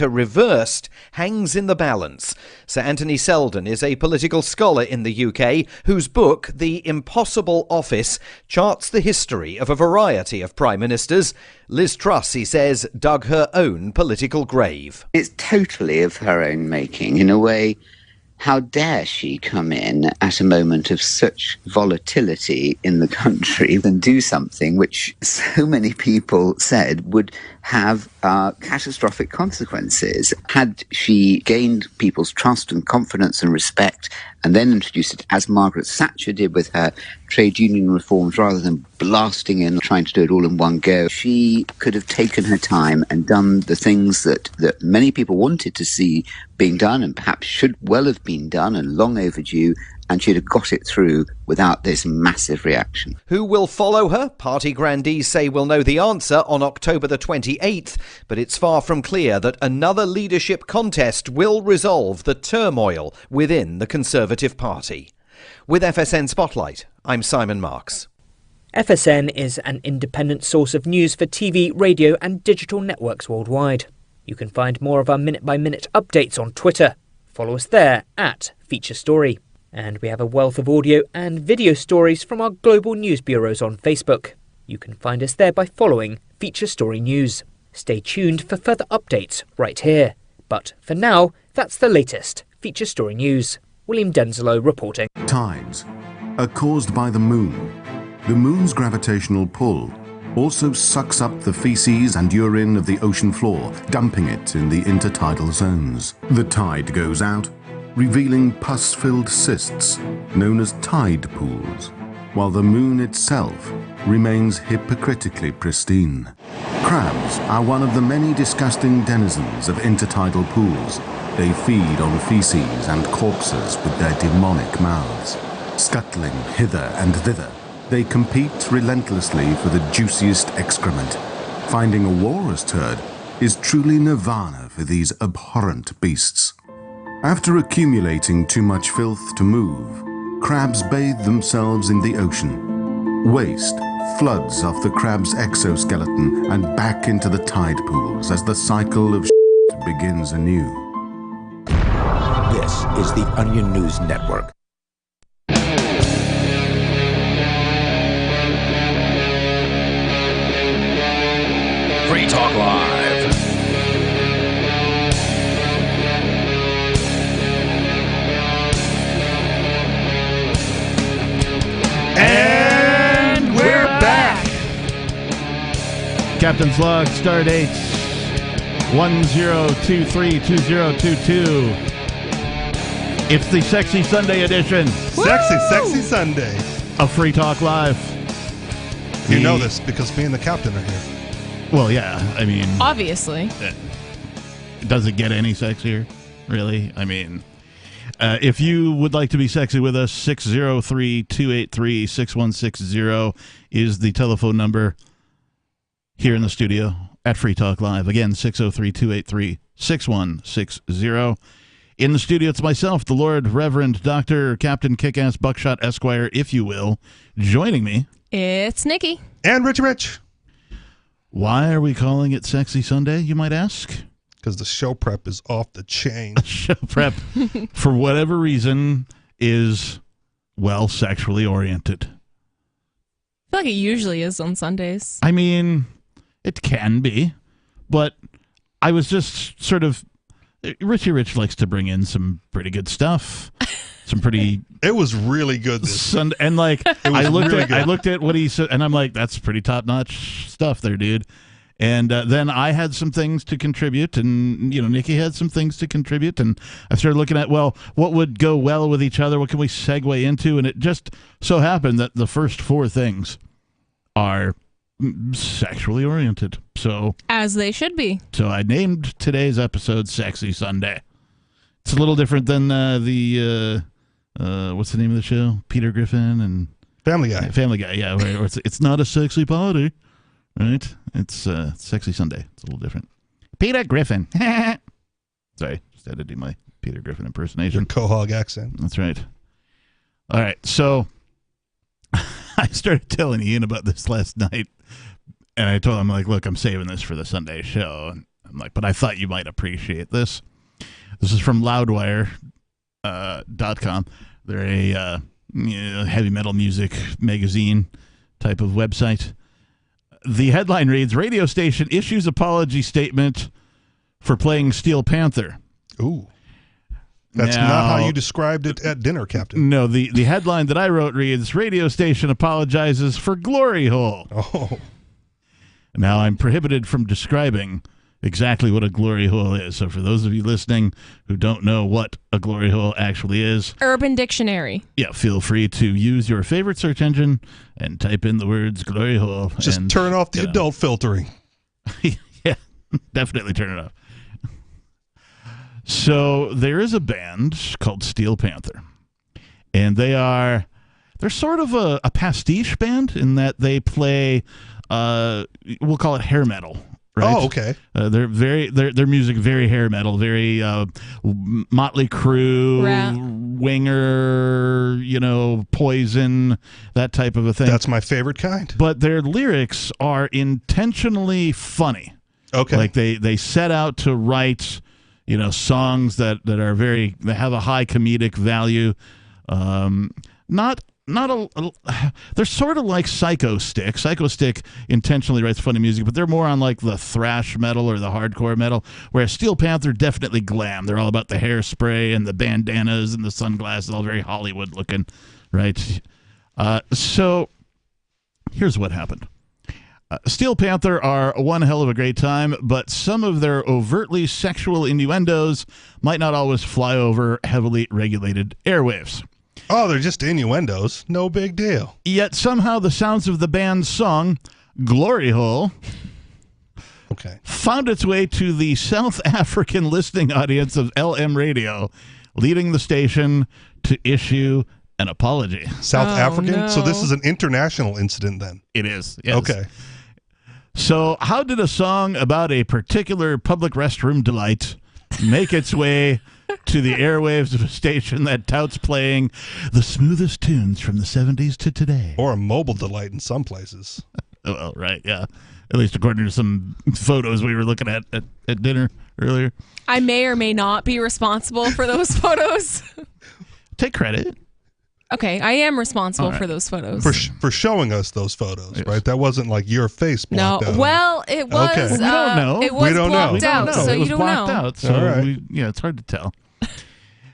reversed hangs in the balance. Sir Anthony Selden is a political scholar in the UK whose book, The Impossible Office, charts the history of a variety of prime ministers. Liz Truss, he says, dug her own political grave. It's totally of her own making. In a way, how dare she come in at a moment of such volatility in the country and do something which so many people said would have catastrophic consequences. Had she gained people's trust and confidence and respect and then introduced it, as Margaret Thatcher did with her trade union reforms, rather than blasting in, trying to do it all in one go, she could have taken her time and done the things that many people wanted to see being done and perhaps should well have been done and long overdue, and she'd have got it through without this massive reaction. Who will follow her? Party grandees say we'll know the answer on October the 28th, but it's far from clear that another leadership contest will resolve the turmoil within the Conservative Party. With FSN Spotlight, I'm Simon Marks. FSN is an independent source of news for TV, radio and digital networks worldwide. You can find more of our minute-by-minute updates on Twitter. Follow us there at Feature Story. And we have a wealth of audio and video stories from our global news bureaus on Facebook. You can find us there by following Feature Story News. Stay tuned for further updates right here. But for now, that's the latest Feature Story News. William Denzelo reporting. Tides are caused by the moon. The moon's gravitational pull also sucks up the feces and urine of the ocean floor, dumping it in the intertidal zones. The tide goes out, revealing pus-filled cysts known as tide pools, while the moon itself remains hypocritically pristine. Crabs are one of the many disgusting denizens of intertidal pools. They feed on feces and corpses with their demonic mouths. Scuttling hither and thither, they compete relentlessly for the juiciest excrement. Finding a walrus turd is truly nirvana for these abhorrent beasts. After accumulating too much filth to move, crabs bathe themselves in the ocean. Waste floods off the crab's exoskeleton and back into the tide pools as the cycle of begins anew. This is the Onion News Network. Free Talk Live. And we're back. Captain's log, star dates 10232022. It's the Sexy Sunday edition. Sexy Sunday. Of Free Talk Live. You know this because me and the captain are here. Well, yeah, I mean... Obviously. Does it get any sexier, really? I mean... if you would like to be sexy with us, 603-283-6160 is the telephone number here in the studio at Free Talk Live. Again, 603-283-6160. In the studio, it's myself, the Lord Reverend Dr. Captain Kickass Buckshot Esquire, if you will. Joining me... It's Nikki. And Rich. Why are we calling it Sexy Sunday, you might ask? Because the show prep is off the chain. Show prep, for whatever reason, is, well, sexually oriented. I feel like it usually is on Sundays. I mean, it can be, but I was just sort of... Richie Rich likes to bring in some pretty good stuff. Some pretty... It was really good. And like, I looked at what he said, and I'm like, that's pretty top-notch stuff there, dude. And then I had some things to contribute, and, you know, Nikki had some things to contribute, and I started looking at, well, what would go well with each other? What can we segue into? And it just so happened that the first four things are sexually oriented. So as they should be. So I named today's episode Sexy Sunday. It's a little different than the what's the name of the show? Peter Griffin and Family Guy. Family Guy, yeah. Where it's not a sexy party, right? It's Sexy Sunday. It's a little different. Peter Griffin. Sorry, just had to do my Peter Griffin impersonation. Your Quahog accent. That's right. All right, so I started telling Ian about this last night, and I told him, like, look, I'm saving this for the Sunday show. And I'm like, but I thought you might appreciate this. This is from Loudwire.com. They're a heavy metal music magazine type of website. The headline reads, radio station issues apology statement for playing Steel Panther. Ooh. That's not how you described it at dinner, Captain. No, the headline that I wrote reads, radio station apologizes for glory hole. Oh. Now, I'm prohibited from describing exactly what a glory hole is. So for those of you listening who don't know what a glory hole actually is, Urban Dictionary. Yeah, feel free to use your favorite search engine and type in the words glory hole. Just turn off the adult filtering. Yeah, definitely turn it off. So there is a band called Steel Panther, and they're sort of a pastiche band in that they play, we'll call it hair metal. Right? Oh, okay. Their music very hair metal, very Motley Crue, Rat. Winger, Poison, that type of a thing. That's my favorite kind. But their lyrics are intentionally funny. Okay. Like they set out to write, songs that they have a high comedic value. They're sort of like Psycho Stick. Psycho Stick intentionally writes funny music, but they're more on like the thrash metal or the hardcore metal, whereas Steel Panther definitely glam. They're all about the hairspray and the bandanas and the sunglasses, all very Hollywood looking, right? So here's what happened. Steel Panther are one hell of a great time, but some of their overtly sexual innuendos might not always fly over heavily regulated airwaves. Oh, they're just innuendos. No big deal. Yet somehow the sounds of the band's song, Glory Hole, found its way to the South African listening audience of LM Radio, leading the station to issue an apology. South African? No. So this is an international incident then? It is, yes. Okay. So how did a song about a particular public restroom delight make its way to the airwaves of a station that touts playing the smoothest tunes from the 70s to today? Or a mobile delight in some places. Well, right, yeah. At least according to some photos we were looking at dinner earlier. I may or may not be responsible for those photos. Take credit. Okay, I am responsible for those photos. For showing us those photos, yes. Right? That wasn't like your face blocked out. Well, it was. Okay. We don't know. It was blocked out, so it was you don't blocked know. Out, so all right. It's hard to tell.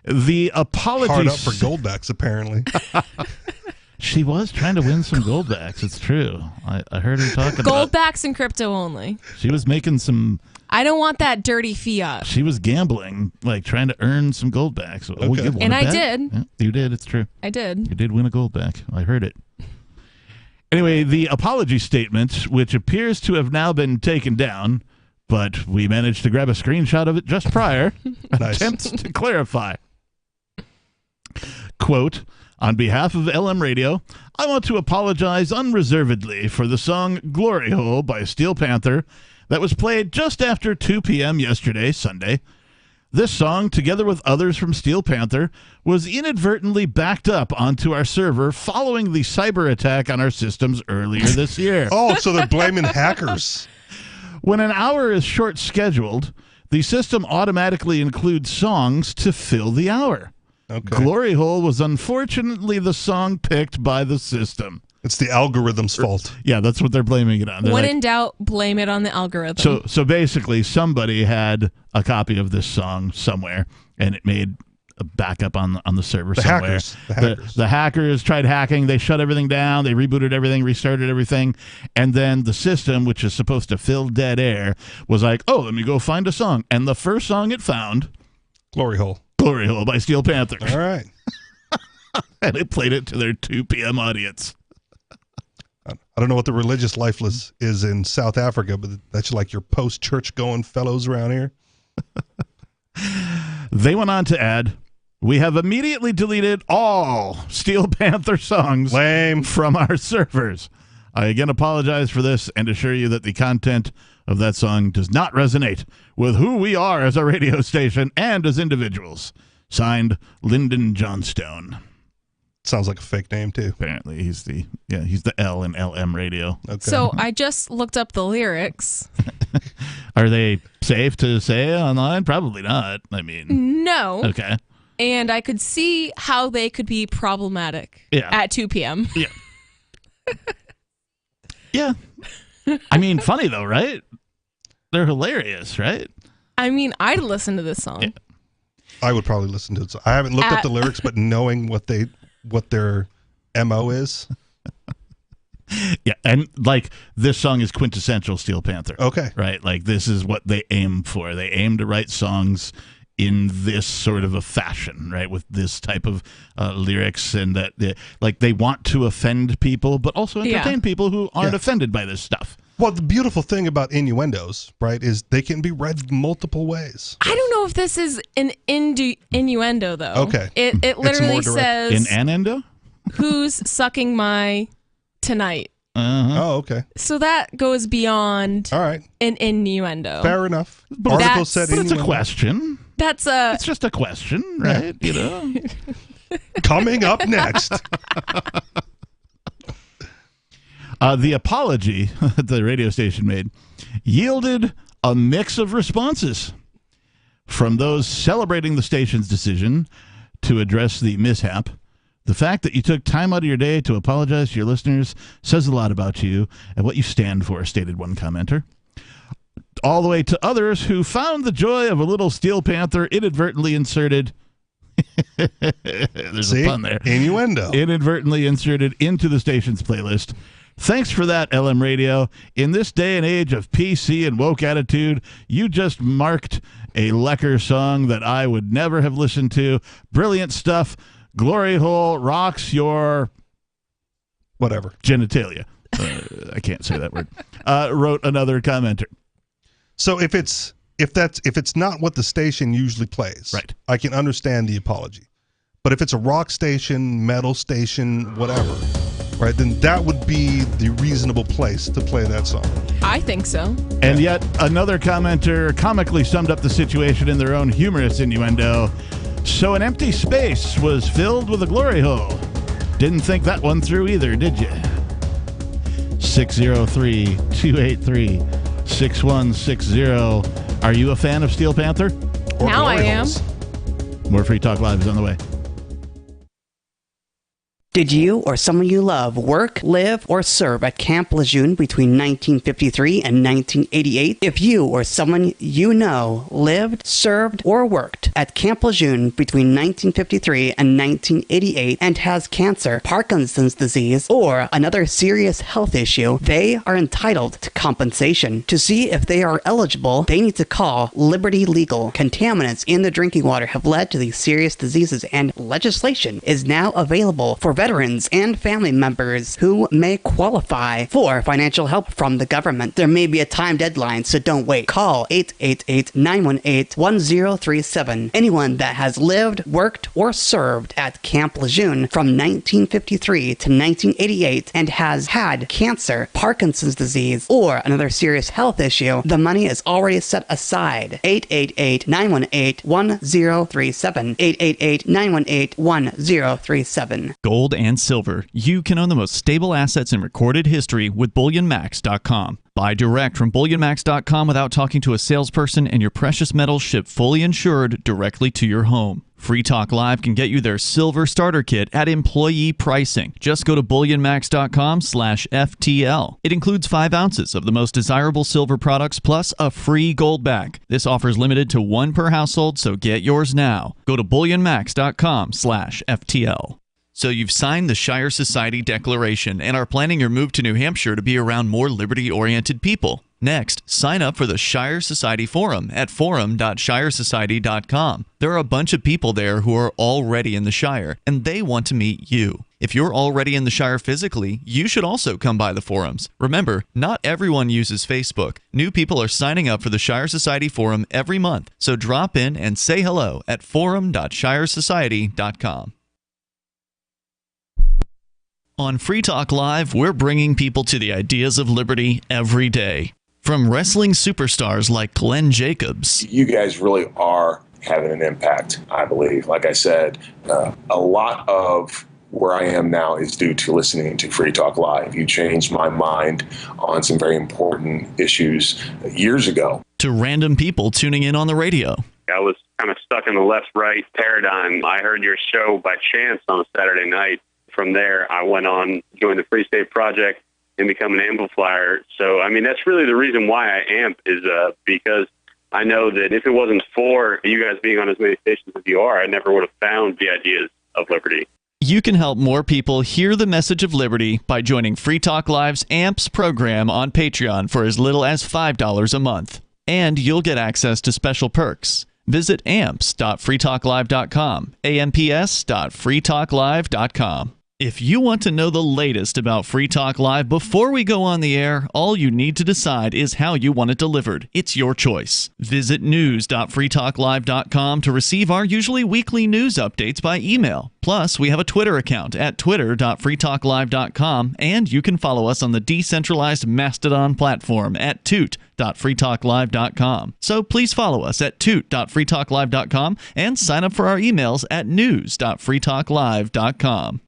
The apology. Hard up for Goldbacks, apparently. She was trying to win some Goldbacks. It's true. I heard her talking about Goldbacks and crypto only. She was making some. I don't want that dirty fiat. She was gambling, like trying to earn some Goldbacks. Okay. Oh, you won and a I bet? did. Yeah, you did. It's true. I did. You did win a Goldback. I heard it. Anyway, the apology statement, which appears to have now been taken down, but we managed to grab a screenshot of it just prior, attempts to clarify. Quote, on behalf of LM Radio, I want to apologize unreservedly for the song Glory Hole by Steel Panther that was played just after 2 p.m. yesterday, Sunday. This song, together with others from Steel Panther, was inadvertently backed up onto our server following the cyber attack on our systems earlier this year. Oh, so they're blaming hackers. When an hour is short-scheduled, the system automatically includes songs to fill the hour. Okay. Glory Hole was unfortunately the song picked by the system. It's the algorithm's fault. Yeah, that's what they're blaming it on. When in doubt, blame it on the algorithm. So basically, somebody had a copy of this song somewhere, and it made a backup on the server somewhere. The hackers tried hacking. They shut everything down. They rebooted everything, restarted everything, and then the system, which is supposed to fill dead air, was like, "Oh, let me go find a song." And the first song it found, Glory Hole by Steel Panther. All right, and it played it to their 2 p.m. audience. I don't know what the religious life is in South Africa, but that's like your post-church going fellows around here. They went on to add, we have immediately deleted all Steel Panther songs from our servers. I again apologize for this and assure you that the content of that song does not resonate with who we are as a radio station and as individuals. Signed, Lyndon Johnstone. sounds like a fake name too. Apparently, he's the L in LM Radio. Okay. So I just looked up the lyrics. Are they safe to say online? Probably not. I mean, No. okay. And I could see how they could be problematic at 2 p.m. Yeah. Yeah. I mean, funny though, right? They're hilarious, right? I mean, I'd listen to this song. Yeah. I would probably listen to it. I haven't looked up the lyrics, but knowing what their MO is. Yeah, and like this song is quintessential Steel Panther. Okay. Right? Like this is what they aim for. They aim to write songs in this sort of a fashion, right? With this type of lyrics, and that they want to offend people, but also entertain people who aren't offended by this stuff. Well, the beautiful thing about innuendos, right, is they can be read multiple ways. I don't know if this is an innuendo, though. Okay. It literally says... In anendo? Who's sucking my tonight? Uh-huh. Oh, okay. So that goes beyond all right. an innuendo. Fair enough. But Article said but innuendo. it's a question. It's just a question, right? You know? Coming up next. The apology that the radio station made yielded a mix of responses from those celebrating the station's decision to address the mishap. The fact that you took time out of your day to apologize to your listeners says a lot about you and what you stand for, stated one commenter. All the way to others who found the joy of a little Steel Panther inadvertently inserted. There's a pun there. Innuendo. Inadvertently inserted into the station's playlist. Thanks for that, LM Radio. In this day and age of PC and woke attitude, you just marked a lekker song that I would never have listened to. Brilliant stuff. Glory Hole rocks your... whatever. Genitalia. I can't say that word. Wrote another commenter. So if it's not what the station usually plays, right, I can understand the apology. But if it's a rock station, metal station, whatever, right, then that would be the reasonable place to play that song. I think so. And yet another commenter comically summed up the situation in their own humorous innuendo. So an empty space was filled with a glory hole. Didn't think that one through either, did you? 603-283-6160. Are you a fan of Steel Panther? Or now I am. More Free Talk Live is on the way. Did you or someone you love work, live, or serve at Camp Lejeune between 1953 and 1988? If you or someone you know lived, served, or worked at Camp Lejeune between 1953 and 1988 and has cancer, Parkinson's disease, or another serious health issue, they are entitled to compensation. To see if they are eligible, they need to call Liberty Legal. Contaminants in the drinking water have led to these serious diseases, and legislation is now available for veterans and family members who may qualify for financial help from the government. There may be a time deadline, so don't wait. Call 888-918-1037. Anyone that has lived, worked, or served at Camp Lejeune from 1953 to 1988 and has had cancer, Parkinson's disease, or another serious health issue, the money is already set aside. 888-918-1037. 888-918-1037. Gold and silver. You can own the most stable assets in recorded history with BullionMax.com. Buy direct from BullionMax.com without talking to a salesperson, and your precious metals shipped fully insured directly to your home. Free Talk Live can get you their silver starter kit at employee pricing. Just go to BullionMax.com/FTL. It includes 5 ounces of the most desirable silver products plus a free gold bag. This offer is limited to 1 per household, so get yours now. Go to BullionMax.com/FTL. So you've signed the Shire Society Declaration and are planning your move to New Hampshire to be around more liberty-oriented people. Next, sign up for the Shire Society Forum at forum.shiresociety.com. There are a bunch of people there who are already in the Shire, and they want to meet you. If you're already in the Shire physically, you should also come by the forums. Remember, not everyone uses Facebook. New people are signing up for the Shire Society Forum every month, so drop in and say hello at forum.shiresociety.com. On Free Talk Live, we're bringing people to the ideas of liberty every day. From wrestling superstars like Glenn Jacobs. You guys really are having an impact, I believe. Like I said, a lot of where I am now is due to listening to Free Talk Live. You changed my mind on some very important issues years ago. To random people tuning in on the radio. I was kind of stuck in the left-right paradigm. I heard your show by chance on a Saturday night. From there, I went on, joined the Free State Project, and become an amplifier. So, I mean, that's really the reason why I amp is because I know that if it wasn't for you guys being on as many stations as you are, I never would have found the ideas of liberty. You can help more people hear the message of liberty by joining Free Talk Live's AMPS program on Patreon for as little as $5 a month. And you'll get access to special perks. Visit amps.freetalklive.com, amps.freetalklive.com. If you want to know the latest about Free Talk Live before we go on the air, all you need to decide is how you want it delivered. It's your choice. Visit news.freetalklive.com to receive our usually weekly news updates by email. Plus, we have a Twitter account at twitter.freetalklive.com, and you can follow us on the decentralized Mastodon platform at toot.freetalklive.com. So please follow us at toot.freetalklive.com and sign up for our emails at news.freetalklive.com.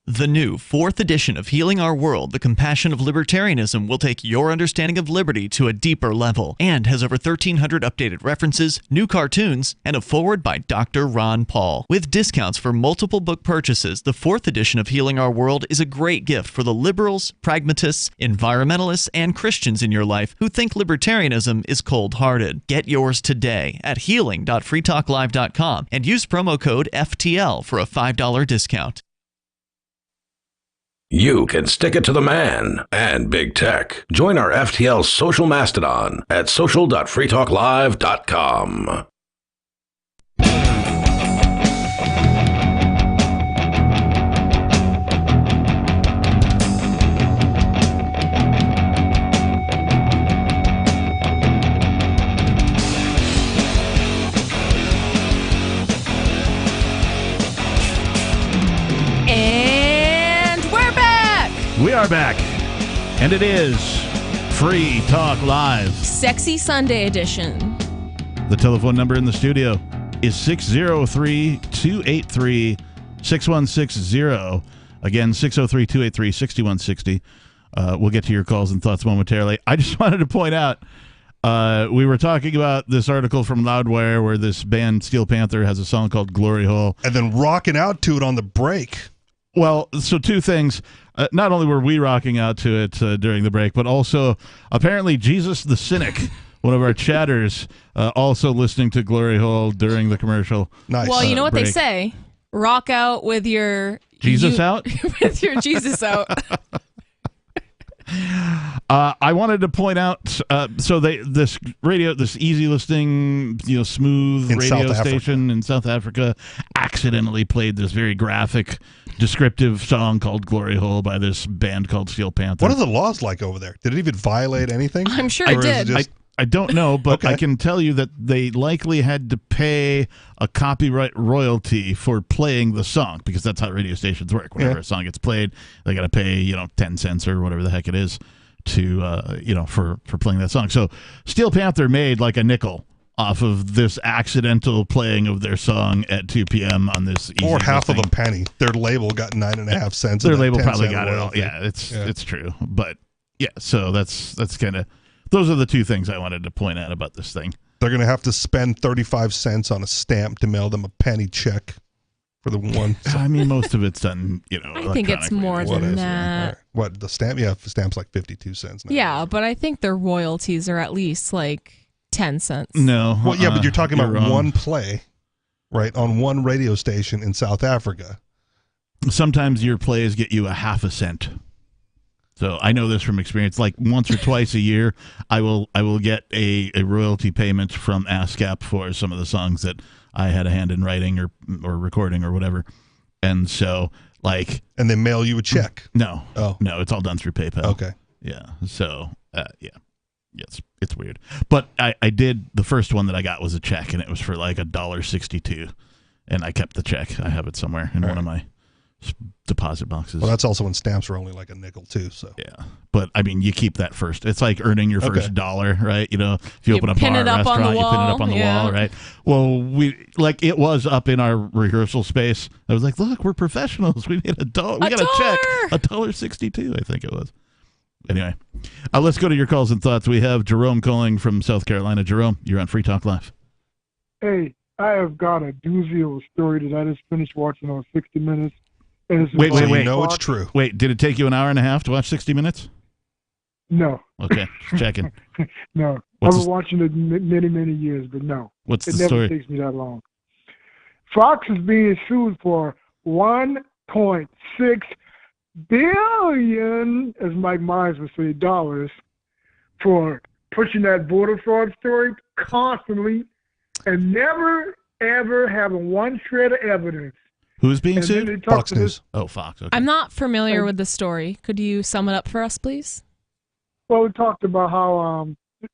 The new 4th edition of Healing Our World, The Compassion of Libertarianism, will take your understanding of liberty to a deeper level and has over 1,300 updated references, new cartoons, and a foreword by Dr. Ron Paul. With discounts for multiple book purchases, the 4th edition of Healing Our World is a great gift for the liberals, pragmatists, environmentalists, and Christians in your life who think libertarianism is cold-hearted. Get yours today at healing.freetalklive.com and use promo code FTL for a $5 discount. You can stick it to the man and big tech. Join our FTL social mastodon at social.freetalklive.com. We are back, and it is Free Talk Live. Sexy Sunday edition. The telephone number in the studio is 603-283-6160. Again, 603-283-6160. We'll get to your calls and thoughts momentarily. I just wanted to point out, we were talking about this article from Loudwire where this band Steel Panther has a song called Glory Hole. And then rocking out to it on the break. Well, so two things. Not only were we rocking out to it during the break, but also apparently Jesus the Cynic, one of our chatters, also listening to Glory Hole during the commercial. Nice. Well, you know what they say? Rock out with your... Jesus out? With your Jesus out. I wanted to point out, so this easy listening, smooth radio station in South Africa accidentally played this very graphic, descriptive song called Glory Hole by this band called Steel Panther. What are the laws like over there? Did it even violate anything? I'm sure it did. I don't know, but I can tell you that they likely had to pay a copyright royalty for playing the song, because that's how radio stations work. Whenever a song gets played, they got to pay 10 cents or whatever the heck it is to for playing that song. So Steel Panther made like a nickel off of this accidental playing of their song at 2 p.m. on this easy or half listing. of a penny. Their label got 9.5 cents. Their label probably got it all. Yeah, it's true. But yeah, so that's kind of. Those are the two things I wanted to point out about this thing. They're going to have to spend 35 cents on a stamp to mail them a penny check for the one. I mean, most of it's done, I think it's more than that. What, the stamp? Yeah, the stamp's like 52 cents now. Yeah, but I think their royalties are at least like 10 cents. No. Well, yeah, but you're talking about wrong. one play, right, on one radio station in South Africa. Sometimes your plays get you a half a cent. So I know this from experience. Like once or twice a year, I will get a royalty payment from ASCAP for some of the songs that I had a hand in writing or recording or whatever. And so and they mail you a check. No. Oh. No, it's all done through PayPal. Okay. Yeah. So it's weird. But I did, the first one that I got was a check, and it was for like $1.62, and I kept the check. I have it somewhere in one of my deposit boxes. Well, that's also when stamps are only like a nickel too. So yeah, but I mean, you keep that first. It's like earning your first dollar, right? You know, if you open a bar, restaurant, you pin it up on the wall, right? Well, it was up in our rehearsal space. I was like, look, we're professionals. We made we got a check, $1.62, I think it was. Anyway, let's go to your calls and thoughts. We have Jerome calling from South Carolina. Jerome, you're on Free Talk Live. Hey, I have got a doozy of a story that I just finished watching on 60 Minutes. Wait. You know it's true. Wait, did it take you an hour and a half to watch 60 Minutes? No. Okay, just checking. No. I've been watching it many, many years, but no. What's the It story? never takes me that long. Fox is being sued for $1.6 billion, as Mike Myers would say, dollars, for pushing that voter fraud story constantly and never, ever having one shred of evidence. Who's being sued? Fox News. Oh, Fox. Okay. I'm not familiar with the story. Could you sum it up for us, please? Well, we talked about how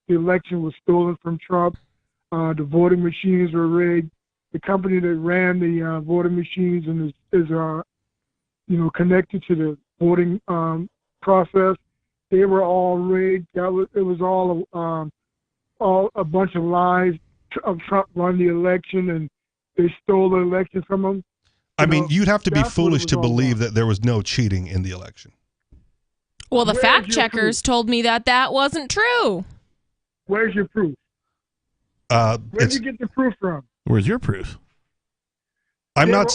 the election was stolen from Trump. The voting machines were rigged. The company that ran the voting machines and is connected to the voting process, they were all rigged. It was all a bunch of lies. Trump won the election, and they stole the election from him. I mean, you'd have to be foolish to believe that there was no cheating in the election. Well, the fact checkers told me that wasn't true. Where's your proof? Where did you get the proof from? Where's your proof? I'm not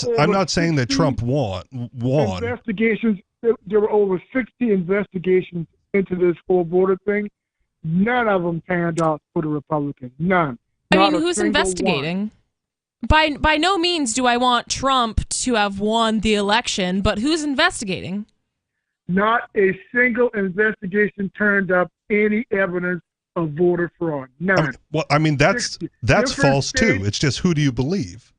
saying that Trump won. Investigations. There were over 60 investigations into this whole border thing. None of them panned out for the Republicans. None. I mean, who's investigating? By no means do I want Trump to have won the election, but who's investigating? Not a single investigation turned up any evidence of voter fraud. None. That's false too. It's just, who do you believe,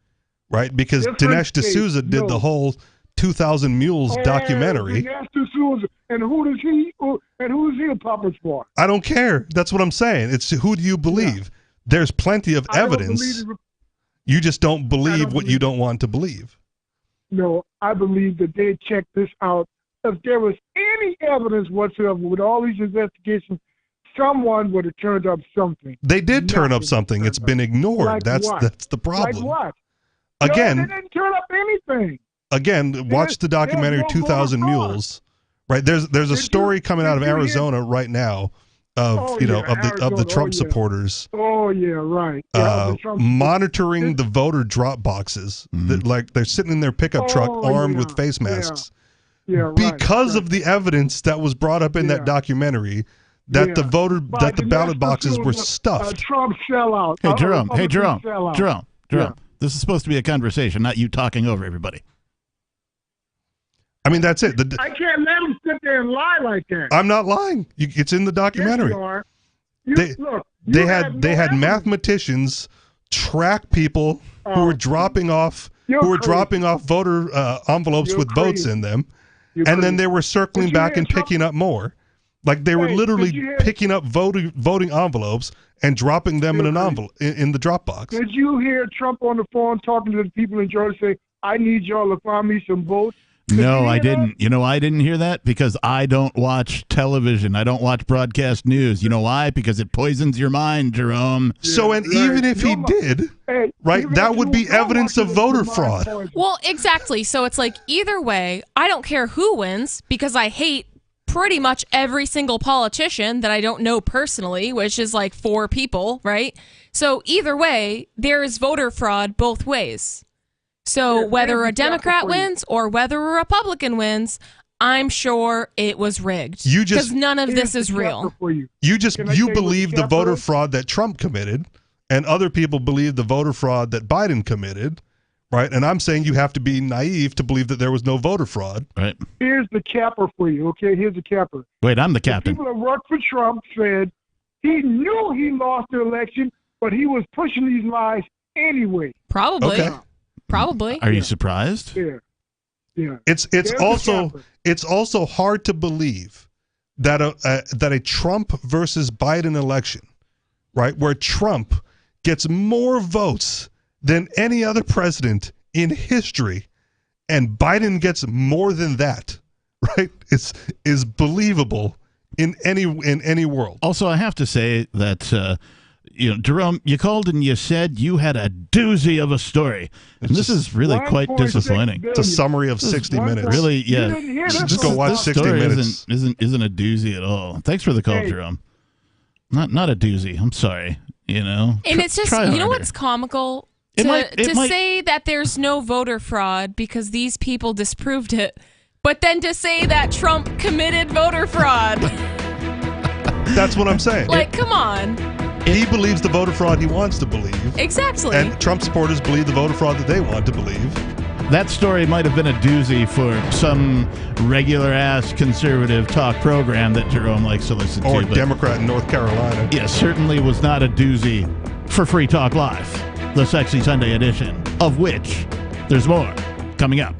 right? Because Dinesh D'Souza did the whole 2,000 Mules documentary. Dinesh D'Souza, and who's he a puppet for? I don't care. That's what I'm saying. It's who do you believe? Yeah. There's plenty of evidence. You just don't believe what you don't want to believe. No, I believe that they checked this out. If there was any evidence whatsoever with all these investigations, someone would have turned up something. They did turn up something. It's been ignored. Like that's the problem. Like what? Again, no, they didn't turn up anything. Again, watch the documentary 2,000 Mules. Right? There's a story coming out of Arizona right now of the Trump supporters. Oh yeah, right. Monitoring the voter drop boxes. That, they're sitting in their pickup truck armed with face masks. Yeah, because of the evidence that was brought up in that documentary that the ballot boxes were stuffed. Trump sellout. Hey Jerome. Yeah. This is supposed to be a conversation, not you talking over everybody. I mean, that's it. I can't let him sit there and lie like that. I'm not lying. It's in the documentary. Yes, you are. They had mathematicians track people who were dropping off voter envelopes with votes in them, and then they were circling back and picking up more. Like they were literally picking up voting envelopes and dropping them in an envelope in the drop box. Did you hear Trump on the phone talking to the people in Georgia say, "I need y'all to find me some votes"? No, I didn't. You know why I didn't hear that? Because I don't watch television. I don't watch broadcast news. You know why? Because it poisons your mind, Jerome. Even if he did, that would be evidence of voter fraud. Well, exactly. So it's like, either way, I don't care who wins because I hate pretty much every single politician that I don't know personally, which is like 4 people, right? So either way, there is voter fraud both ways. So whether a Democrat wins or whether a Republican wins, I'm sure it was rigged. Because none of this is real. You believe the voter fraud that Trump committed, and other people believe the voter fraud that Biden committed, right? And I'm saying you have to be naive to believe that there was no voter fraud. Right. Here's the capper for you, okay? Here's the capper. Wait, I'm the captain. The people that worked for Trump said he knew he lost the election, but he was pushing these lies anyway. Probably. Okay. Probably. Are you surprised? Yeah. It's also hard to believe that a Trump versus Biden election, right, where Trump gets more votes than any other president in history, and Biden gets more than that, right? Is believable in any world. Also, I have to say that Jerome, you called and you said you had a doozy of a story, and this is really quite disappointing. It's a summary of 60 minutes. Really, yeah. Just go watch 60 minutes. Isn't a doozy at all. Thanks for the call, Jerome. Not a doozy. I'm sorry. And it's just, what's comical? To say that there's no voter fraud because these people disproved it, but then to say that Trump committed voter fraud. That's what I'm saying. Come on. He believes the voter fraud he wants to believe. Exactly. And Trump supporters believe the voter fraud that they want to believe. That story might have been a doozy for some regular-ass conservative talk program that Jerome likes to listen to. Or Democrat in North Carolina. Yeah, certainly was not a doozy for Free Talk Live, the Sexy Sunday edition, of which there's more coming up.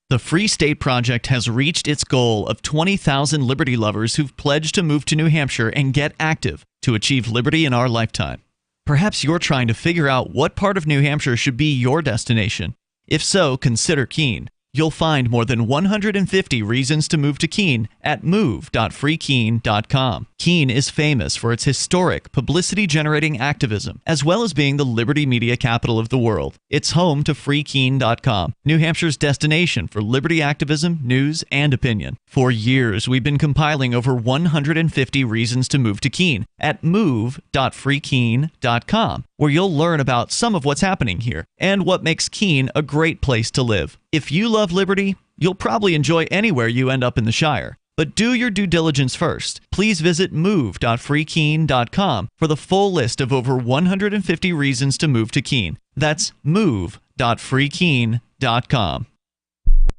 The Free State Project has reached its goal of 20,000 liberty lovers who've pledged to move to New Hampshire and get active to achieve liberty in our lifetime. Perhaps you're trying to figure out what part of New Hampshire should be your destination. If so, consider Keene. You'll find more than 150 reasons to move to Keene at move.freekeene.com. Keene is famous for its historic, publicity-generating activism, as well as being the liberty media capital of the world. It's home to freekeene.com, New Hampshire's destination for liberty activism, news, and opinion. For years, we've been compiling over 150 reasons to move to Keene at move.freekeene.com, where you'll learn about some of what's happening here and what makes Keene a great place to live. If you love liberty, you'll probably enjoy anywhere you end up in the Shire. But do your due diligence first. Please visit move.freekeene.com for the full list of over 150 reasons to move to Keene. That's move.freekeene.com.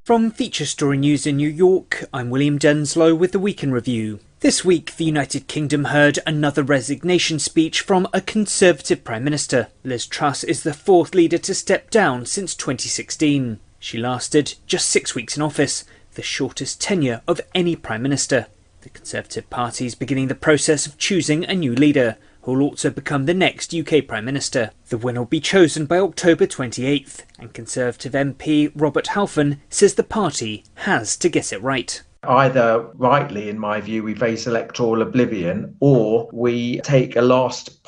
From Feature Story News in New York, I'm William Denslow with the Week in Review. This week, the United Kingdom heard another resignation speech from a Conservative Prime Minister. Liz Truss is the fourth leader to step down since 2016. She lasted just 6 weeks in office, the shortest tenure of any Prime Minister. The Conservative Party is beginning the process of choosing a new leader, who will also become the next UK Prime Minister. The winner will be chosen by October 28th, and Conservative MP Robert Halfon says the party has to get it right. Either rightly, in my view, we face electoral oblivion, or we take a last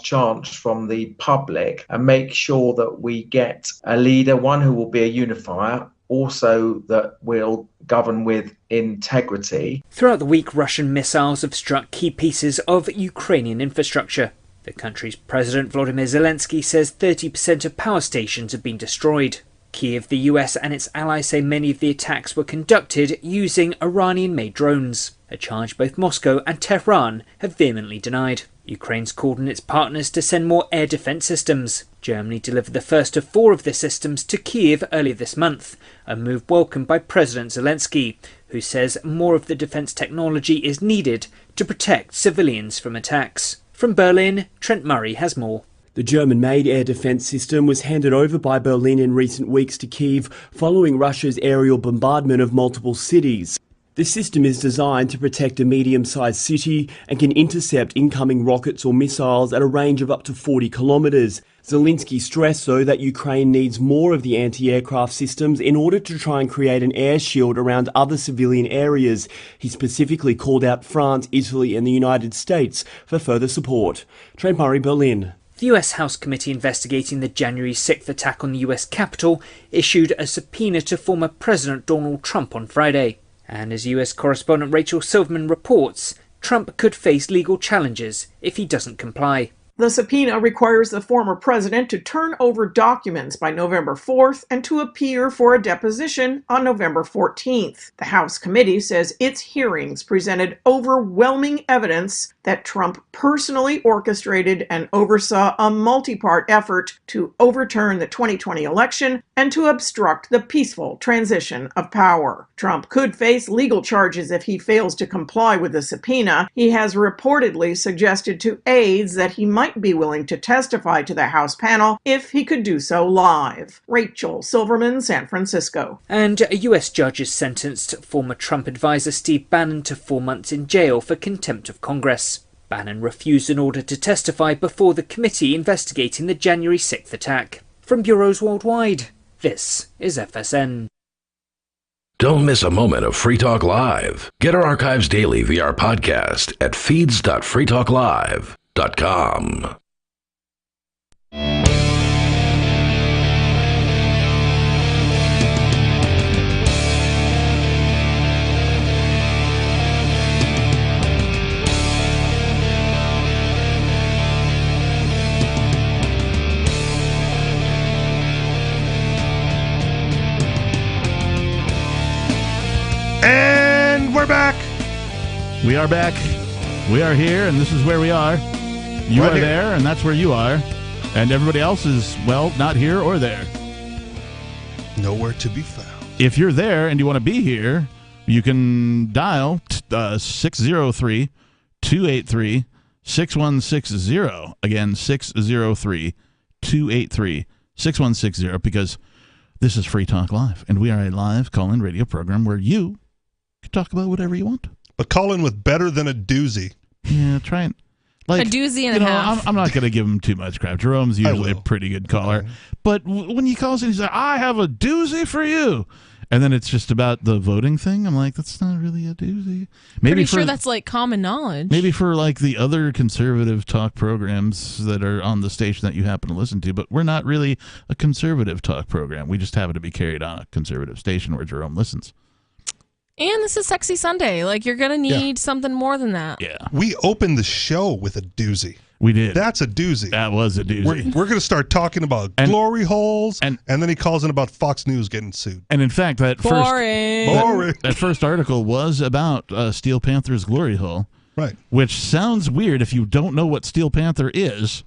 chance from the public and make sure that we get a leader, one who will be a unifier, also that will govern with integrity. Throughout the week, Russian missiles have struck key pieces of Ukrainian infrastructure. The country's President Volodymyr Zelensky says 30% of power stations have been destroyed. Kyiv, the US and its allies say many of the attacks were conducted using Iranian-made drones, a charge both Moscow and Tehran have vehemently denied. Ukraine's called on its partners to send more air defence systems. Germany delivered the first of 4 of the systems to Kyiv earlier this month, a move welcomed by President Zelensky, who says more of the defence technology is needed to protect civilians from attacks. From Berlin, Trent Murray has more. The German-made air defence system was handed over by Berlin in recent weeks to Kyiv following Russia's aerial bombardment of multiple cities. The system is designed to protect a medium-sized city and can intercept incoming rockets or missiles at a range of up to 40 kilometres. Zelensky stressed, though, that Ukraine needs more of the anti-aircraft systems in order to try and create an air shield around other civilian areas. He specifically called out France, Italy and the United States for further support. Trent Murray, Berlin. The US House Committee investigating the January 6th attack on the US Capitol issued a subpoena to former President Donald Trump on Friday. And as US correspondent Rachel Silverman reports, Trump could face legal challenges if he doesn't comply. The subpoena requires the former president to turn over documents by November 4th and to appear for a deposition on November 14th. The House committee says its hearings presented overwhelming evidence that Trump personally orchestrated and oversaw a multi-part effort to overturn the 2020 election and to obstruct the peaceful transition of power. Trump could face legal charges if he fails to comply with the subpoena. He has reportedly suggested to aides that he might be willing to testify to the House panel if he could do so live. Rachel Silverman, San Francisco. And a US judge has sentenced former Trump advisor Steve Bannon to 4 months in jail for contempt of Congress. Bannon refused an order to testify before the committee investigating the January 6th attack. From bureaus worldwide, this is FSN. Don't miss a moment of Free Talk Live. Get our archives daily via our podcast at feeds.freetalklive.com. And we're back. We are back. We are here, and this is where we are. You Right are here. there, and that's where you are. And everybody else is, well, not here or there. Nowhere to be found. If you're there and you want to be here, you can dial 603-283-6160. Again, 603-283-6160, because this is Free Talk Live, and we are a live call-in radio program where you can talk about whatever you want. But call in with better than a doozy. Yeah, try and... Like, a doozy and a half. I'm not going to give him too much crap. Jerome's usually a pretty good caller. But when he calls in, he's like, I have a doozy for you. And then it's just about the voting thing. I'm like, that's not really a doozy. Pretty sure that's like common knowledge. Maybe for like the other conservative talk programs that are on the station that you happen to listen to. But we're not really a conservative talk program. We just happen to be carried on a conservative station where Jerome listens. And this is Sexy Sunday. Like, you're going to need something more than that. Yeah. We opened the show with a doozy. We did. That's a doozy. That was a doozy. We're going to start talking about glory holes, and then he calls in about Fox News getting sued. And in fact, that first article was about Steel Panther's glory hole. Right. Which sounds weird if you don't know what Steel Panther is.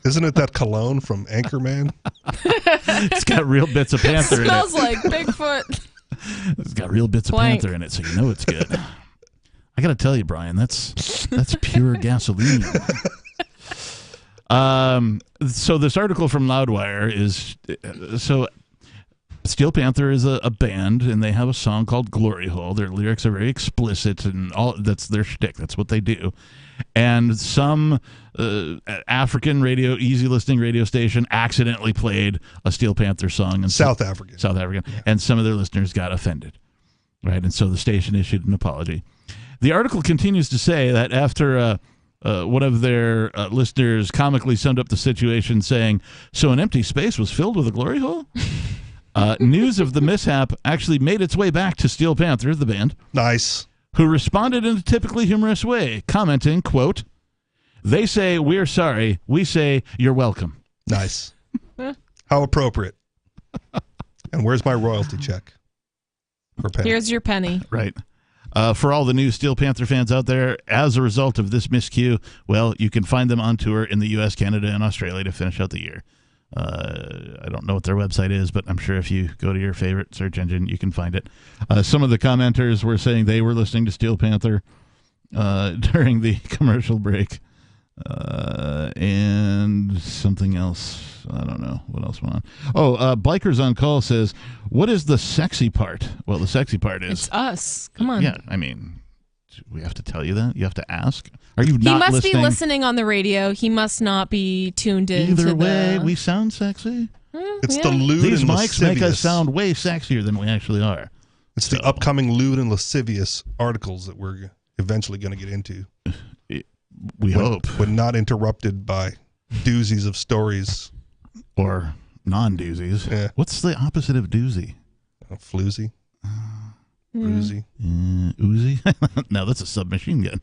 Isn't it that cologne from Anchorman? It's got real bits of Panther in it. Smells like Bigfoot. It's got real bits of Panther in it, so you know it's good. I got to tell you, Brian, that's pure gasoline. So this article from Loudwire is Steel Panther is a band, and they have a song called Glory Hole. Their lyrics are very explicit, and that's their shtick. That's what they do. And some African easy listening radio station accidentally played a Steel Panther song. And South African. Yeah. And some of their listeners got offended. Right. And so the station issued an apology. The article continues to say that after one of their listeners comically summed up the situation saying, so an empty space was filled with a glory hole? News of the mishap actually made its way back to Steel Panther, the band. Nice. Who responded in a typically humorous way, commenting, quote, they say, we're sorry. We say, you're welcome. Nice. How appropriate. And where's my royalty check? Here's your penny. Right. For all the new Steel Panther fans out there, as a result of this miscue, well, you can find them on tour in the U.S., Canada, and Australia to finish out the year. I don't know what their website is, but I'm sure if you go to your favorite search engine, you can find it. Some of the commenters were saying they were listening to Steel Panther during the commercial break. And something else. I don't know. What else went on? Oh, Bikers on Call says, what is the sexy part? Well, the sexy part is... It's us. Come on. Yeah, I mean, we have to tell you that? You have to ask? Are you not listening? He must be listening on the radio. He must not be tuned in. Either way, we sound sexy. It's the lewd These and mics lascivious. make us sound way sexier than we actually are. It's the upcoming lewd and lascivious articles that we're eventually going to get into. We hope. When not interrupted by doozies of stories. Or non-doozies. Yeah. What's the opposite of doozy? Floozy. Bruisey. Uzi? No, that's a submachine gun.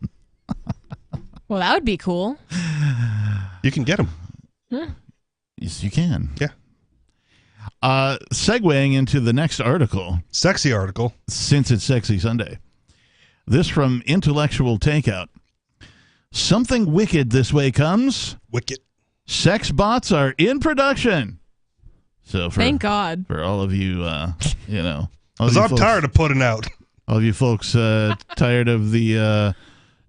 Well, that would be cool. You can get them. Yes, you can. Yeah. Segueing into the next article. Sexy article. Since it's Sexy Sunday. This from Intellectual Takeout. Something wicked this way comes. Wicked. Sex bots are in production. So thank God. For all of you, because I'm tired of putting out. All of you folks tired of the,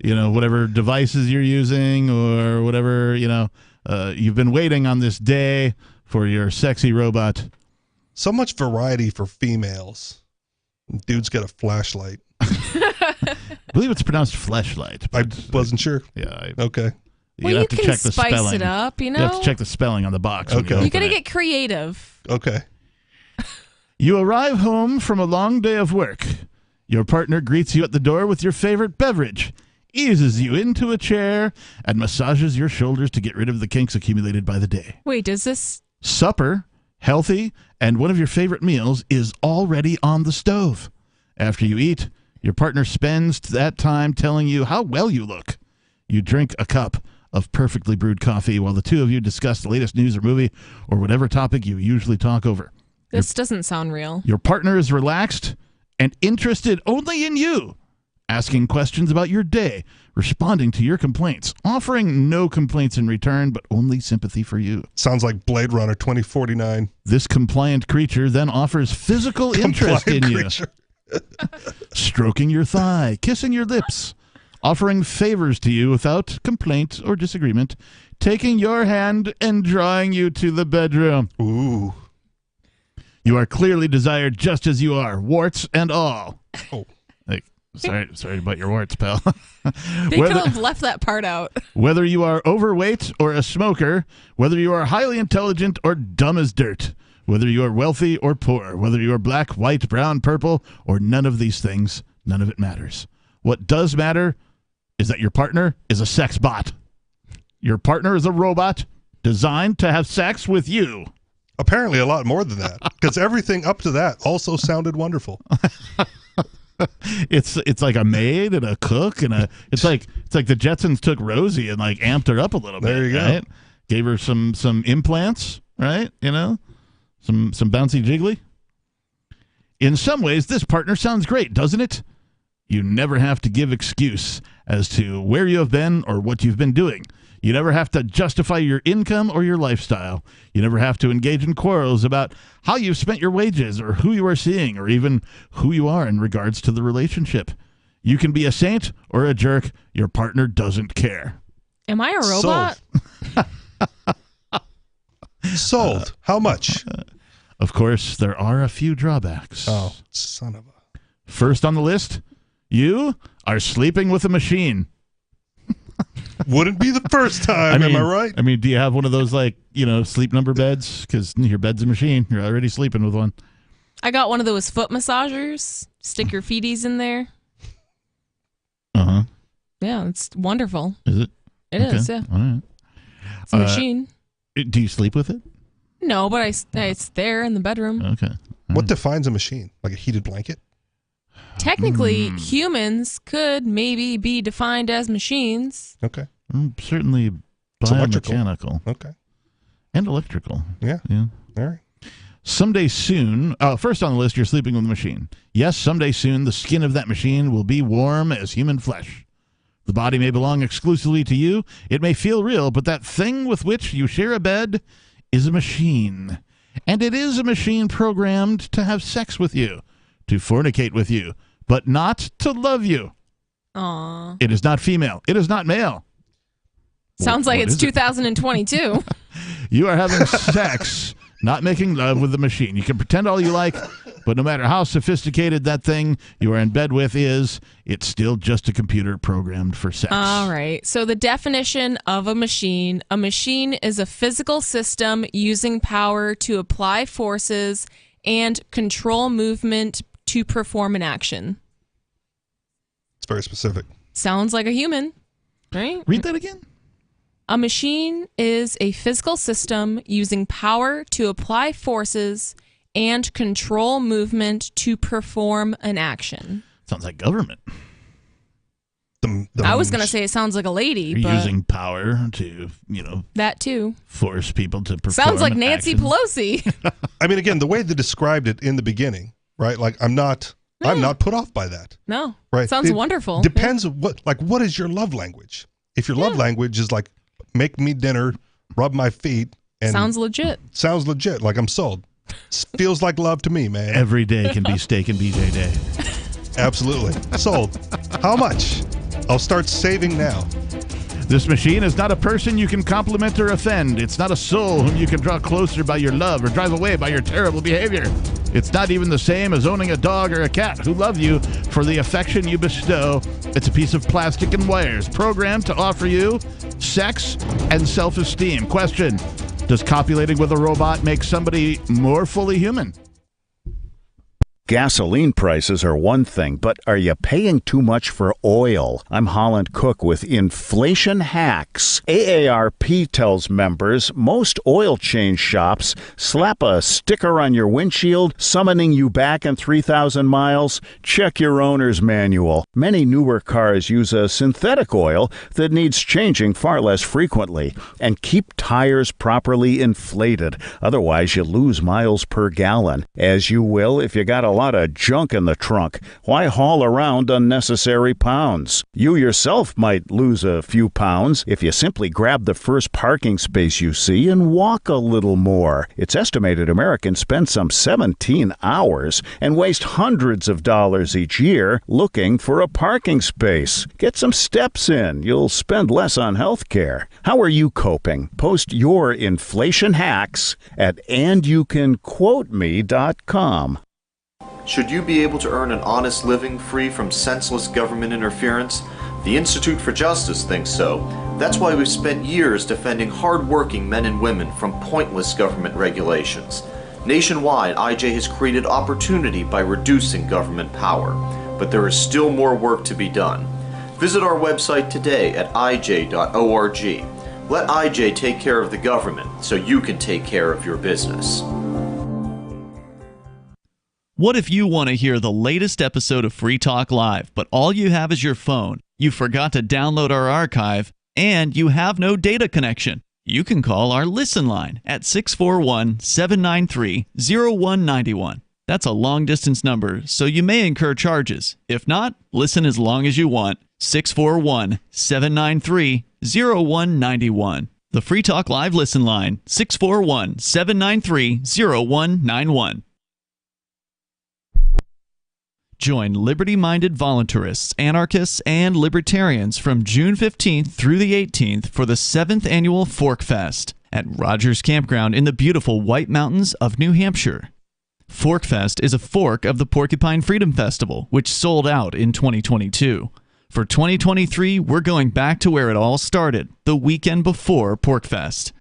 whatever devices you're using or whatever, you've been waiting on this day for your sexy robot. So much variety for females. Dude's got a flashlight. I believe it's pronounced fleshlight. I wasn't sure. Yeah. Okay. Well, have to can check the spice spelling. it up, you You have know? to check the spelling on the box. Okay. You gotta get creative. Okay. You arrive home from a long day of work. Your partner greets you at the door with your favorite beverage, eases you into a chair, and massages your shoulders to get rid of the kinks accumulated by the day. Wait, does this... Supper, healthy, and one of your favorite meals is already on the stove. After you eat, your partner spends that time telling you how well you look. You drink a cup of perfectly brewed coffee while the two of you discuss the latest news or movie or whatever topic you usually talk over. This doesn't sound real. Your partner is relaxed and interested only in you, asking questions about your day, responding to your complaints, offering no complaints in return, but only sympathy for you. Sounds like Blade Runner 2049. This compliant creature then offers physical interest in you, stroking your thigh, kissing your lips, offering favors to you without complaint or disagreement, taking your hand and drawing you to the bedroom. Ooh. You are clearly desired just as you are, warts and all. Oh. Like, sorry about your warts, pal. They could have left that part out. Whether you are overweight or a smoker, whether you are highly intelligent or dumb as dirt, whether you are wealthy or poor, whether you are black, white, brown, purple, or none of these things, none of it matters. What does matter is that your partner is a sex bot. Your partner is a robot designed to have sex with you. Apparently a lot more than that, because everything up to that also sounded wonderful. It's like a maid and a cook and it's like the Jetsons took Rosie and like amped her up a little bit. There you go. Right? Gave her some implants, right? You know, some bouncy jiggly. In some ways, this partner sounds great, doesn't it? You never have to give excuse as to where you have been or what you've been doing. You never have to justify your income or your lifestyle. You never have to engage in quarrels about how you've spent your wages or who you are seeing or even who you are in regards to the relationship. You can be a saint or a jerk. Your partner doesn't care. Am I a robot? Sold. How much? Of course, there are a few drawbacks. Oh, son of a... First on the list, you are sleeping with a machine. Wouldn't be the first time, am I right? I mean, do you have one of those, like, you know, sleep number beds? Because your bed's a machine. You're already sleeping with one. I got one of those foot massagers. Stick your feeties in there. Uh-huh. Yeah, it's wonderful. Is it? It is, yeah. All right. It's a machine. Do you sleep with it? No, but it's there in the bedroom. Okay. What defines a machine? Like a heated blanket? Technically, humans could maybe be defined as machines. Okay. Certainly biomechanical. Okay. And electrical. Yeah. Yeah. All right. Someday soon, first on the list, you're sleeping with a machine. Yes, someday soon, the skin of that machine will be warm as human flesh. The body may belong exclusively to you. It may feel real, but that thing with which you share a bed is a machine. And it is a machine programmed to have sex with you, to fornicate with you, but not to love you. Aww. It is not female. It is not male. Sounds like What it's is it? 2022. You are having sex, not making love with the machine. You can pretend all you like, but no matter how sophisticated that thing you are in bed with is, it's still just a computer programmed for sex. All right. So the definition of a machine is a physical system using power to apply forces and control movement to perform an action. It's very specific. Sounds like a human, right? Read that again. A machine is a physical system using power to apply forces and control movement to perform an action. Sounds like government. I was going to say it sounds like a lady, You're but using power to, that too. force people to perform Sounds like Nancy actions. Pelosi. I mean, again, the way they described it in the beginning, right? Like, I'm not put off by that. No. Right. Sounds It wonderful. Depends what is your love language? If your love language is like, make me dinner, rub my feet. And Sounds legit. Sounds legit. Like I'm sold. Feels like love to me, man. Every day can be steak and BJ day. Absolutely. Sold. How much? I'll start saving now. This machine is not a person you can compliment or offend. It's not a soul whom you can draw closer by your love or drive away by your terrible behavior. It's not even the same as owning a dog or a cat who love you for the affection you bestow. It's a piece of plastic and wires programmed to offer you sex and self-esteem. Question: does copulating with a robot make somebody more fully human? Gasoline prices are one thing, but are you paying too much for oil? I'm Holland Cook with Inflation Hacks. AARP tells members most oil change shops slap a sticker on your windshield summoning you back in 3,000 miles. Check your owner's manual. Many newer cars use a synthetic oil that needs changing far less frequently. And keep tires properly inflated. Otherwise, you lose miles per gallon, as you will if you got a lot of junk in the trunk. Why haul around unnecessary pounds? You yourself might lose a few pounds if you simply grab the first parking space you see and walk a little more. It's estimated Americans spend some 17 hours and waste hundreds of dollars each year looking for a parking space. Get some steps in. You'll spend less on health care. How are you coping? Post your inflation hacks at andyoucanquoteme.com. Should you be able to earn an honest living free from senseless government interference? The Institute for Justice thinks so. That's why we've spent years defending hard-working men and women from pointless government regulations. Nationwide, IJ has created opportunity by reducing government power. But there is still more work to be done. Visit our website today at ij.org. Let IJ take care of the government so you can take care of your business. What if you want to hear the latest episode of Free Talk Live, but all you have is your phone, you forgot to download our archive, and you have no data connection? You can call our Listen line at 641-793-0191. That's a long-distance number, so you may incur charges. If not, listen as long as you want. 641-793-0191. The Free Talk Live Listen line, 641-793-0191. Join liberty-minded voluntarists, anarchists, and libertarians from June 15th through the 18th for the 7th annual Fork Fest at Rogers Campground in the beautiful White Mountains of New Hampshire. Fork Fest is a fork of the Porcupine Freedom Festival, which sold out in 2022. For 2023, we're going back to where it all started, the weekend before PorcFest.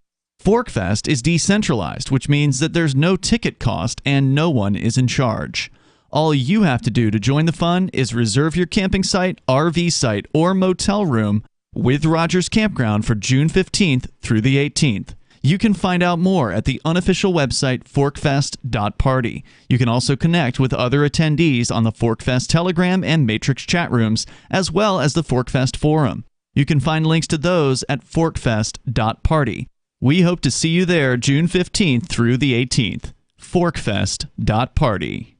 ForkFest is decentralized, which means that there's no ticket cost and no one is in charge. All you have to do to join the fun is reserve your camping site, RV site, or motel room with Rogers Campground for June 15th through the 18th. You can find out more at the unofficial website forkfest.party. You can also connect with other attendees on the ForkFest Telegram and Matrix chat rooms, as well as the ForkFest forum. You can find links to those at forkfest.party. We hope to see you there June 15th through the 18th. forkfest.party.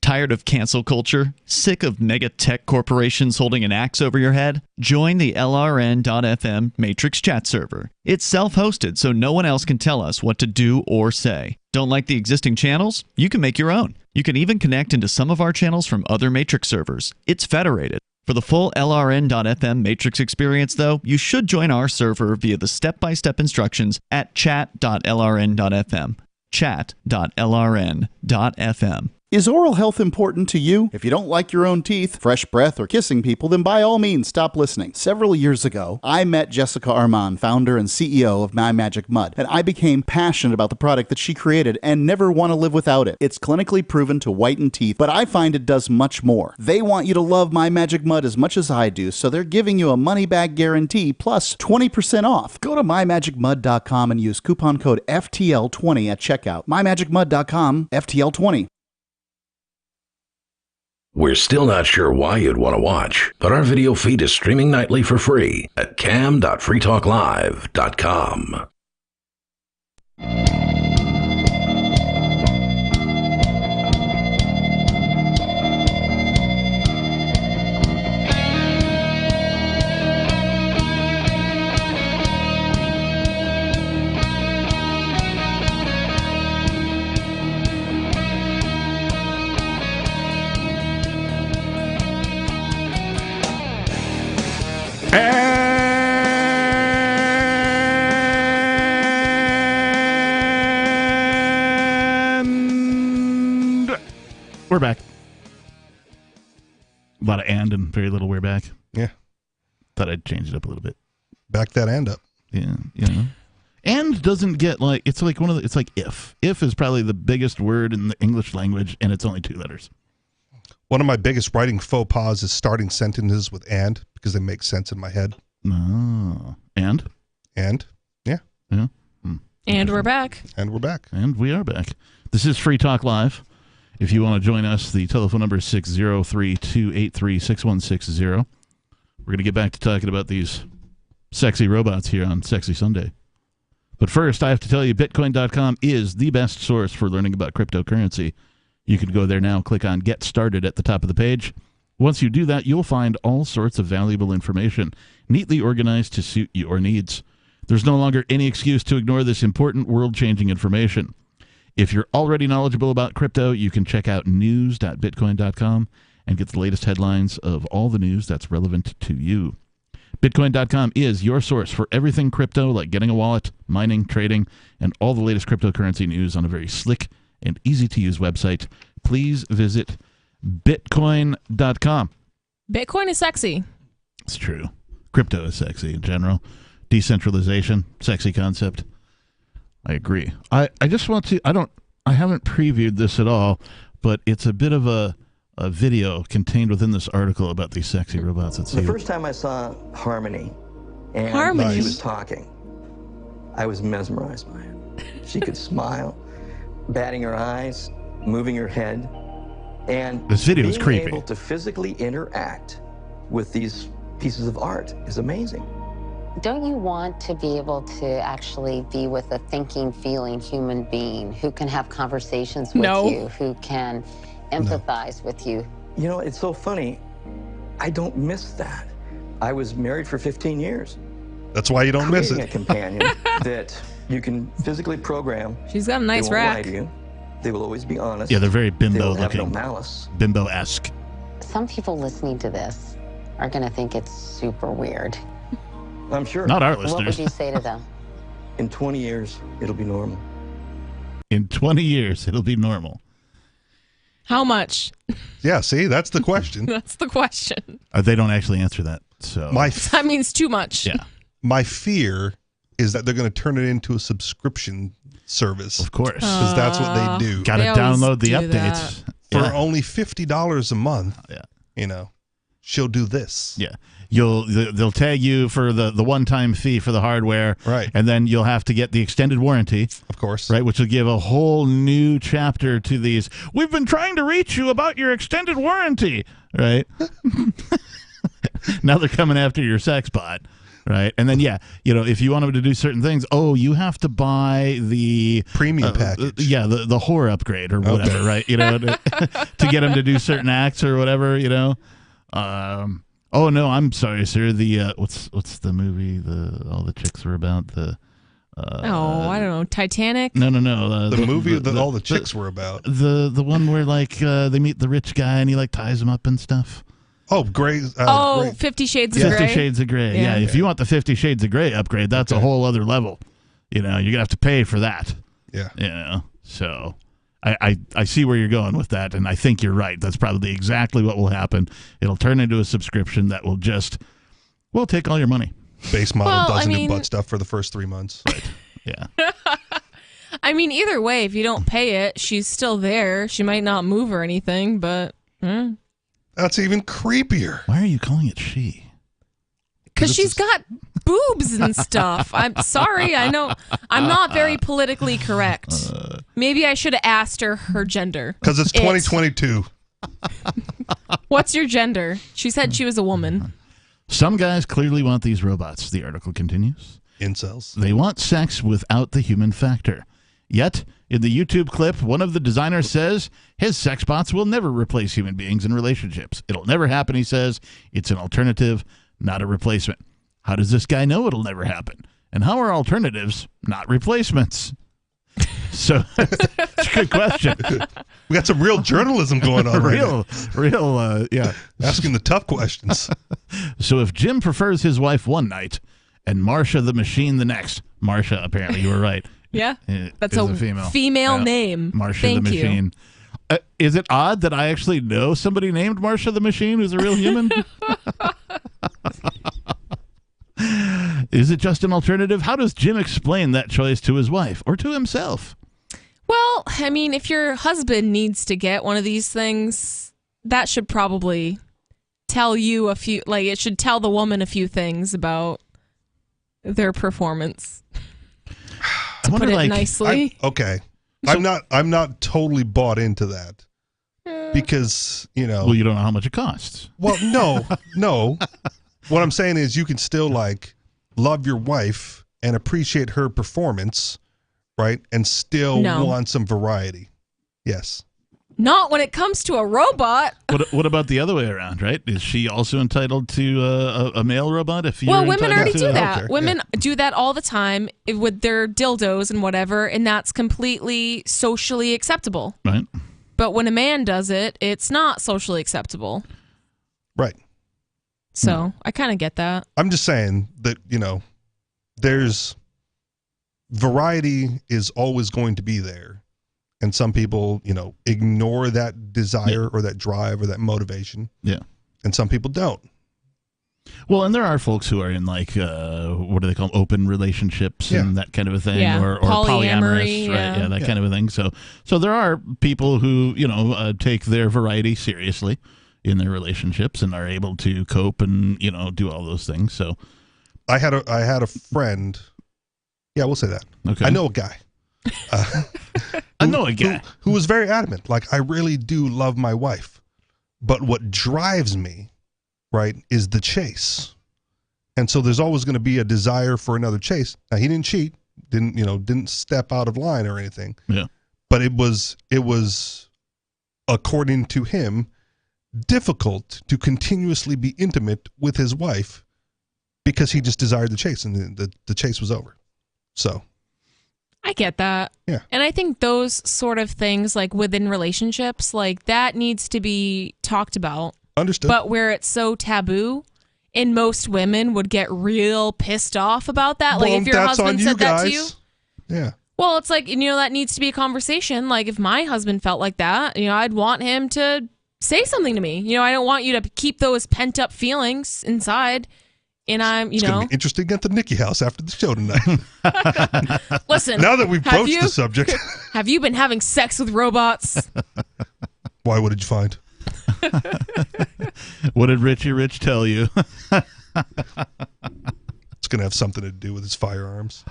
Tired of cancel culture? Sick of mega tech corporations holding an axe over your head? Join the LRN.FM Matrix chat server. It's self-hosted, so no one else can tell us what to do or say. Don't like the existing channels? You can make your own. You can even connect into some of our channels from other Matrix servers. It's federated. For the full LRN.FM Matrix experience, though, you should join our server via the step-by-step instructions at chat.lrn.fm. chat.lrn.fm. Is oral health important to you? If you don't like your own teeth, fresh breath, or kissing people, then by all means stop listening. Several years ago, I met Jessica Armand, founder and CEO of My Magic Mud, and I became passionate about the product that she created and never want to live without it. It's clinically proven to whiten teeth, but I find it does much more. They want you to love My Magic Mud as much as I do, so they're giving you a money-back guarantee plus 20% off. Go to mymagicmud.com and use coupon code FTL20 at checkout. mymagicmud.com, FTL20. We're still not sure why you'd want to watch, but our video feed is streaming nightly for free at cam.freetalklive.com. We're back. A lot of and very little we're back. Yeah. Thought I'd change it up a little bit. Back that and up. Yeah, you know. And doesn't get like, it's like it's like if. If is probably the biggest word in the English language, and it's only 2 letters. One of my biggest writing faux pas is starting sentences with and, because they make sense in my head. Oh. And? And? Yeah. Yeah. And we're back. And we're back. And we are back. This is Free Talk Live. If you want to join us, the telephone number is 603-283-6160. We're going to get back to talking about these sexy robots here on Sexy Sunday. But first, I have to tell you, Bitcoin.com is the best source for learning about cryptocurrency. You can go there now, click on Get Started at the top of the page. Once you do that, you'll find all sorts of valuable information, neatly organized to suit your needs. There's no longer any excuse to ignore this important world-changing information. If you're already knowledgeable about crypto, you can check out news.bitcoin.com and get the latest headlines of all the news that's relevant to you. Bitcoin.com is your source for everything crypto, like getting a wallet, mining, trading, and all the latest cryptocurrency news on a very slick and easy-to-use website. Please visit Bitcoin.com. Bitcoin is sexy. It's true. Crypto is sexy in general. Decentralization, sexy concept. I agree. I just want to, I haven't previewed this at all, but it's a bit of a video contained within this article about these sexy robots. Let's see. The first time I saw Harmony and she was talking, I was mesmerized by it. She could smile, batting her eyes, moving her head, and this video is creepy. Being able to physically interact with these pieces of art is amazing. Don't you want to be able to actually be with a thinking, feeling human being who can have conversations with you, who can empathize with you? You know, it's so funny. I don't miss that. I was married for 15 years. That's why you don't miss it. Creating a companion that you can physically program. She's got a nice they won't rack. Lie to you. They will always be honest. Yeah, they're very bimbo they will looking. have no malice. Bimbo-esque. Some people listening to this are going to think it's super weird. I'm sure. Not our What listeners. would you say to them? In 20 years, it'll be normal. In 20 years, it'll be normal. How much? Yeah, see, that's the question. That's the question. They don't actually answer that. So That means too much. Yeah. My fear is that they're going to turn it into a subscription service. Of course. Because that's what they do. Got to download the updates. For only $50 a month, you know, she'll do this. Yeah. They'll tag you for the one-time fee for the hardware, right? And then you'll have to get the extended warranty, of course, right? Which will give a whole new chapter to these. We've been trying to reach you about your extended warranty, right? Now they're coming after your sex bot, right? And then if you want them to do certain things, you have to buy the premium package, the whore upgrade or whatever, right? You know, to get them to do certain acts or whatever, you know. Oh no, I'm sorry, sir. The what's the movie all the chicks were about? The I don't know, Titanic. No. The movie that all the chicks were about. The one where like they meet the rich guy and he like ties them up and stuff. Oh, Grey. 50 Shades of Grey. 50 Shades of Grey. Yeah, if you want the 50 Shades of Grey upgrade, that's a whole other level. You know, you're gonna have to pay for that. Yeah. You know, so. I see where you're going with that, and I think you're right. That's probably exactly what will happen. It'll turn into a subscription that will just, take all your money. Base model doesn't do butt stuff for the first 3 months. Right. Yeah. I mean, either way, if you don't pay it, she's still there. She might not move or anything, but... That's even creepier. Why are you calling it she? Because she's got boobs and stuff. I'm sorry. I know I'm not very politically correct. Maybe I should have asked her gender. Because it's 2022. What's your gender? She said she was a woman. Some guys clearly want these robots, the article continues. Incels. They want sex without the human factor. Yet, in the YouTube clip, one of the designers says his sex bots will never replace human beings in relationships. It'll never happen, he says. It's an alternative, not a replacement. How does this guy know it'll never happen? And how are alternatives not replacements? So, it's a good question. We got some real journalism going on right now. Yeah. Asking the tough questions. So if Jim prefers his wife one night and Marsha the machine the next, Marsha, apparently you were right. Yeah, that's a female name. Marsha Thank the machine. Is it odd that I actually know somebody named Marsha the Machine who's a real human? Is it just an alternative? How does Jim explain that choice to his wife or to himself? Well, I mean, if your husband needs to get one of these things, that should probably tell you a few, like it should tell the woman a few things about their performance. To put it nicely. I'm not totally bought into that. Because, you know. Well, you don't know how much it costs. Well, no. What I'm saying is you can still like love your wife and appreciate her performance, right? And still want some variety. Yes. Not when it comes to a robot. What about the other way around, right? Is she also entitled to a male robot? Well, women already do that. Women do that all the time with their dildos and whatever, and that's completely socially acceptable. Right. But when a man does it, it's not socially acceptable. Right. So I kind of get that. I'm just saying that, you know, there's variety is always going to be there. And some people, you know, ignore that desire or that drive or that motivation. Yeah. And some people don't. Well, and there are folks who are in like, what do they call them? Open relationships and that kind of a thing. Yeah. Or Polyamory, polyamorous, right? Yeah, that kind of a thing. So there are people who, you know, take their variety seriously in their relationships and are able to cope and, you know, do all those things. So I had a friend. Yeah, we'll say that. Okay. I know a guy. I know a guy who was very adamant. Like, I really do love my wife, but what drives me, right, is the chase. And so there's always going to be a desire for another chase. Now, he didn't cheat, didn't step out of line or anything. Yeah. But it was according to him difficult to continuously be intimate with his wife because he just desired the chase, and the chase was over. So I get that. Yeah. And I think those sort of things, like within relationships, like that needs to be talked about. Understood. But where it's so taboo, and most women would get real pissed off about that. Like if your husband said that to you. Yeah. Well, it's like, you know, that needs to be a conversation. Like if my husband felt like that, you know, I'd want him to say something to me. You know, I don't want you to keep those pent up feelings inside. And I'm, it's going to be interesting at the Nikki house after the show tonight. Listen. Now that we've broached the subject. Have you been having sex with robots? Why? What did you find? What did Richie Rich tell you? It's going to have something to do with his firearms.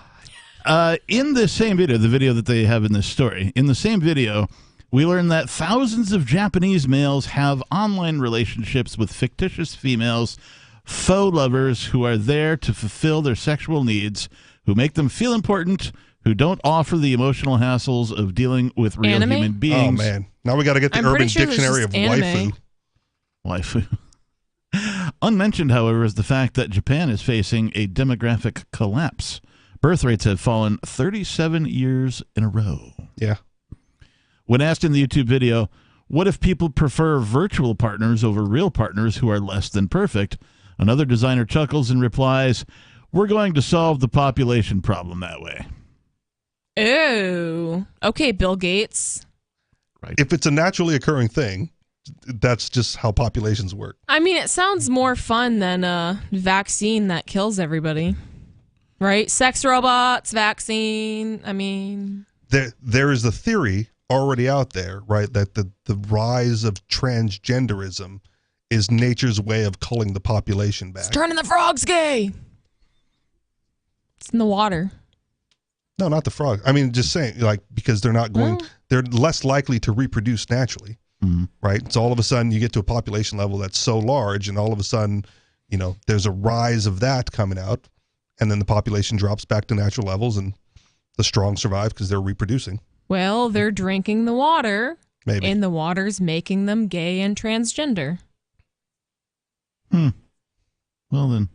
In this same video, the video that they have in this story, in the same video, we learn that thousands of Japanese males have online relationships with fictitious females, faux lovers who are there to fulfill their sexual needs, who make them feel important, who don't offer the emotional hassles of dealing with real human beings. Oh, man. Now we got to get the Urban Dictionary of waifu. Waifu. Unmentioned, however, is the fact that Japan is facing a demographic collapse. Birth rates have fallen 37 years in a row. Yeah. When asked in the YouTube video, what if people prefer virtual partners over real partners who are less than perfect? Another designer chuckles and replies, we're going to solve the population problem that way. Oh, okay, Bill Gates. Right. If it's a naturally occurring thing, that's just how populations work. I mean, it sounds more fun than a vaccine that kills everybody. Right? Sex robots, vaccine, I mean... There is a theory already out there, right, that the rise of transgenderism is nature's way of culling the population back. It's turning the frogs gay. It's in the water. No, not the frog. I mean, just saying, like, because they're not going, they're less likely to reproduce naturally, right? So all of a sudden you get to a population level that's so large, and all of a sudden, you know, there's a rise of that coming out, and then the population drops back to natural levels, and the strong survive because they're reproducing. Well, they're drinking the water. Maybe. And the water's making them gay and transgender. Well then,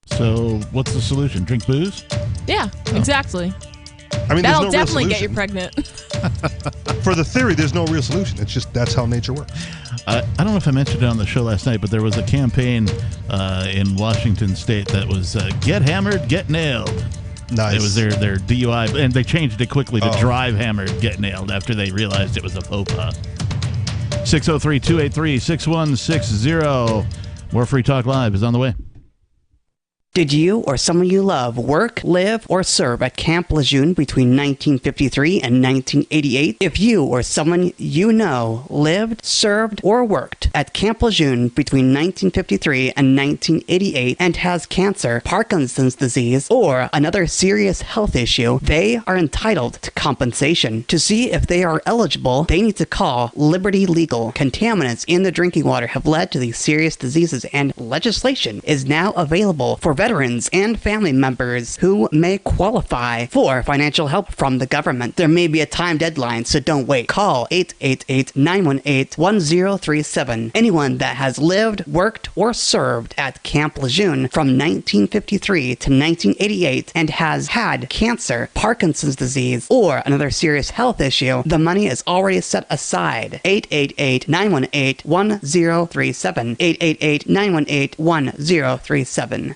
so what's the solution? Drink booze? Yeah, exactly. I mean, that'll there's no definitely real get you solution. pregnant. For the theory, there's no real solution. It's just that's how nature works. I don't know if I mentioned it on the show last night, but there was a campaign in Washington State that was get hammered, get nailed. Nice. It was their DUI, and they changed it quickly to drive hammered, get nailed after they realized it was a faux pas. 603-283-6160. More Free Talk Live is on the way. Did you or someone you love work, live, or serve at Camp Lejeune between 1953 and 1988? If you or someone you know lived, served, or worked at Camp Lejeune between 1953 and 1988 and has cancer, Parkinson's disease, or another serious health issue, they are entitled to compensation. To see if they are eligible, they need to call Liberty Legal. Contaminants in the drinking water have led to these serious diseases, and legislation is now available for veterans and family members who may qualify for financial help from the government. There may be a time deadline, so don't wait. Call 888-918-1037. Anyone that has lived, worked, or served at Camp Lejeune from 1953 to 1988 and has had cancer, Parkinson's disease, or another serious health issue, the money is already set aside. 888-918-1037. 888-918-1037.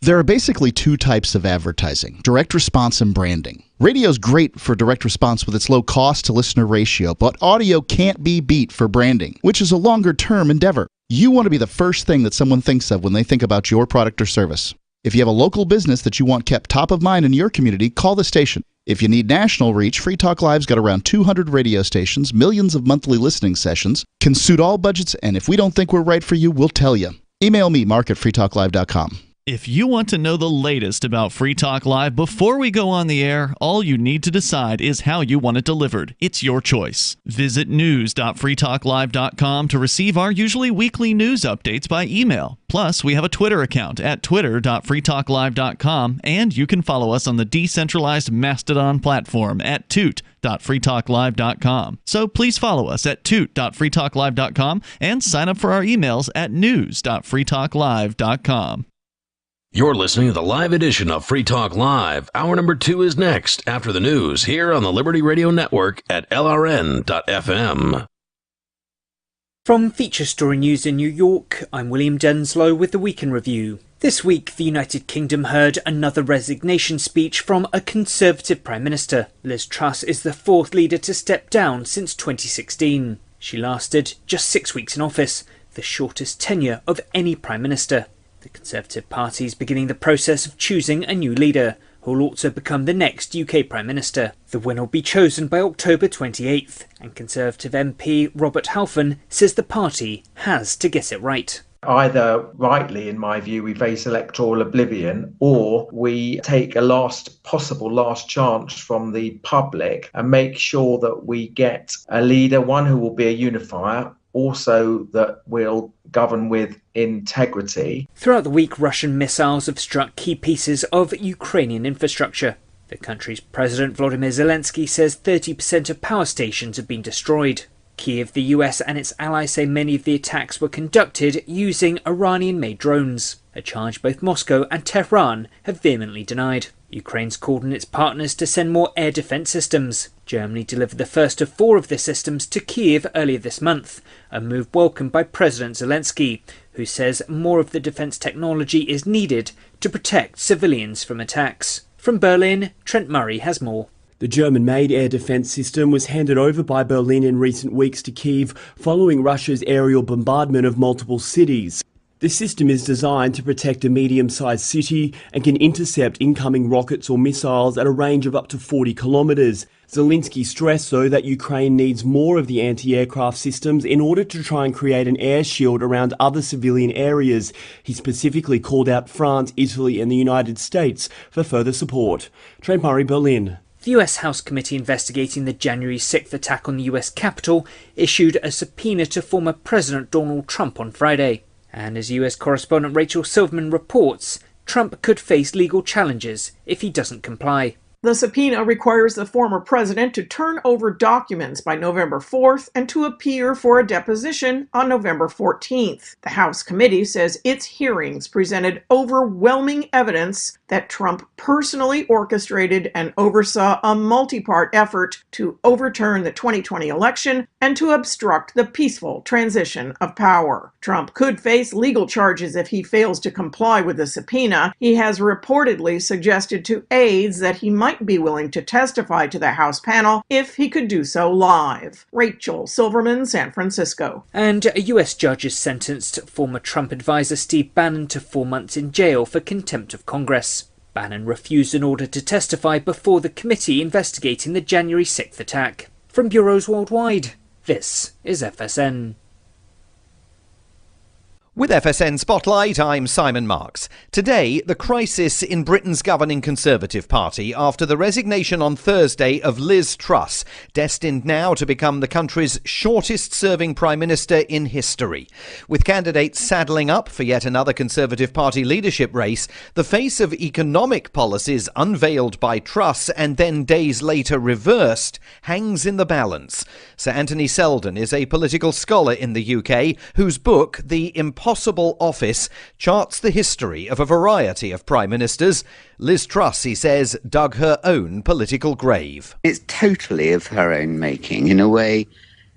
There are basically two types of advertising: direct response and branding. Radio's great for direct response with its low cost to listener ratio, but audio can't be beat for branding, which is a longer term endeavor. You want to be the first thing that someone thinks of when they think about your product or service. If you have a local business that you want kept top of mind in your community, call the station. If you need national reach, Free Talk Live's got around 200 radio stations, millions of monthly listening sessions, can suit all budgets, and if we don't think we're right for you, we'll tell you. Email me, mark@freetalklive.com. If you want to know the latest about Free Talk Live before we go on the air, all you need to decide is how you want it delivered. It's your choice. Visit news.freetalklive.com to receive our usually weekly news updates by email. Plus, we have a Twitter account at twitter.freetalklive.com, and you can follow us on the decentralized Mastodon platform at toot.freetalklive.com. So please follow us at toot.freetalklive.com and sign up for our emails at news.freetalklive.com. You're listening to the live edition of Free Talk Live. Hour number 2 is next after the news here on the Liberty Radio Network at LRN.FM. From Feature Story News in New York, I'm William Denslow with the Week in Review. This week, the United Kingdom heard another resignation speech from a Conservative Prime Minister. Liz Truss is the fourth leader to step down since 2016. She lasted just 6 weeks in office, the shortest tenure of any Prime Minister. The Conservative Party is beginning the process of choosing a new leader, who will also become the next UK Prime Minister. The winner will be chosen by October 28th, and Conservative MP Robert Halfon says the party has to get it right. Either rightly, in my view, we face electoral oblivion, or we take a last chance from the public and make sure that we get a leader, one who will be a unifier, also that will govern with integrity. Throughout the week, Russian missiles have struck key pieces of Ukrainian infrastructure. The country's President Volodymyr Zelensky says 30% of power stations have been destroyed. Kyiv, the US and its allies say many of the attacks were conducted using Iranian-made drones, a charge both Moscow and Tehran have vehemently denied. Ukraine's called on its partners to send more air defence systems. Germany delivered the first of 4 of the systems to Kyiv earlier this month, a move welcomed by President Zelensky, who says more of the defence technology is needed to protect civilians from attacks. From Berlin, Trent Murray has more. The German-made air defence system was handed over by Berlin in recent weeks to Kyiv following Russia's aerial bombardment of multiple cities. The system is designed to protect a medium-sized city and can intercept incoming rockets or missiles at a range of up to 40 kilometres. Zelensky stressed, though, that Ukraine needs more of the anti-aircraft systems in order to try and create an air shield around other civilian areas. He specifically called out France, Italy and the United States for further support. Trent Murray, Berlin. The US House Committee investigating the January 6th attack on the US Capitol issued a subpoena to former President Donald Trump on Friday. And as US correspondent Rachel Silverman reports, Trump could face legal challenges if he doesn't comply. The subpoena requires the former president to turn over documents by November 4th and to appear for a deposition on November 14th. The House committee says its hearings presented overwhelming evidence that Trump personally orchestrated and oversaw a multi-part effort to overturn the 2020 election and to obstruct the peaceful transition of power. Trump could face legal charges if he fails to comply with the subpoena. He has reportedly suggested to aides that he might might be willing to testify to the House panel if he could do so live. Rachel Silverman, San Francisco. And a US judge has sentenced former Trump advisor Steve Bannon to 4 months in jail for contempt of Congress. Bannon refused an order to testify before the committee investigating the January 6th attack. From bureaus worldwide, this is FSN. With FSN Spotlight, I'm Simon Marks. Today, the crisis in Britain's governing Conservative Party after the resignation on Thursday of Liz Truss, destined now to become the country's shortest-serving Prime Minister in history. With candidates saddling up for yet another Conservative Party leadership race, the face of economic policies unveiled by Truss and then days later reversed hangs in the balance. Sir Anthony Selden is a political scholar in the UK whose book, The Impossible Office, charts the history of a variety of prime ministers. Liz Truss, he says, dug her own political grave. It's totally of her own making. In a way,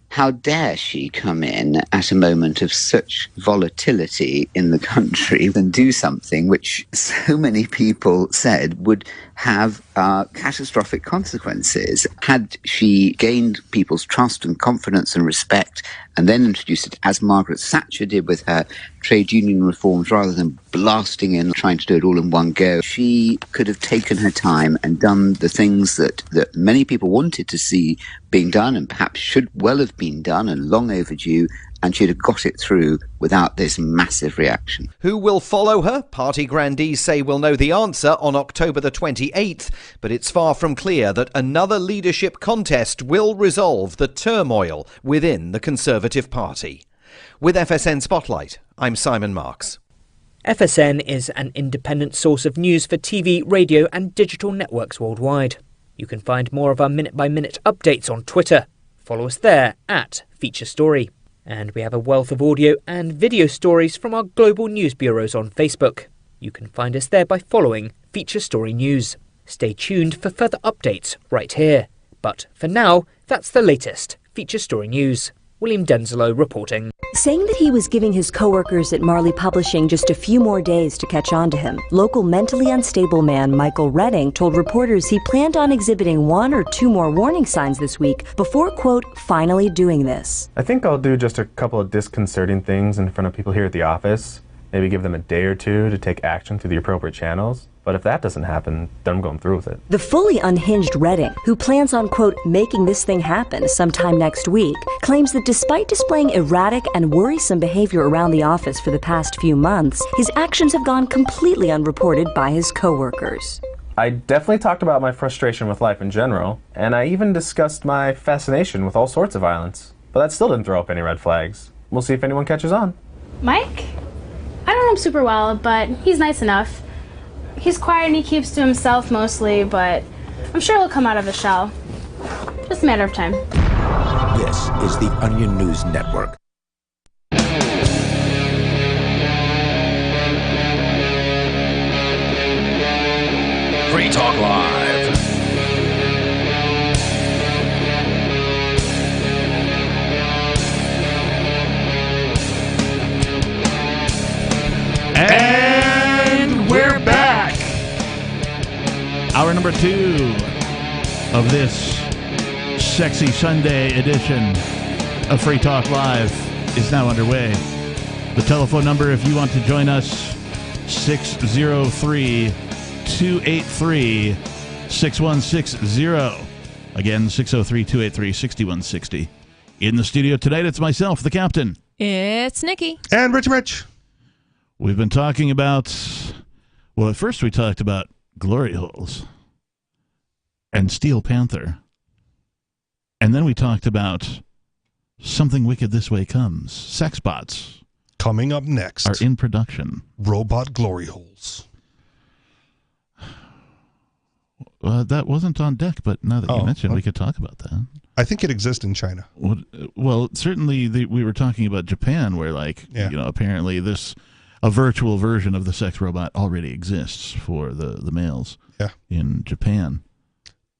how dare she come in at a moment of such volatility in the country and do something which so many people said would have catastrophic consequences. Had she gained people's trust and confidence and respect and then introduced it, as Margaret Thatcher did with her trade union reforms, rather than blasting in, trying to do it all in one go, she could have taken her time and done the things that many people wanted to see being done and perhaps should well have been done and long overdue, and she'd have got it through without this massive reaction. Who will follow her? Party grandees say we'll know the answer on October the 28th, but it's far from clear that another leadership contest will resolve the turmoil within the Conservative Party. With FSN Spotlight, I'm Simon Marks. FSN is an independent source of news for TV, radio and digital networks worldwide. You can find more of our minute-by-minute updates on Twitter. Follow us there at Feature Story. And we have a wealth of audio and video stories from our global news bureaus on Facebook. You can find us there by following Feature Story News. Stay tuned for further updates right here. But for now, that's the latest Feature Story News. William Denzelo reporting. Saying that he was giving his co-workers at Marley Publishing just a few more days to catch on to him, local mentally unstable man Michael Redding told reporters he planned on exhibiting 1 or 2 more warning signs this week before, quote, finally doing this. I think I'll do just a couple of disconcerting things in front of people here at the office. Maybe give them a day or two to take action through the appropriate channels. But if that doesn't happen, then I'm going through with it. The fully unhinged Redding, who plans on, quote, making this thing happen sometime next week, claims that despite displaying erratic and worrisome behavior around the office for the past few months, his actions have gone completely unreported by his co-workers. I definitely talked about my frustration with life in general, and I even discussed my fascination with all sorts of violence. But that still didn't throw up any red flags. We'll see if anyone catches on. Mike? I don't know him super well, but he's nice enough. He's quiet and he keeps to himself mostly, but I'm sure he'll come out of his shell. Just a matter of time. This is the Onion News Network. Free Talk Live. And we're back. Hour number 2 of this sexy Sunday edition of Free Talk Live is now underway. The telephone number, if you want to join us, 603-283-6160. Again, 603-283-6160. In the studio tonight, it's myself, the captain. It's Nikki. And Rich. We've been talking about, well, at first we talked about glory holes and Steel Panther. And then we talked about Something Wicked This Way Comes. Sex bots. Coming up next. Are in production. Robot glory holes. That wasn't on deck, but now that you mentioned, we could talk about that. I think it exists in China. Well, certainly we were talking about Japan, where, apparently a virtual version of the sex robot already exists for the males in Japan.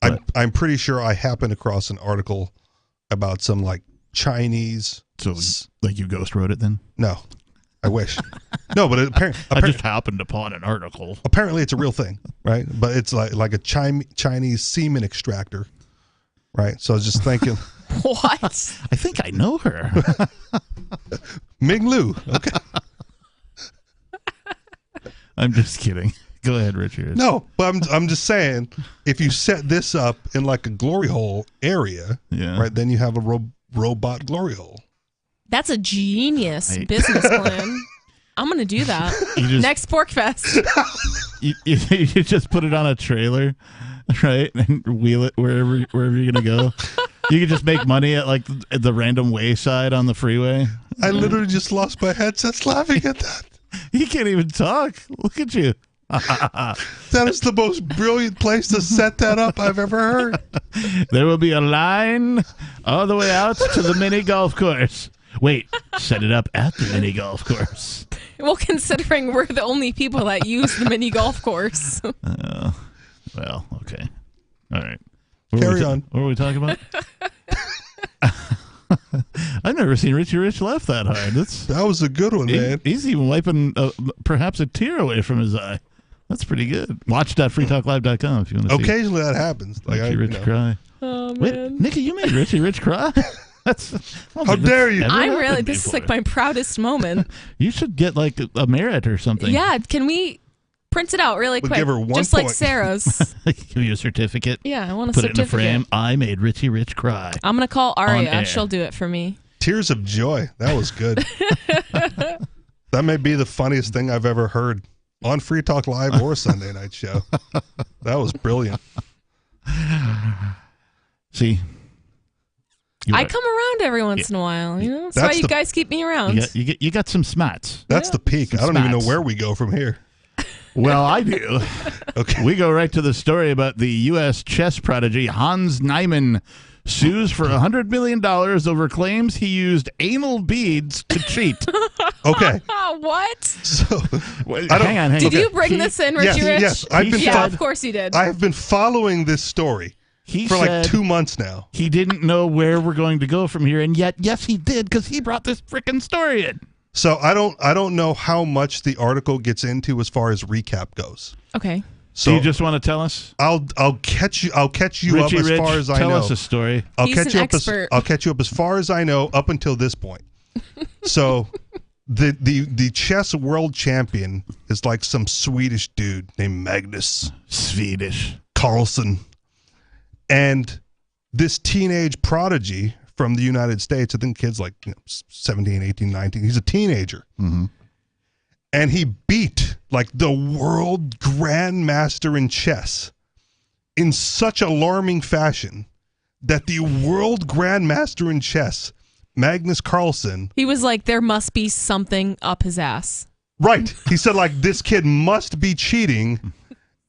I'm pretty sure I happened across an article about some, Chinese... So, you ghost wrote it then? No. I wish. No, but I just happened upon an article. Apparently, it's a real thing, right? But it's like a Chinese semen extractor, right? So I was just thinking. What? I think I know her. Ming Lu. Okay. I'm just kidding. Go ahead, Richard. No, but I'm just saying, if you set this up in like a glory hole area, right, then you have a robot glory hole. That's a genius business plan. I'm going to do that. Next Pork Fest. You just put it on a trailer, right, and wheel it wherever you're going to go. You could just make money at like the random wayside on the freeway. I literally just lost my headsets laughing at that. You can't even talk. Look at you. That is the most brilliant place to set that up I've ever heard. There will be a line all the way out to the mini golf course. Wait, set it up at the mini golf course. Well, considering we're the only people that use the mini golf course. Well, okay. All right. Carry on. What were we talking about? I've never seen Richie Rich laugh that hard. That was a good one, man. He's even wiping perhaps a tear away from his eye. That's pretty good. Watch.freetalklive.com if you want to see. Occasionally that happens. Like Richie Rich cry. Oh, man. Wait, Nikki, you made Richie Rich cry? How dare you? This is like my proudest moment. You should get like a merit or something. Yeah, can we print it out really quick? Give her 1 just point. like Sarah's. Give you a certificate. Yeah, I want a Put certificate. it in a frame. I made Richie Rich cry. I'm going to call On Aria. air. She'll do it for me. Tears of joy. That was good. That may be the funniest thing I've ever heard on Free Talk Live or Sunday Night Show. That was brilliant. See? I come around every once in a while, you know? That's why you guys keep me around. You got some smats. That's the peak. Some I don't even know smats. where we go from here. Well, I do. Okay. We go right to the story about the U.S. chess prodigy Hans Niemann sues for $100 million over claims he used anal beads to cheat. Okay. What? So, hang on. Did you bring this in, Richie Rich? Yes. Of course you did. I've been following this story for like 2 months now. He didn't know where we're going to go from here, and yet, yes, he did, because he brought this freaking story in. So I don't know how much the article gets into as far as recap goes. Okay. So Do you just want to tell us? I'll catch you Richie up as Rich, far as I know. tell us a story. He's an expert. I'll catch you up as far as I know up until this point. So the chess world champion is like some Swedish dude named Magnus Carlsen. And this teenage prodigy from the United States, I think kid's like 17, 18, 19. He's a teenager. Mm-hmm. And he beat like the world grandmaster in chess in such alarming fashion that the world grandmaster in chess, Magnus Carlsen, He was like, there must be something up his ass. right. He said like, this kid must be cheating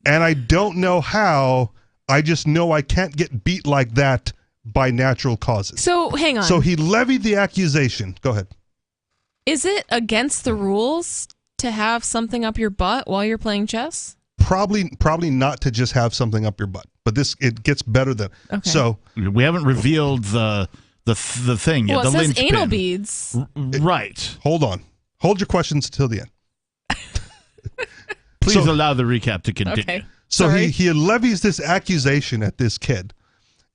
and I don't know how. I just know I can't get beat like that by natural causes. So, hang on. So he levied the accusation. Go ahead. Is it against the rules to have something up your butt while you're playing chess? Probably not to just have something up your butt, but it gets better than. Okay. So we haven't revealed the thing yet. Well, it the says linchpin. anal beads. Right. Hold on. Hold your questions till the end. Please allow the recap to continue. Okay. So Sorry. he levies this accusation at this kid,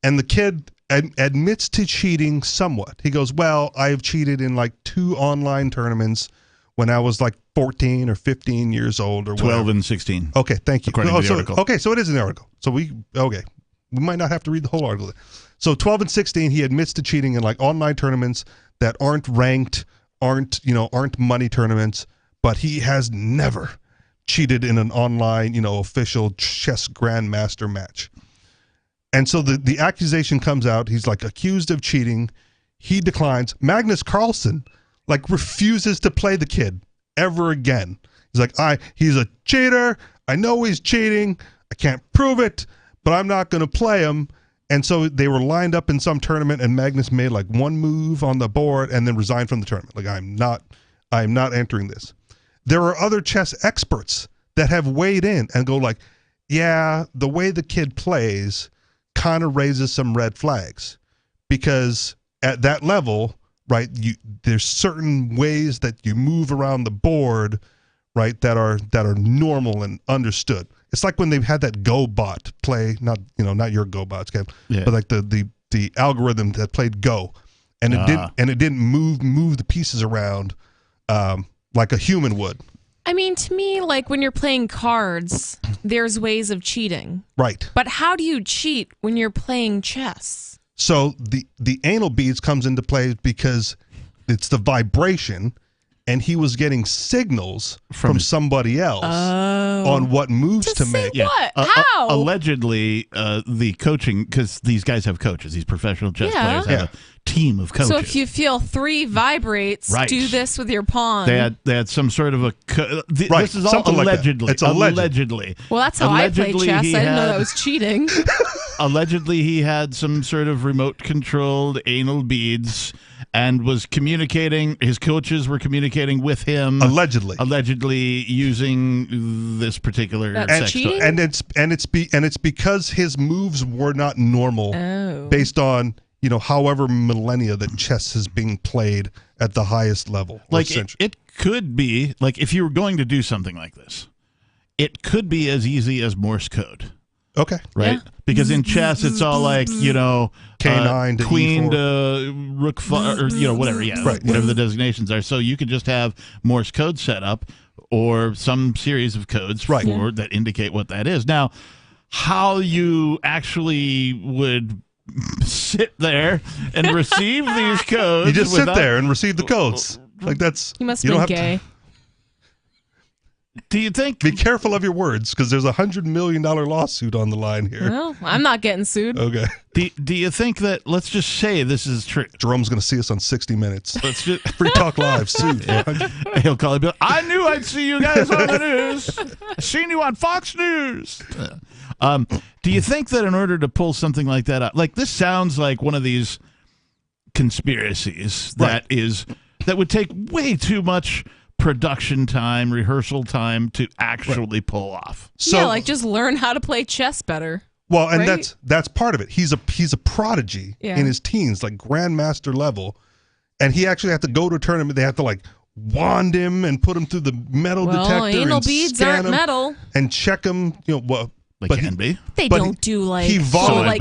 and the kid admits to cheating somewhat. He goes, well, I've cheated in like 2 online tournaments when I was like 14 or 15 years old or 12 whatever. and 16. Okay, thank you. According to the article. Okay, so it is in the article. So we might not have to read the whole article. So 12 and 16, he admits to cheating in like online tournaments that aren't ranked, aren't money tournaments, but he has never cheated in an online, official chess grandmaster match. And so the accusation comes out. He's like accused of cheating. He declines. Magnus Carlsen like refuses to play the kid ever again. He's like, he's a cheater. I know he's cheating. I can't prove it, but I'm not going to play him. And so they were lined up in some tournament, and Magnus made like one move on the board and then resigned from the tournament. Like, I'm not entering this. There are other chess experts that have weighed in and go like, yeah, the way the kid plays kind of raises some red flags, because at that level, right? There's certain ways that you move around the board, right, that are normal and understood. It's like when they've had that GoBot play, not your GoBots game, but like the algorithm that played Go, and it didn't move the pieces around like a human would. I mean, to me, like when you're playing cards, there's ways of cheating. Right. But how do you cheat when you're playing chess? So the anal beads comes into play because it's the vibration, and he was getting signals from somebody else on what moves to make. What? How? Allegedly, the coaching, because these guys have coaches, these professional chess players have a team of coaches. So if you feel 3 vibrates, do this with your pawn. They had some sort of a this is all allegedly. It's allegedly. Well, that's how I play chess. I didn't know that was cheating. Allegedly, he had some sort of remote-controlled anal beads and was communicating. His coaches were communicating with him. Allegedly using this particular sex toy. And it's because his moves were not normal based on however millennia that chess is being played at the highest level. Like it could be like if you were going to do something like this, it could be as easy as Morse code. Okay. Right? Yeah. Because in chess, it's all like, K9 to Queen E4. to Rook 5, or, whatever, whatever the designations are. So you could just have Morse code set up or some series of codes that indicate what that is. Now, how you actually would sit there and receive these codes. You just sit there and receive the codes. Like that's. You must have been gay. Do you think? Be careful of your words, because there's $100 million lawsuit on the line here. Well, I'm not getting sued. Okay. Do you think that? Let's just say this is true. Jerome's going to see us on 60 Minutes. Let's just Free Talk Live suit. He'll call and be like, I knew I'd see you guys on the news. I seen you on Fox News. Do you think that in order to pull something like that out, like this sounds like one of these conspiracies that would take way too much production time, rehearsal time to actually pull off. So, like just learn how to play chess better. Well, and that's part of it. He's a prodigy in his teens, like grandmaster level, and he actually had to go to a tournament. They had to like wand him and put him through the metal detector. Anal and beads scan aren't him metal, and check him. They can be. They don't do like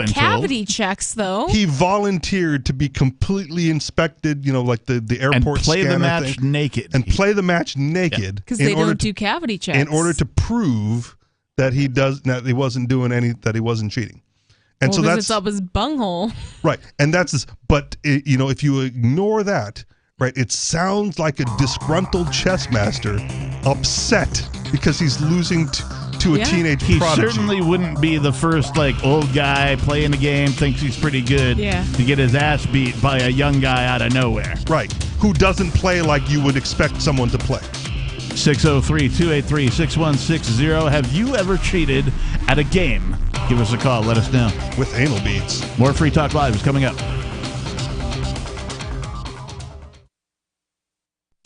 cavity checks though. He volunteered to be completely inspected, like the airport and play scanner the match thing, naked. And play the match naked because they don't do cavity checks in order to prove that he wasn't doing that he wasn't cheating. And so that's it's up his bunghole. Right, and that's this. But if you ignore that, right, it sounds like a disgruntled chess master, upset because he's losing to a teenage prodigy. He certainly wouldn't be the first old guy playing the game, thinks he's pretty good, to get his ass beat by a young guy out of nowhere. Right, who doesn't play like you would expect someone to play. 603-283-6160. Have you ever cheated at a game? Give us a call. Let us know. With anal beads. More Free Talk Live is coming up.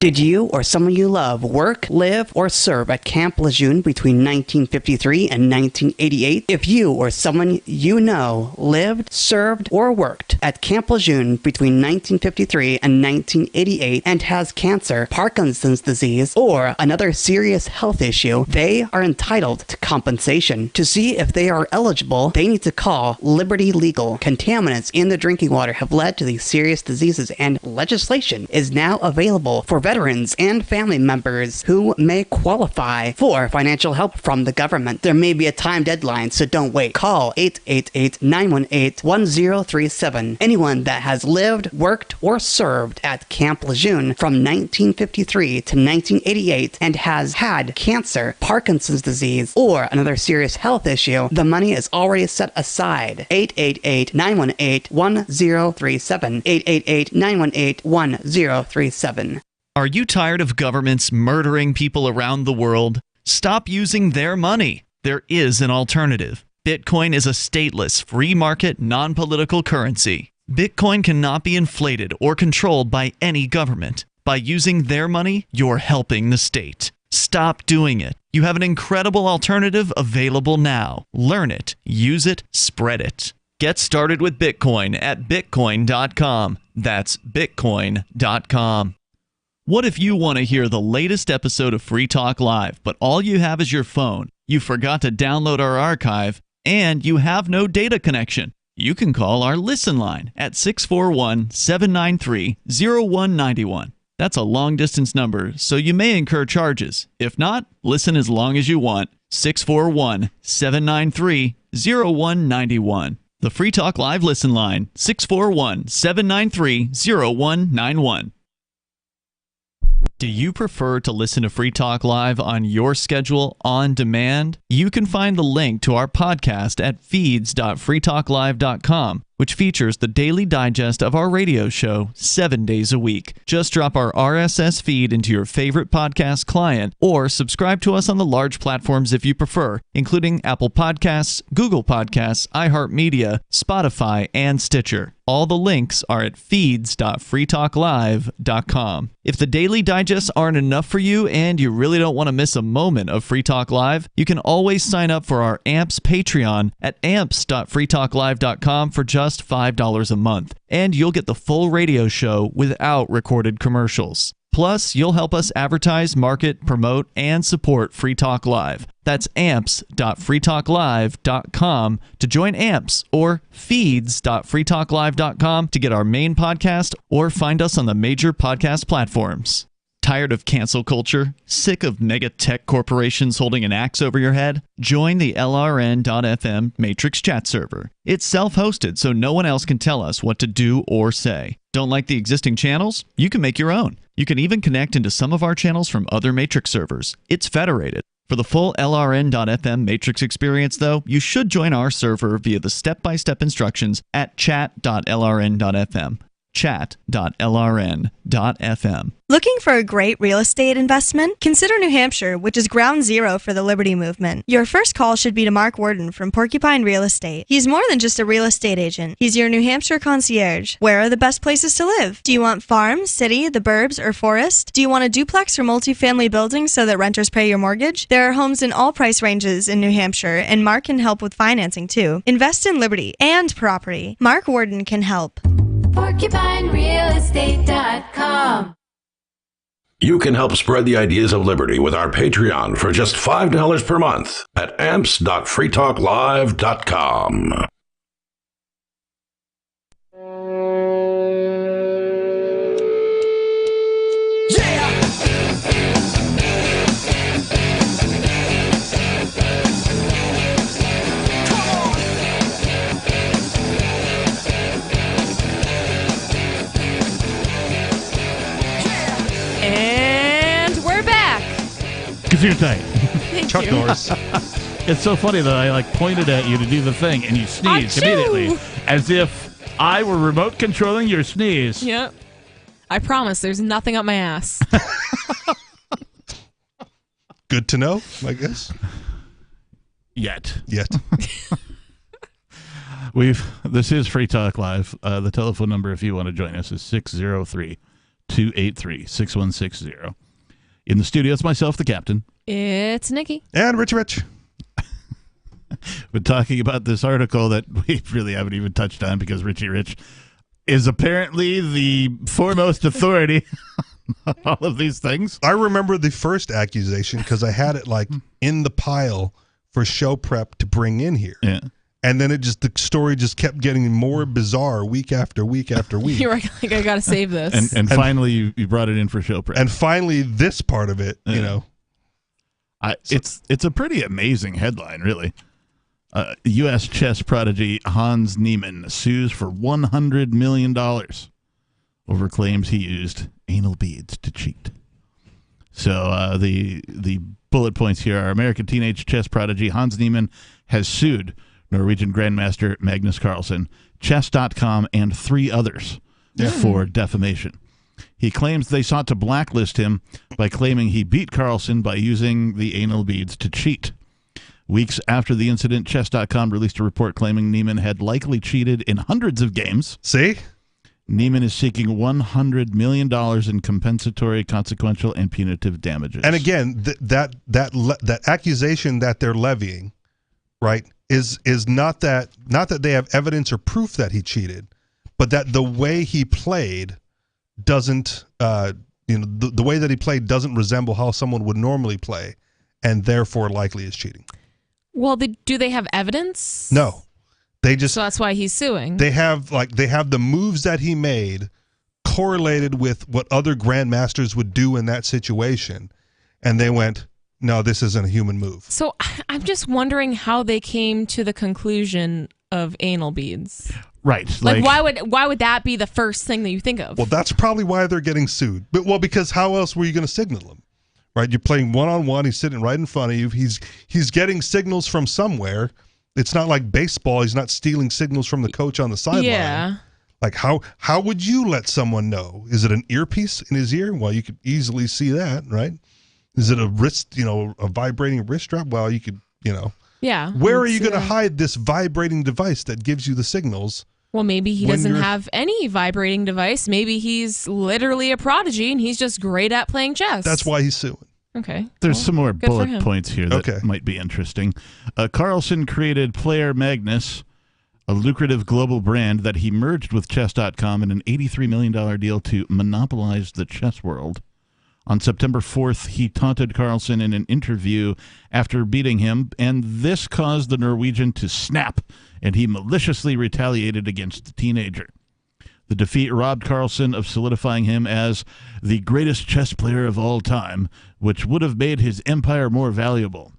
Did you or someone you love work, live, or serve at Camp Lejeune between 1953 and 1988? If you or someone you know lived, served, or worked at Camp Lejeune between 1953 and 1988 and has cancer, Parkinson's disease, or another serious health issue, they are entitled to compensation. To see if they are eligible, they need to call Liberty Legal. Contaminants in the drinking water have led to these serious diseases, and legislation is now available for veterans and family members who may qualify for financial help from the government. There may be a time deadline, so don't wait. Call 888-918-1037. Anyone that has lived, worked, or served at Camp Lejeune from 1953 to 1988 and has had cancer, Parkinson's disease, or another serious health issue, the money is already set aside. 888-918-1037. 888-918-1037. Are you tired of governments murdering people around the world? Stop using their money. There is an alternative. Bitcoin is a stateless, free market, non-political currency. Bitcoin cannot be inflated or controlled by any government. By using their money, you're helping the state. Stop doing it. You have an incredible alternative available now. Learn it, use it, spread it. Get started with Bitcoin at Bitcoin.com. That's Bitcoin.com. What if you want to hear the latest episode of Free Talk Live, but all you have is your phone, you forgot to download our archive, and you have no data connection? You can call our Listen line at 641-793-0191. That's a long-distance number, so you may incur charges. If not, listen as long as you want. 641-793-0191. The Free Talk Live Listen line, 641-793-0191. Do you prefer to listen to Free Talk Live on your schedule on demand? You can find the link to our podcast at feeds.freetalklive.com, which features the daily digest of our radio show 7 days a week. Just drop our RSS feed into your favorite podcast client or subscribe to us on the large platforms if you prefer, including Apple Podcasts, Google Podcasts, iHeartMedia, Spotify, and Stitcher. All the links are at feeds.freetalklive.com. If the daily digests aren't enough for you and you really don't want to miss a moment of Free Talk Live, you can always sign up for our AMPS Patreon at amps.freetalklive.com for just $5 a month, and you'll get the full radio show without recorded commercials. Plus, you'll help us advertise, market, promote, and support Free Talk Live. That's amps.freetalklive.com to join AMPS, or feeds.freetalklive.com to get our main podcast, or find us on the major podcast platforms. Tired of cancel culture? Sick of mega tech corporations holding an axe over your head? Join the LRN.FM Matrix chat server. It's self-hosted, so no one else can tell us what to do or say. Don't like the existing channels? You can make your own. You can even connect into some of our channels from other Matrix servers. It's federated. For the full LRN.FM Matrix experience, though, you should join our server via the step-by-step instructions at chat.lrn.fm. chat.lrn.fm. Looking for a great real estate investment? Consider New Hampshire, which is ground zero for the Liberty Movement. Your first call should be to Mark Worden from Porcupine Real Estate. He's more than just a real estate agent. He's your New Hampshire concierge. Where are the best places to live? Do you want farm, city, the burbs, or forest? Do you want a duplex or multifamily building so that renters pay your mortgage? There are homes in all price ranges in New Hampshire, and Mark can help with financing too. Invest in Liberty and property. Mark Worden can help. PorcupineRealEstate.com. You can help spread the ideas of liberty with our Patreon for just $5 per month at amps.freetalklive.com. Gesundheit. Chuck Norris. It's so funny that I pointed at you to do the thing and you sneezed immediately, as if I were remote controlling your sneeze. Yep. I promise there's nothing up my ass. Good to know, I guess. Yet. This is Free Talk Live. The telephone number, if you want to join us, is 603-283-6160. In the studio, it's myself, the captain. It's Nikki. And Rich. We're talking about this article that we really haven't even touched on because Richie Rich is apparently the foremost authority on all of these things. I remember the first accusation because I had it in the pile for show prep to bring in here. Yeah. And then the story just kept getting more bizarre week after week after week. You're like, I gotta save this. And finally, you brought it in for show prep. And finally, this part of it, it's a pretty amazing headline, really. U.S. chess prodigy Hans Niemann sues for $100 million over claims he used anal beads to cheat. So the bullet points here are: American teenage chess prodigy Hans Niemann has sued Norwegian Grandmaster Magnus Carlsen, Chess.com, and 3 others for defamation. He claims they sought to blacklist him by claiming he beat Carlsen by using the anal beads to cheat. Weeks after the incident, Chess.com released a report claiming Niemann had likely cheated in hundreds of games. See? Niemann is seeking $100 million in compensatory, consequential, and punitive damages. And again, that accusation that they're levying, right, is not that they have evidence or proof that he cheated, but that the way he played doesn't, the way that he played doesn't resemble how someone would normally play, and therefore likely is cheating. Well, do they have evidence? No, they just. So that's why he's suing. They have the moves that he made correlated with what other grandmasters would do in that situation, and they went, no, this isn't a human move. So I'm just wondering how they came to the conclusion of anal beads. Right. Like why would that be the first thing that you think of? Well, that's probably why they're getting sued. But because how else were you going to signal him? Right? You're playing one-on-one. He's sitting right in front of you. He's getting signals from somewhere. It's not like baseball. He's not stealing signals from the coach on the sideline. Yeah. Like how would you let someone know? Is it an earpiece in his ear? Well, you could easily see that, right? Is it a wrist, a vibrating wrist strap? Well, you could, Yeah. Where are you going to hide this vibrating device that gives you the signals? Well, maybe he doesn't have any vibrating device. Maybe he's literally a prodigy and he's just great at playing chess. That's why he's suing. Okay. There's some more bullet points here that might be interesting. Carlson created Player Magnus, a lucrative global brand that he merged with Chess.com in an $83 million deal to monopolize the chess world. On September 4th, he taunted Carlson in an interview after beating him, and this caused the Norwegian to snap, and he maliciously retaliated against the teenager. The defeat robbed Carlson of solidifying him as the greatest chess player of all time, which would have made his empire more valuable.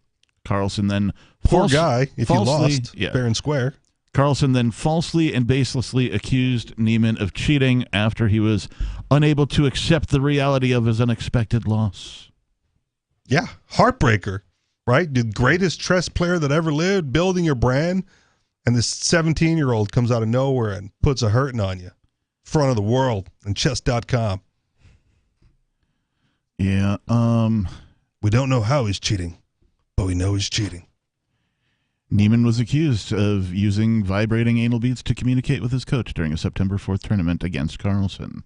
Carlson then... Poor guy, if you lost fair and square. Carlson then falsely and baselessly accused Niemann of cheating after he was unable to accept the reality of his unexpected loss. Yeah, heartbreaker, right? The greatest chess player that ever lived, building your brand, and this 17-year-old comes out of nowhere and puts a hurting on you in front of the world and chess.com. Yeah, we don't know how he's cheating, but we know he's cheating. Niemann was accused of using vibrating anal beads to communicate with his coach during a September 4th tournament against Carlson.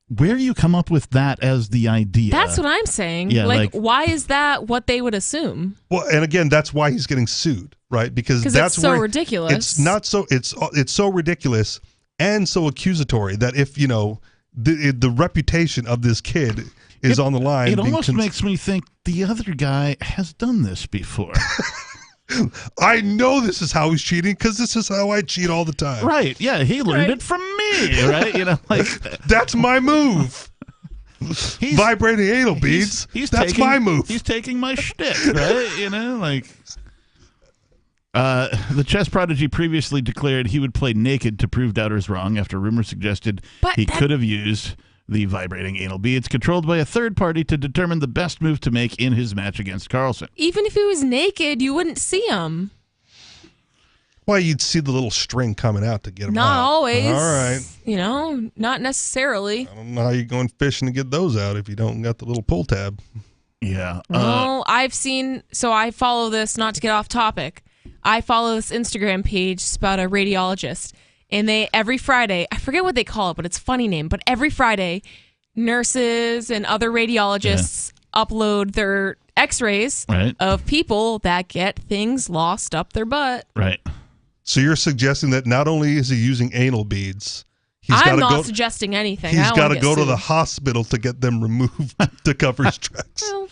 Where do you come up with that as the idea? That's what I'm saying. Yeah, like, why is that what they would assume? Well, and again, that's why he's getting sued, right? Because that's it's so ridiculous. It's not so. It's so ridiculous and so accusatory that if the reputation of this kid is on the line, it almost makes me think the other guy has done this before. I know this is how he's cheating because this is how I cheat all the time. Right. Yeah, he learned it from me, right? That's my move. Vibrating anal beads. That's my move. He's taking my shtick, right? The chess prodigy previously declared he would play naked to prove doubters wrong after rumors suggested he could have used the vibrating anal beads controlled by a third party to determine the best move to make in his match against Carlson. Even if he was naked, you wouldn't see him. Well, you'd see the little string coming out to get him out. Not always. All right. Not necessarily. I don't know how you're going fishing to get those out if you don't got the little pull tab. Yeah. Well, I've seen, so I follow this, not to get off topic, I follow this Instagram page. It's about a radiologist. And every Friday, I forget what they call it, but it's a funny name. But every Friday, nurses and other radiologists upload their x-rays of people that get things lost up their butt. Right. So you're suggesting that not only is he using anal beads, I'm not suggesting anything. He's got to go to the hospital to get them removed to cover his tracks. Well,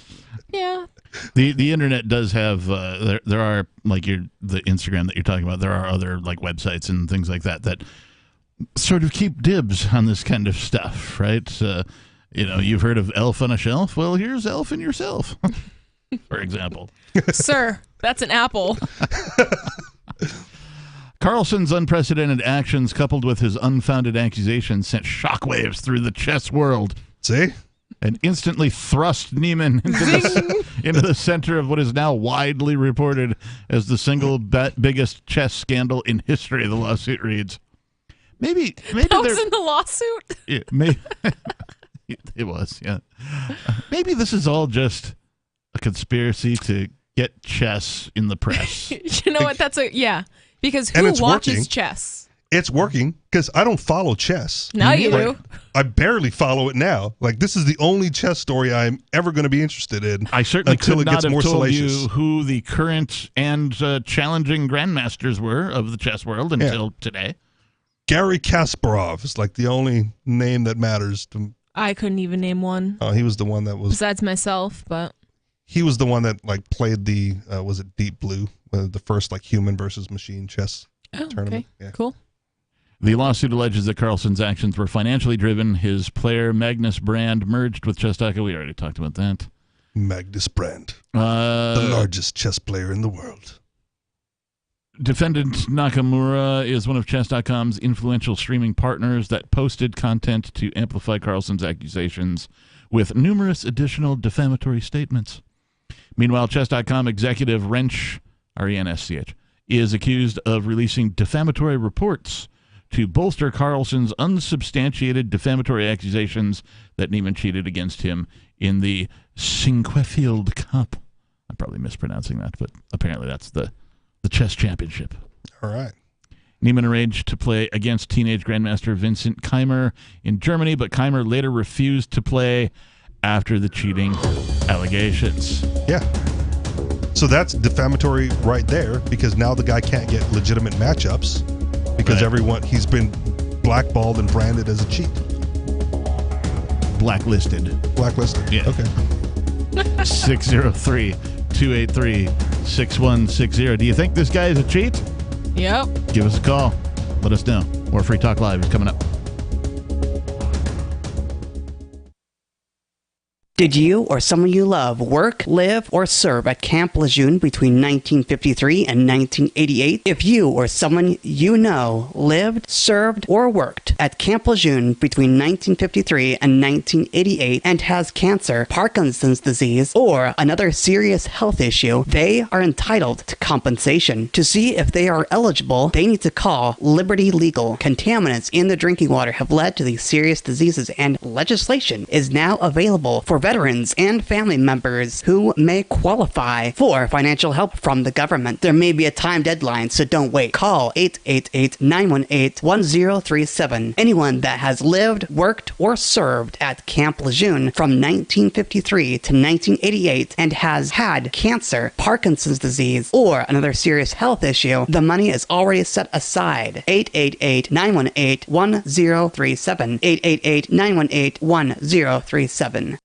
yeah. The internet does have there are the Instagram that you're talking about. There are other websites and things like that sort of keep dibs on this kind of stuff, right? You've heard of Elf on a Shelf. Well, here's Elf in Yourself, for example. Sir, that's an apple. Carlson's unprecedented actions, coupled with his unfounded accusations, sent shockwaves through the chess world. See? And instantly thrust Niemann into the center of what is now widely reported as the single biggest chess scandal in history, the lawsuit reads. Maybe that was in the lawsuit? Yeah, maybe it was, yeah. Maybe this is all just a conspiracy to get chess in the press. You know what? Because who watches chess? It's working because I don't follow chess. Now you do. I barely follow it now. This is the only chess story I'm ever going to be interested in. I certainly until could it not gets have more told salacious. you who the current and challenging grandmasters were of the chess world until today. Gary Kasparov is like the only name that matters to. I couldn't even name one. Oh, he was the one that was. Besides myself, but. He was the one that like played the was it Deep Blue, the first like human versus machine chess tournament. Okay, yeah. Cool. The lawsuit alleges that Carlson's actions were financially driven. His player Magnus Brand merged with Chess.com. We already talked about that. Magnus Brand, the largest chess player in the world. Defendant Nakamura is one of Chess.com's influential streaming partners that posted content to amplify Carlson's accusations with numerous additional defamatory statements. Meanwhile, Chess.com executive Rensch, R-E-N-S-C-H, is accused of releasing defamatory reports to bolster Carlson's unsubstantiated defamatory accusations that Neiman cheated against him in the Sinquefield Cup. I'm probably mispronouncing that, but apparently that's the chess championship. All right. Neiman arranged to play against teenage grandmaster Vincent Keimer in Germany, but Keimer later refused to play after the cheating allegations. Yeah. So that's defamatory right there, because now the guy can't get legitimate matchups because he's been blackballed and branded as a cheat. Blacklisted. Yeah. Okay. 603-283-6160. Do you think this guy is a cheat? Yep. Give us a call. Let us know. More Free Talk Live is coming up. Did you or someone you love work, live, or serve at Camp Lejeune between 1953 and 1988? If you or someone you know lived, served, or worked at Camp Lejeune between 1953 and 1988 and has cancer, Parkinson's disease, or another serious health issue, they are entitled to compensation. To see if they are eligible, they need to call Liberty Legal. Contaminants in the drinking water have led to these serious diseases, and legislation is now available for veterans and family members who may qualify for financial help from the government. There may be a time deadline, so don't wait. Call 888-918-1037. Anyone that has lived, worked, or served at Camp Lejeune from 1953 to 1988 and has had cancer, Parkinson's disease, or another serious health issue, the money is already set aside. 888-918-1037. 888-918-1037.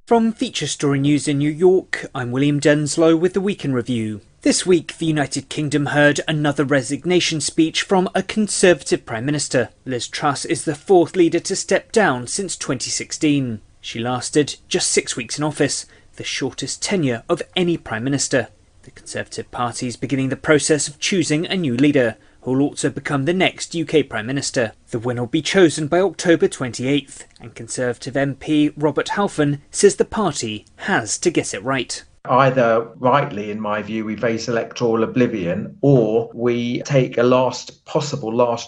From Feature Story News in New York, I'm William Denslow with the Week in Review. This week, the United Kingdom heard another resignation speech from a Conservative Prime Minister. Liz Truss is the fourth leader to step down since 2016. She lasted just 6 weeks in office, the shortest tenure of any Prime Minister. The Conservative Party is beginning the process of choosing a new leader, who will also become the next UK Prime Minister. The winner will be chosen by October 28th, and Conservative MP Robert Halfon says the party has to get it right. Either rightly, in my view, we face electoral oblivion, or we take a last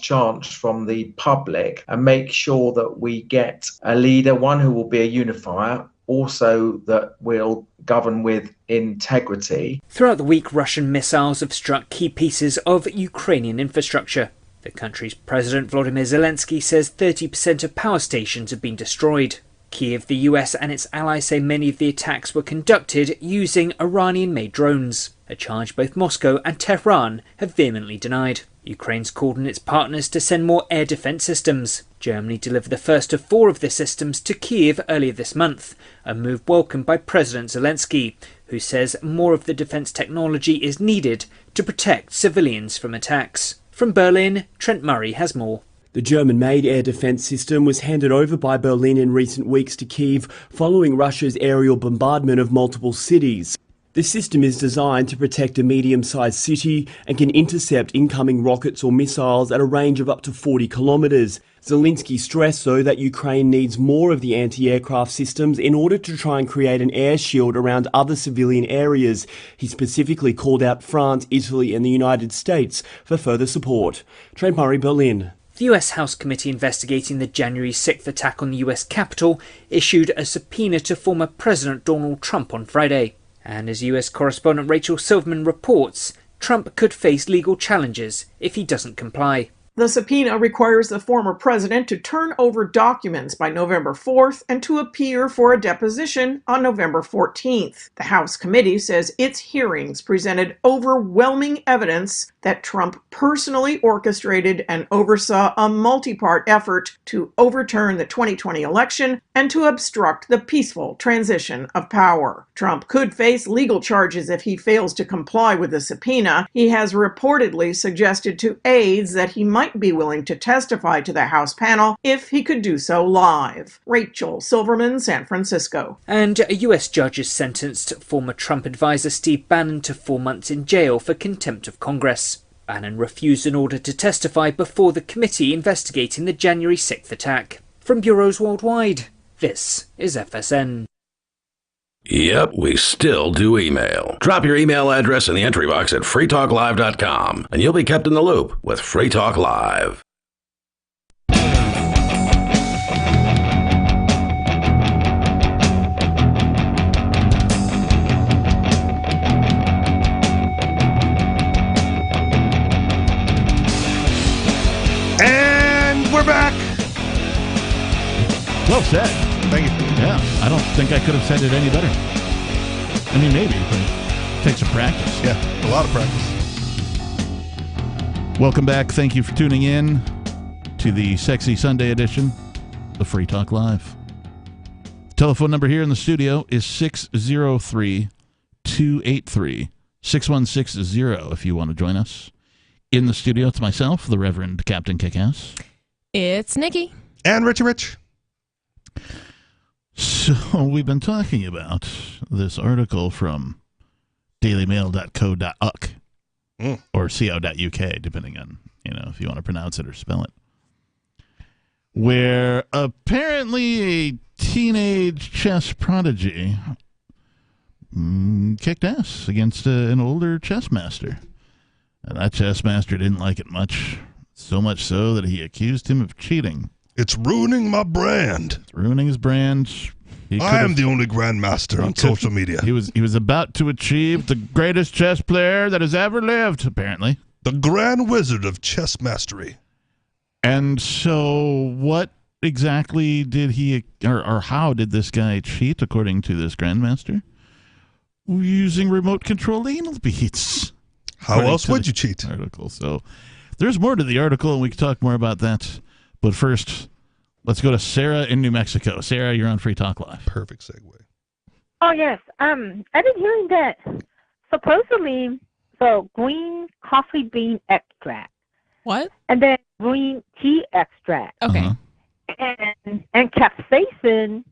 chance from the public and make sure that we get a leader, one who will be a unifier, also that will govern with integrity. Throughout the week, Russian missiles have struck key pieces of Ukrainian infrastructure. The country's President Volodymyr Zelensky says 30% of power stations have been destroyed. Kyiv, the US and its allies say many of the attacks were conducted using Iranian-made drones, a charge both Moscow and Tehran have vehemently denied. Ukraine's called on its partners to send more air defence systems. Germany delivered the first of 4 of the systems to Kyiv earlier this month, a move welcomed by President Zelensky, who says more of the defence technology is needed to protect civilians from attacks. From Berlin, Trent Murray has more. The German-made air defence system was handed over by Berlin in recent weeks to Kyiv following Russia's aerial bombardment of multiple cities. The system is designed to protect a medium-sized city and can intercept incoming rockets or missiles at a range of up to 40 kilometres. Zelensky stressed, though, that Ukraine needs more of the anti-aircraft systems in order to try and create an air shield around other civilian areas. He specifically called out France, Italy and the United States for further support. Trent Murray, Berlin. The US House Committee investigating the January 6th attack on the US Capitol issued a subpoena to former President Donald Trump on Friday. And as US correspondent Rachel Silverman reports, Trump could face legal challenges if he doesn't comply. The subpoena requires the former president to turn over documents by November 4th and to appear for a deposition on November 14th. The House committee says its hearings presented overwhelming evidence that Trump personally orchestrated and oversaw a multi-part effort to overturn the 2020 election and to obstruct the peaceful transition of power. Trump could face legal charges if he fails to comply with the subpoena. He has reportedly suggested to aides that he might be willing to testify to the House panel if he could do so live. Rachel Silverman, San Francisco. And a US judge has sentenced former Trump advisor Steve Bannon to 4 months in jail for contempt of Congress. Bannon refused an order to testify before the committee investigating the January 6th attack. From bureaus worldwide, this is FSN. Yep, we still do email. Drop your email address in the entry box at freetalklive.com, and you'll be kept in the loop with Free Talk Live. And we're back. Well said. Thank you. Yeah, I don't think I could have said it any better. I mean, maybe, but it takes some practice. Yeah, a lot of practice. Welcome back. Thank you for tuning in to the Sexy Sunday edition of Free Talk Live. The telephone number here in the studio is 603-283-6160 if you want to join us. In the studio, it's myself, the Reverend Captain Kickass. It's Nikki. And Richie Rich. So we've been talking about this article from dailymail.co.uk or co.uk, depending on, if you want to pronounce it or spell it, where apparently a teenage chess prodigy kicked ass against an older chess master. And that chess master didn't like it much, so much so that he accused him of cheating. It's ruining my brand. It's ruining his brand. I am the only grandmaster on social media. He was about to achieve the greatest chess player that has ever lived, apparently. The Grand Wizard of Chess Mastery. And so what exactly did he, or how did this guy cheat, according to this grandmaster? Using remote control anal beads. How else would you cheat? Article. So there's more to the article, and we can talk more about that. But first, let's go to Sarah in New Mexico. Sarah, you're on Free Talk Live. Perfect segue. Oh, yes. I've been hearing that supposedly, green coffee bean extract. What? And then green tea extract. Okay. And capsaicin,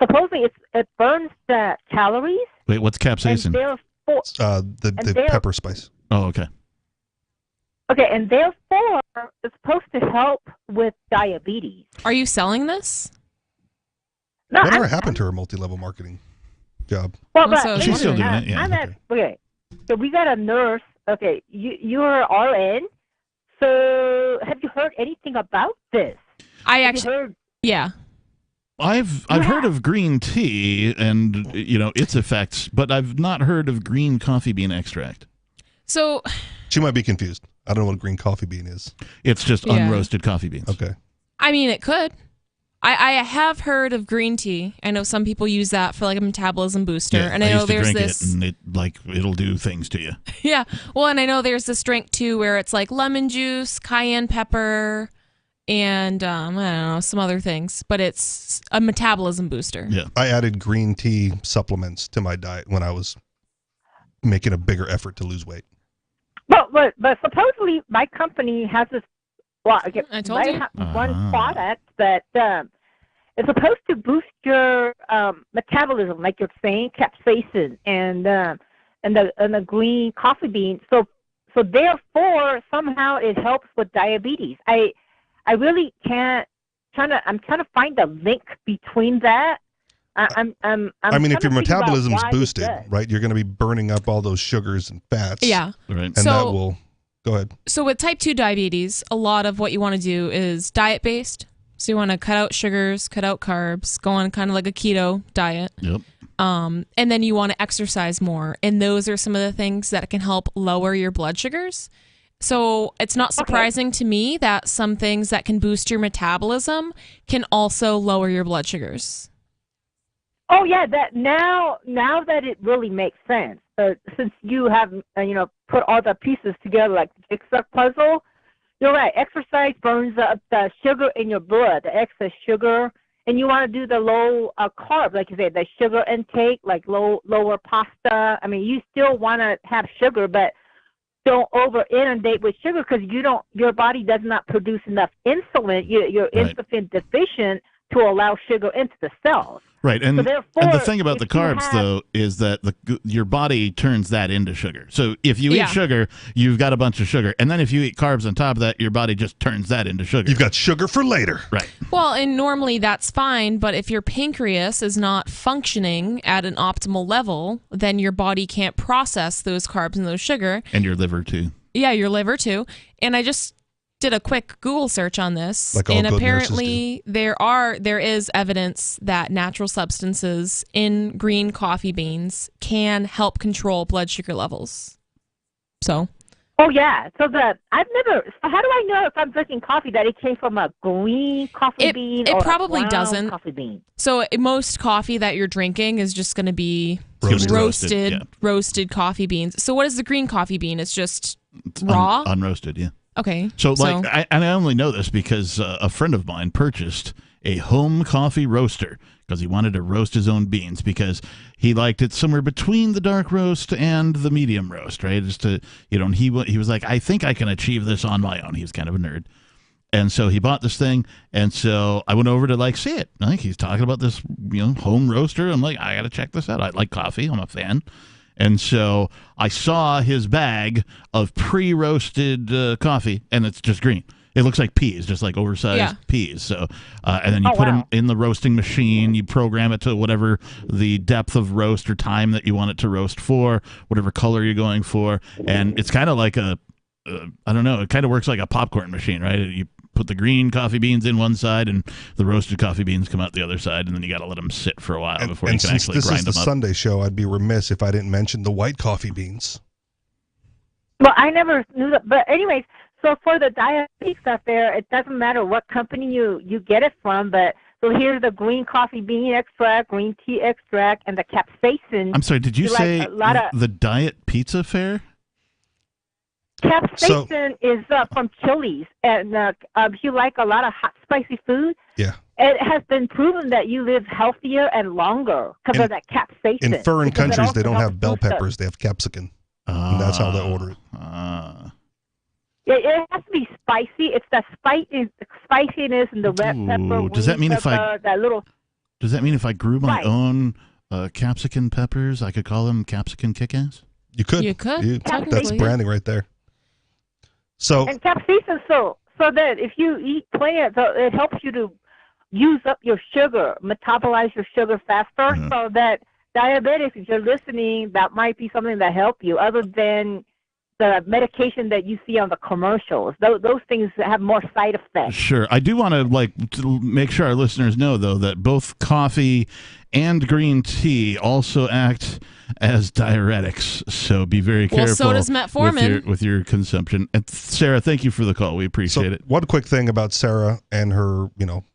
supposedly it burns the calories. Wait, what's capsaicin? The pepper spice. Oh, okay. Okay, and therefore, it's supposed to help with diabetes. Are you selling this? No, Whatever happened to her multi-level marketing job? Well, but she's still doing it, yeah. Okay, so we got a nurse. Okay, you're RN. So have you heard anything about this? Yeah. I've heard of green tea and, its effects, but I've not heard of green coffee bean extract. So she might be confused. I don't know what a green coffee bean is. It's just unroasted coffee beans. Okay. I mean, it could. I have heard of green tea. I know some people use that for like a metabolism booster, and I know there's this. And it'll do things to you. Yeah. Well, and I know there's this drink too where it's like lemon juice, cayenne pepper, and I don't know, some other things, but it's a metabolism booster. Yeah. I added green tea supplements to my diet when I was making a bigger effort to lose weight. But supposedly my company has this. Well, I told you. One product that is supposed to boost your metabolism, like you're saying, capsaicin and the green coffee bean. So therefore, somehow it helps with diabetes. I really can't. I'm trying to find the link between that. I mean, if your metabolism's boosted, right, you're going to be burning up all those sugars and fats. Yeah. Right. And that will. Go ahead. So with type 2 diabetes, a lot of what you want to do is diet-based. So you want to cut out sugars, cut out carbs, go on kind of like a keto diet. Yep. And then you want to exercise more. And those are some of the things that can help lower your blood sugars. So it's not surprising to me that some things that can boost your metabolism can also lower your blood sugars. Oh yeah, that now that it really makes sense. Since you have put all the pieces together like the jigsaw puzzle, you're right. Exercise burns up the sugar in your blood, the excess sugar, and you want to do the low carb, like you say, the sugar intake, like lower pasta. I mean, you still want to have sugar, but don't over inundate with sugar because your body does not produce enough insulin. You're insulin deficient to allow sugar into the cells. Right, and So therefore, the thing about the if you carbs, have- though, is that your body turns that into sugar. So if you Yeah. eat sugar, you've got a bunch of sugar. And then if you eat carbs on top of that, your body just turns that into sugar. You've got sugar for later. Right. Well, and normally that's fine, but if your pancreas is not functioning at an optimal level, then your body can't process those carbs and those sugar. And your liver, too. Yeah, your liver too. And I just did a quick Google search on this, Like all and good apparently there is evidence that natural substances in green coffee beans can help control blood sugar levels. So, Oh yeah. So how do I know if I'm drinking coffee that it came from a green coffee bean it or probably a brown doesn't. coffee bean? So most coffee that you're drinking is just going to be Roasted. roasted coffee beans. So what is the green coffee bean? It's just raw. Unroasted, yeah. Okay. So, I only know this because a friend of mine purchased a home coffee roaster because he wanted to roast his own beans because he liked it somewhere between the dark roast and the medium roast, right? Just to, and he was like, I think I can achieve this on my own. He was kind of a nerd. And so he bought this thing, and so I went over to see it. I think he's talking about this, home roaster. I'm like, I got to check this out. I like coffee. I'm a fan. And so I saw his bag of pre-roasted coffee, and it's just green. It looks like peas, just like oversized peas. So, and then you put them in the roasting machine. You program it to whatever the depth of roast or time that you want it to roast for, whatever color you're going for. And it's kind of like I don't know, it kind of works like a popcorn machine, right? You put the green coffee beans in one side, and the roasted coffee beans come out the other side, and then you got to let them sit for a while before you And can since actually this grind is the them up. Sunday show, I'd be remiss if I didn't mention the white coffee beans. Well, I never knew that. But anyways, so for the diabetics out there, it doesn't matter what company you get it from, but so here's the green coffee bean extract, green tea extract, and the capsaicin. I'm sorry, did you say a lot of the Diet Pizza Fair? capsaicin is from chilies, and if you like a lot of hot, spicy food, yeah, it has been proven that you live healthier and longer because of that capsaicin. In foreign Because it countries, also they don't helps have bell boost the- peppers; they have capsicum, and that's how they order it. It has to be spicy. It's the spiciness and the red pepper. Ooh, does that green mean if pepper, that little? Does that mean if I grew my Right. own capsicum peppers, I could call them capsicum kick-ass? You could. You could, That's technically. branding right there. So And capsaicin, so that if you eat plants, it helps you to use up your sugar, metabolize your sugar faster. So that diabetics, if you're listening, that might be something that help you, other than the medication that you see on the commercials. Those things have more side effects. Sure. I do want to make sure our listeners know, though, that both coffee and green tea also act as diuretics. So be very careful. Well, so does metformin. with your consumption. And Sarah, thank you for the call. We appreciate it. one quick thing about Sarah and her,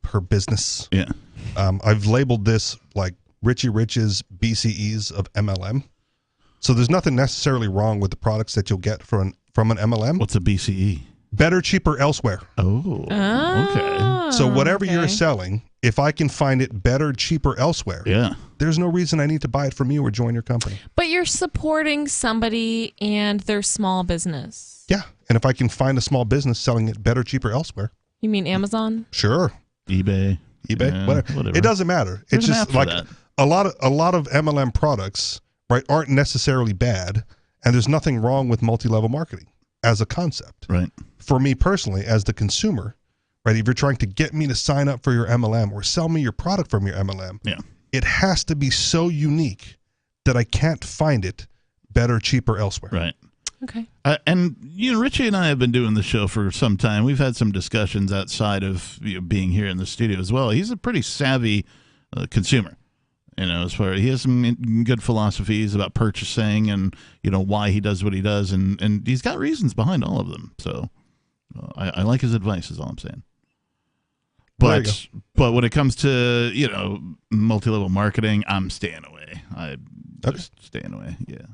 her business. Yeah. I've labeled this like Richie Rich's BCEs of MLM. So there's nothing necessarily wrong with the products that you'll get from an MLM. What's a BCE? Better, cheaper elsewhere. Oh, okay. So whatever you're selling, if I can find it better, cheaper elsewhere, there's no reason I need to buy it from you or join your company. But you're supporting somebody and their small business. Yeah, and if I can find a small business selling it better, cheaper elsewhere, You mean Amazon? sure. eBay, whatever. It doesn't matter. There's it's an just app for like that. a lot of MLM products, right, aren't necessarily bad, and there's nothing wrong with multi-level marketing as a concept. Right. For me personally, as the consumer, right, if you're trying to get me to sign up for your MLM or sell me your product from your MLM, it has to be so unique that I can't find it better, cheaper elsewhere. Right. Okay. And Richie and I have been doing the show for some time. We've had some discussions outside of being here in the studio as well. He's a pretty savvy consumer, As far he has some good philosophies about purchasing and why he does what he does, and he's got reasons behind all of them. So I like his advice. Is all I'm saying. But when it comes to multi-level marketing, I'm staying away. Staying away. Yeah.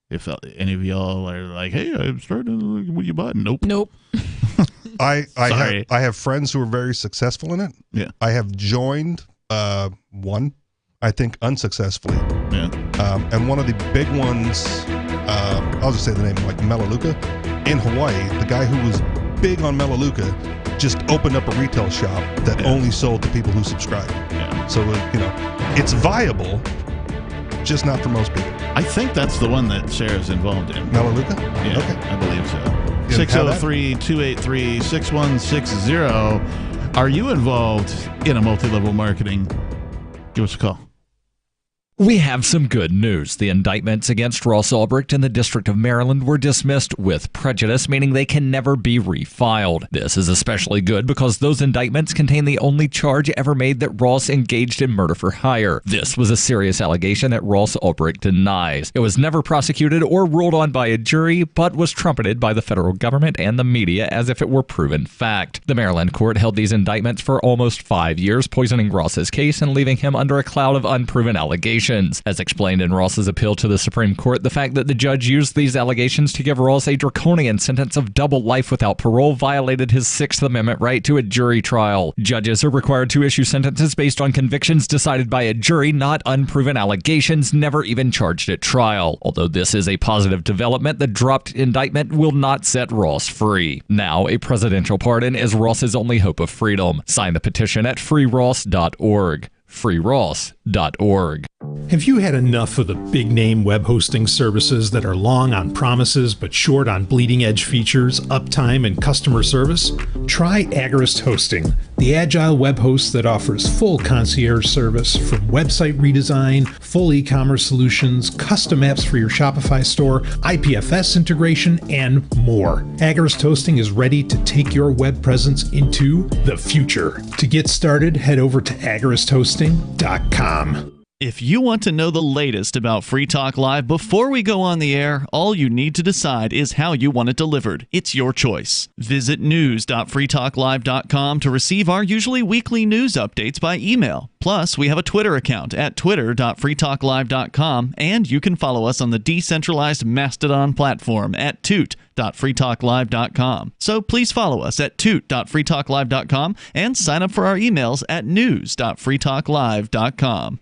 If any of y'all are like, hey, I'm starting, what you bought? Nope. I have friends who are very successful in it. Yeah. I have joined one, I think unsuccessfully. Yeah. And one of the big ones, I'll just say the name, like Melaleuca. In Hawaii, the guy who was big on Melaleuca just opened up a retail shop that only sold to people who subscribed. Yeah. So, it's viable, just not for most people. I think that's the one that Sarah's involved in. Melaleuca? Yeah, okay. I believe so. 603-283-6160. Are you involved in a multi-level marketing? Give us a call. We have some good news. The indictments against Ross Ulbricht in the District of Maryland were dismissed with prejudice, meaning they can never be refiled. This is especially good because those indictments contain the only charge ever made that Ross engaged in murder for hire. This was a serious allegation that Ross Ulbricht denies. It was never prosecuted or ruled on by a jury, but was trumpeted by the federal government and the media as if it were proven fact. The Maryland court held these indictments for almost 5 years, poisoning Ross's case and leaving him under a cloud of unproven allegations. As explained in Ross's appeal to the Supreme Court, the fact that the judge used these allegations to give Ross a draconian sentence of double life without parole violated his Sixth Amendment right to a jury trial. Judges are required to issue sentences based on convictions decided by a jury, not unproven allegations never even charged at trial. Although this is a positive development, the dropped indictment will not set Ross free. Now, a presidential pardon is Ross's only hope of freedom. Sign the petition at freeross.org. freeross.org. Have you had enough of the big-name web hosting services that are long on promises but short on bleeding-edge features, uptime, and customer service? Try Agorist Hosting, the agile web host that offers full concierge service from website redesign, full e-commerce solutions, custom apps for your Shopify store, IPFS integration, and more. Agorist Hosting is ready to take your web presence into the future. To get started, head over to agoristhosting.com. If you want to know the latest about Free Talk Live before we go on the air, all you need to decide is how you want it delivered. It's your choice. Visit news.freetalklive.com to receive our usually weekly news updates by email. Plus, we have a Twitter account at twitter.freetalklive.com, and you can follow us on the decentralized Mastodon platform at toot.freetalklive.com. So please follow us at toot.freetalklive.com and sign up for our emails at news.freetalklive.com.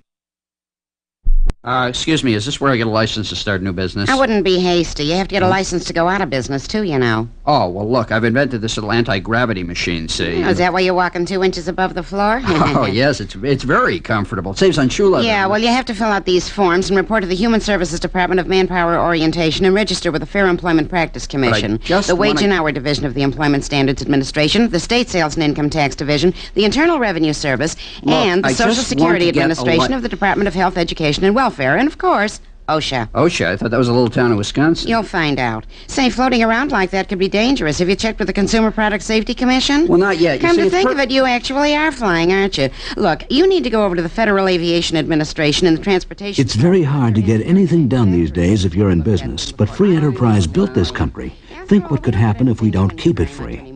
Excuse me, is this where I get a license to start a new business? I wouldn't be hasty. You have to get a license to go out of business, too, you know. Oh, well, look, I've invented this little anti-gravity machine, see? Oh, is that why you're walking 2 inches above the floor? Oh, yes, it's very comfortable. It saves on shoe leather. Yeah, well, you have to fill out these forms and report to the Human Services Department of Manpower Orientation and register with the Fair Employment Practice Commission, the Wage and Hour Division of the Employment Standards Administration, the State Sales and Income Tax Division, the Internal Revenue Service, and the Social Security Administration of the Department of Health, Education, and Welfare, and, of course, OSHA. OSHA? I thought that was a little town in Wisconsin. You'll find out. Say, floating around like that could be dangerous. Have you checked with the Consumer Product Safety Commission? Well, not yet. Come to think of it, you actually are flying, aren't you? Look, you need to go over to the Federal Aviation Administration and the Transportation... It's very hard to get anything done these days if you're in business, but free enterprise built this country. Think what could happen if we don't keep it free.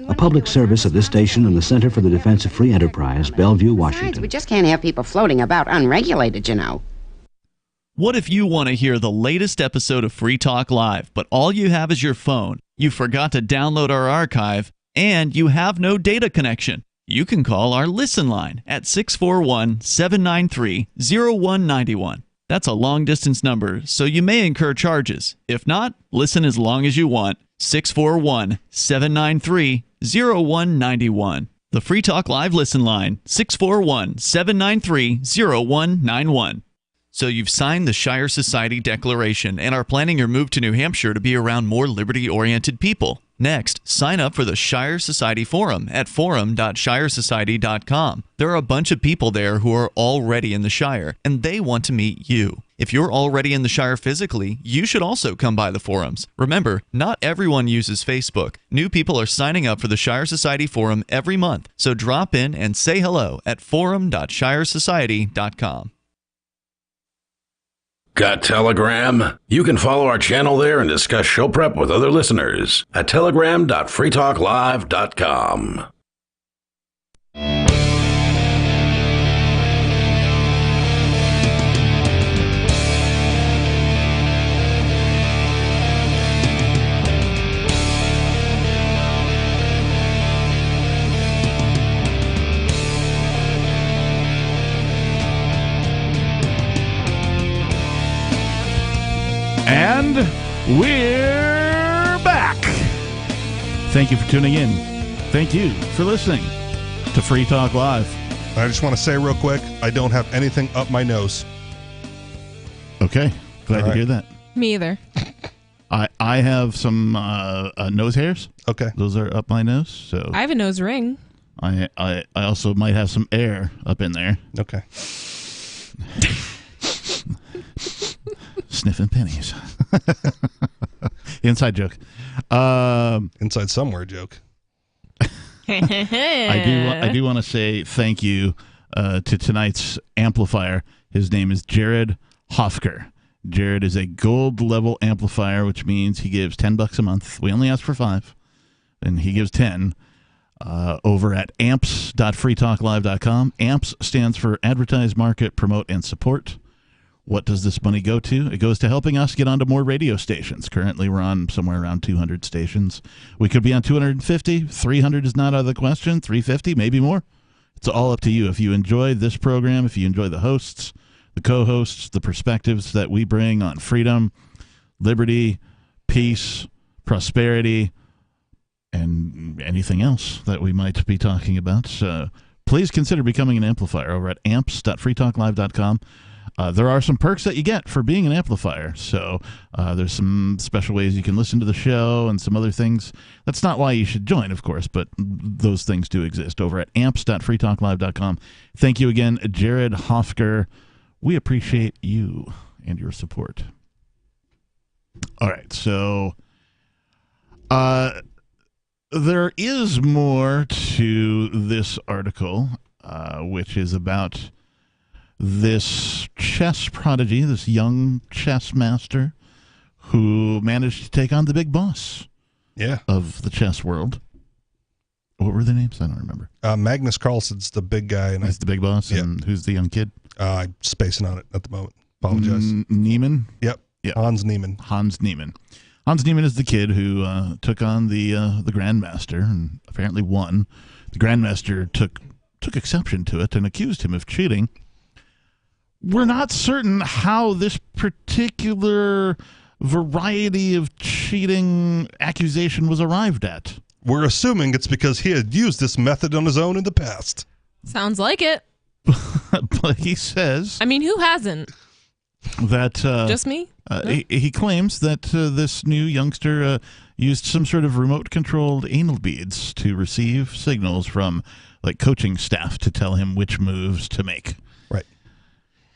A public service of this station and the Center for the Defense of Free Enterprise, Bellevue, Washington. Besides, we just can't have people floating about unregulated, you know. What if you want to hear the latest episode of Free Talk Live, but all you have is your phone, you forgot to download our archive, and you have no data connection? You can call our Listen line at 641-793-0191. That's a long-distance number, so you may incur charges. If not, listen as long as you want. 641-793-0191. The Free Talk Live Listen line, 641-793-0191. So you've signed the Shire Society Declaration and are planning your move to New Hampshire to be around more liberty-oriented people. Next, sign up for the Shire Society Forum at forum.shiresociety.com. There are a bunch of people there who are already in the Shire, and they want to meet you. If you're already in the Shire physically, you should also come by the forums. Remember, not everyone uses Facebook. New people are signing up for the Shire Society Forum every month, so drop in and say hello at forum.shiresociety.com. Got Telegram? You can follow our channel there and discuss show prep with other listeners at telegram.freetalklive.com. And we're back. Thank you for tuning in. Thank you for listening to Free Talk Live. I just want to say real quick, I don't have anything up my nose. Okay. Glad to hear that. Me either. I have some nose hairs. Okay. Those are up my nose. So I have a nose ring. I also might have some air up in there. Okay. Sniffing pennies. Inside joke. Inside somewhere joke. I do want to say thank you to tonight's amplifier. His name is Jared Hofker. Jared is a gold level amplifier, which means he gives $10 a month. We only ask for 5, and he gives 10 over at amps.freetalklive.com. AMPS stands for Advertise, Market, Promote, and Support. What does this money go to? It goes to helping us get onto more radio stations. Currently, we're on somewhere around 200 stations. We could be on 250. 300 is not out of the question. 350, maybe more. It's all up to you. If you enjoy this program, if you enjoy the hosts, the co-hosts, the perspectives that we bring on freedom, liberty, peace, prosperity, and anything else that we might be talking about, please consider becoming an amplifier over at amps.freetalklive.com. There are some perks that you get for being an amplifier. So there's some special ways you can listen to the show and some other things. That's not why you should join, of course, but those things do exist over at amps.freetalklive.com. Thank you again, Jared Hofker. We appreciate you and your support. All right, so there is more to this article, which is about this chess prodigy, this young chess master who managed to take on the big boss of the chess world. What were their names? I don't remember. Magnus Carlsen's the big guy. And he's the big boss, and who's the young kid? I'm spacing on it at the moment. Apologize. Niemann? Yep. Hans Niemann. Hans Niemann. Hans Niemann is the kid who took on the Grandmaster and apparently won. The Grandmaster took exception to it and accused him of cheating. We're not certain how this particular variety of cheating accusation was arrived at. We're assuming it's because he had used this method on his own in the past. Sounds like it. But he says... I mean, who hasn't? That just me? He claims that this new youngster used some sort of remote-controlled anal beads to receive signals from like coaching staff to tell him which moves to make. Right.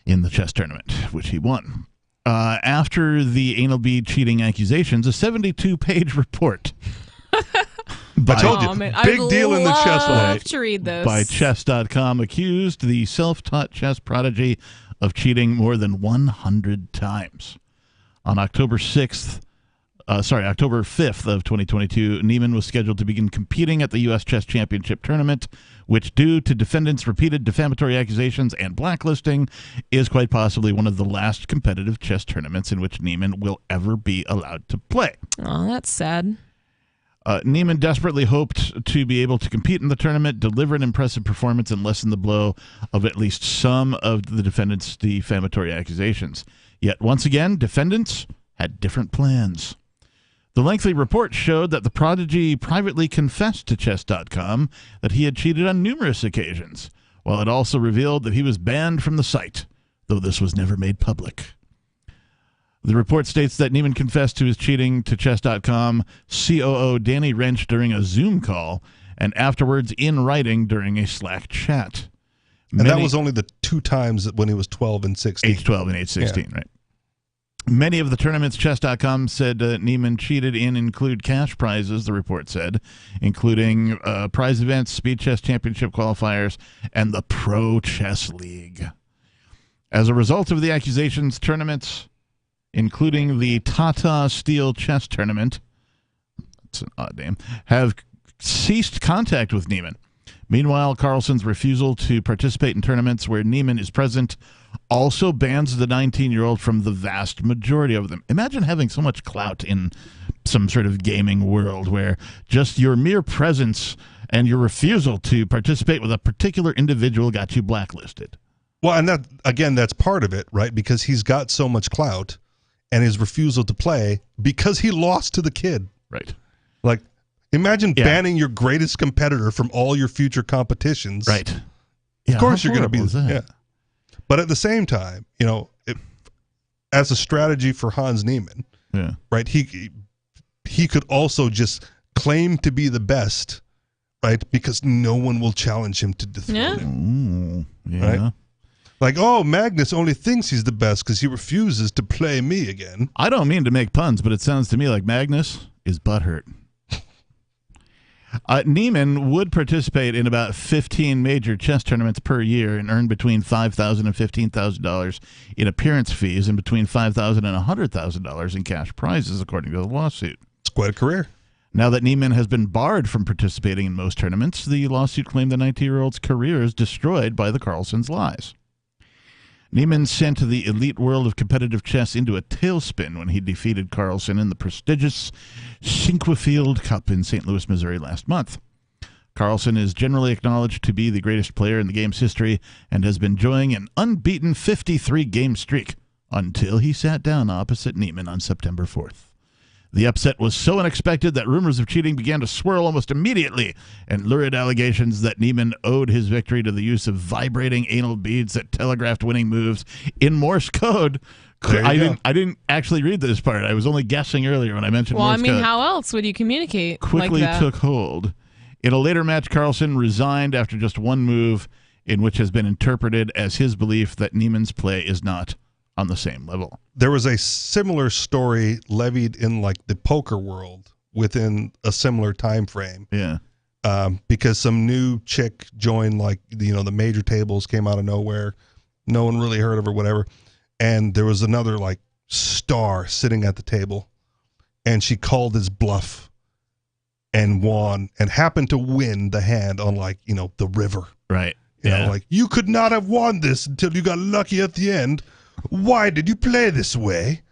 In the chess tournament, which he won. After the anal bead cheating accusations, a 72-page report. I told you, big deal in the chess world. To read this. By chess.com accused the self-taught chess prodigy of cheating more than 100 times. On October 5th of 2022, Niemann was scheduled to begin competing at the U.S. Chess Championship Tournament, which, due to defendants' repeated defamatory accusations and blacklisting, is quite possibly one of the last competitive chess tournaments in which Niemann will ever be allowed to play. Oh, that's sad. Niemann desperately hoped to be able to compete in the tournament, deliver an impressive performance, and lessen the blow of at least some of the defendants' defamatory accusations. Yet, once again, defendants had different plans. The lengthy report showed that the prodigy privately confessed to Chess.com that he had cheated on numerous occasions, while it also revealed that he was banned from the site, though this was never made public. The report states that Niemann confessed to his cheating to Chess.com COO Danny Wrench during a Zoom call, and afterwards in writing during a Slack chat. And that was only the 2 times when he was 12 and 16. Age 12 and age 16, right. Many of the tournaments Chess.com said Niemann cheated in include cash prizes, the report said, including prize events, Speed Chess Championship qualifiers, and the Pro Chess League. As a result of the accusations, tournaments including the Tata Steel Chess Tournament, that's an odd name, have ceased contact with Niemann. Meanwhile, Carlsen's refusal to participate in tournaments where Niemann is present also bans the 19-year-old from the vast majority of them. Imagine having so much clout in some sort of gaming world where just your mere presence and your refusal to participate with a particular individual got you blacklisted. Well, and that, again, that's part of it, right? Because he's got so much clout and his refusal to play because he lost to the kid. Right. Like, imagine banning your greatest competitor from all your future competitions. Right. Of course you're going to be. Yeah. But at the same time, you know, as a strategy for Hans Niemann, right, he could also just claim to be the best, right, because no one will challenge him to dethrone him. Right? Like, oh, Magnus only thinks he's the best because he refuses to play me again. I don't mean to make puns, but it sounds to me like Magnus is butthurt. Niemann would participate in about 15 major chess tournaments per year and earn between $5,000 and $15,000 in appearance fees and between $5,000 and $100,000 in cash prizes, according to the lawsuit. It's quite a career. Now that Niemann has been barred from participating in most tournaments, the lawsuit claimed the 19-year-old's career is destroyed by the Carlsen's lies. Niemann sent the elite world of competitive chess into a tailspin when he defeated Carlsen in the prestigious Sinquefield Cup in St. Louis, Missouri last month. Carlsen is generally acknowledged to be the greatest player in the game's history and has been enjoying an unbeaten 53-game streak until he sat down opposite Niemann on September 4th. The upset was so unexpected that rumors of cheating began to swirl almost immediately, and lurid allegations that Niemann owed his victory to the use of vibrating anal beads that telegraphed winning moves in Morse code. I didn't actually read this part. I was only guessing earlier when I mentioned Morse code. Well, I mean, how else would you communicate Quickly like that? Took hold. In a later match, Carlsen resigned after just one move, in which has been interpreted as his belief that Niemann's play is not on the same level. There was a similar story levied in like the poker world within a similar time frame. Yeah. Because some new chick joined, like, you know, the major tables, came out of nowhere. No one really heard of her, whatever. And there was another like star sitting at the table, and she called his bluff and won and happened to win the hand on, like, you know, the river. Right. You know, like, you could not have won this until you got lucky at the end. Why did you play this way?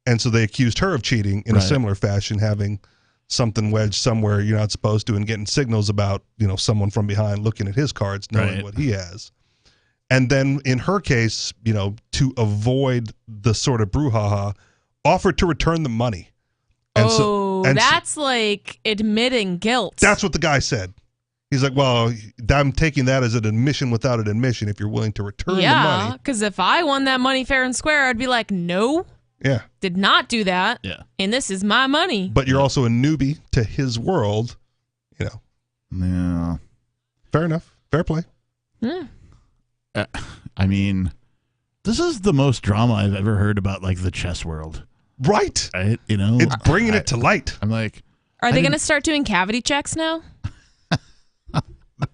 And so they accused her of cheating in a similar fashion, having something wedged somewhere you're not supposed to and getting signals about, you know, someone from behind looking at his cards, knowing what he has. And then in her case, you know, to avoid the sort of brouhaha, offered to return the money. And that's like admitting guilt. That's what the guy said. He's like, well, I'm taking that as an admission without an admission if you're willing to return the money. Yeah, because if I won that money fair and square, I'd be like, no. Yeah. Did not do that. Yeah. And this is my money. But you're also a newbie to his world, you know. Yeah. Fair enough. Fair play. Yeah. I mean, this is the most drama I've ever heard about, like, the chess world. Right. You know, it's bringing it to light. I'm like, Are they going to start doing cavity checks now?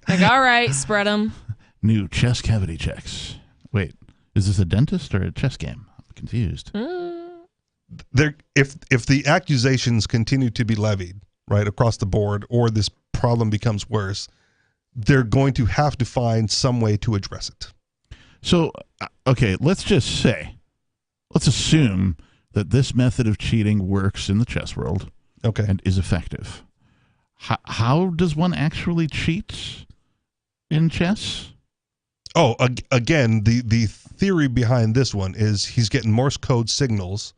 Like, all right, spread them. New chess cavity checks. Wait, is this a dentist or a chess game? I'm confused. If the accusations continue to be levied right across the board, or this problem becomes worse, they're going to have to find some way to address it. So, okay, let's assume that this method of cheating works in the chess world, and is effective. How does one actually cheat in chess? Oh, again, the theory behind this one is he's getting Morse code signals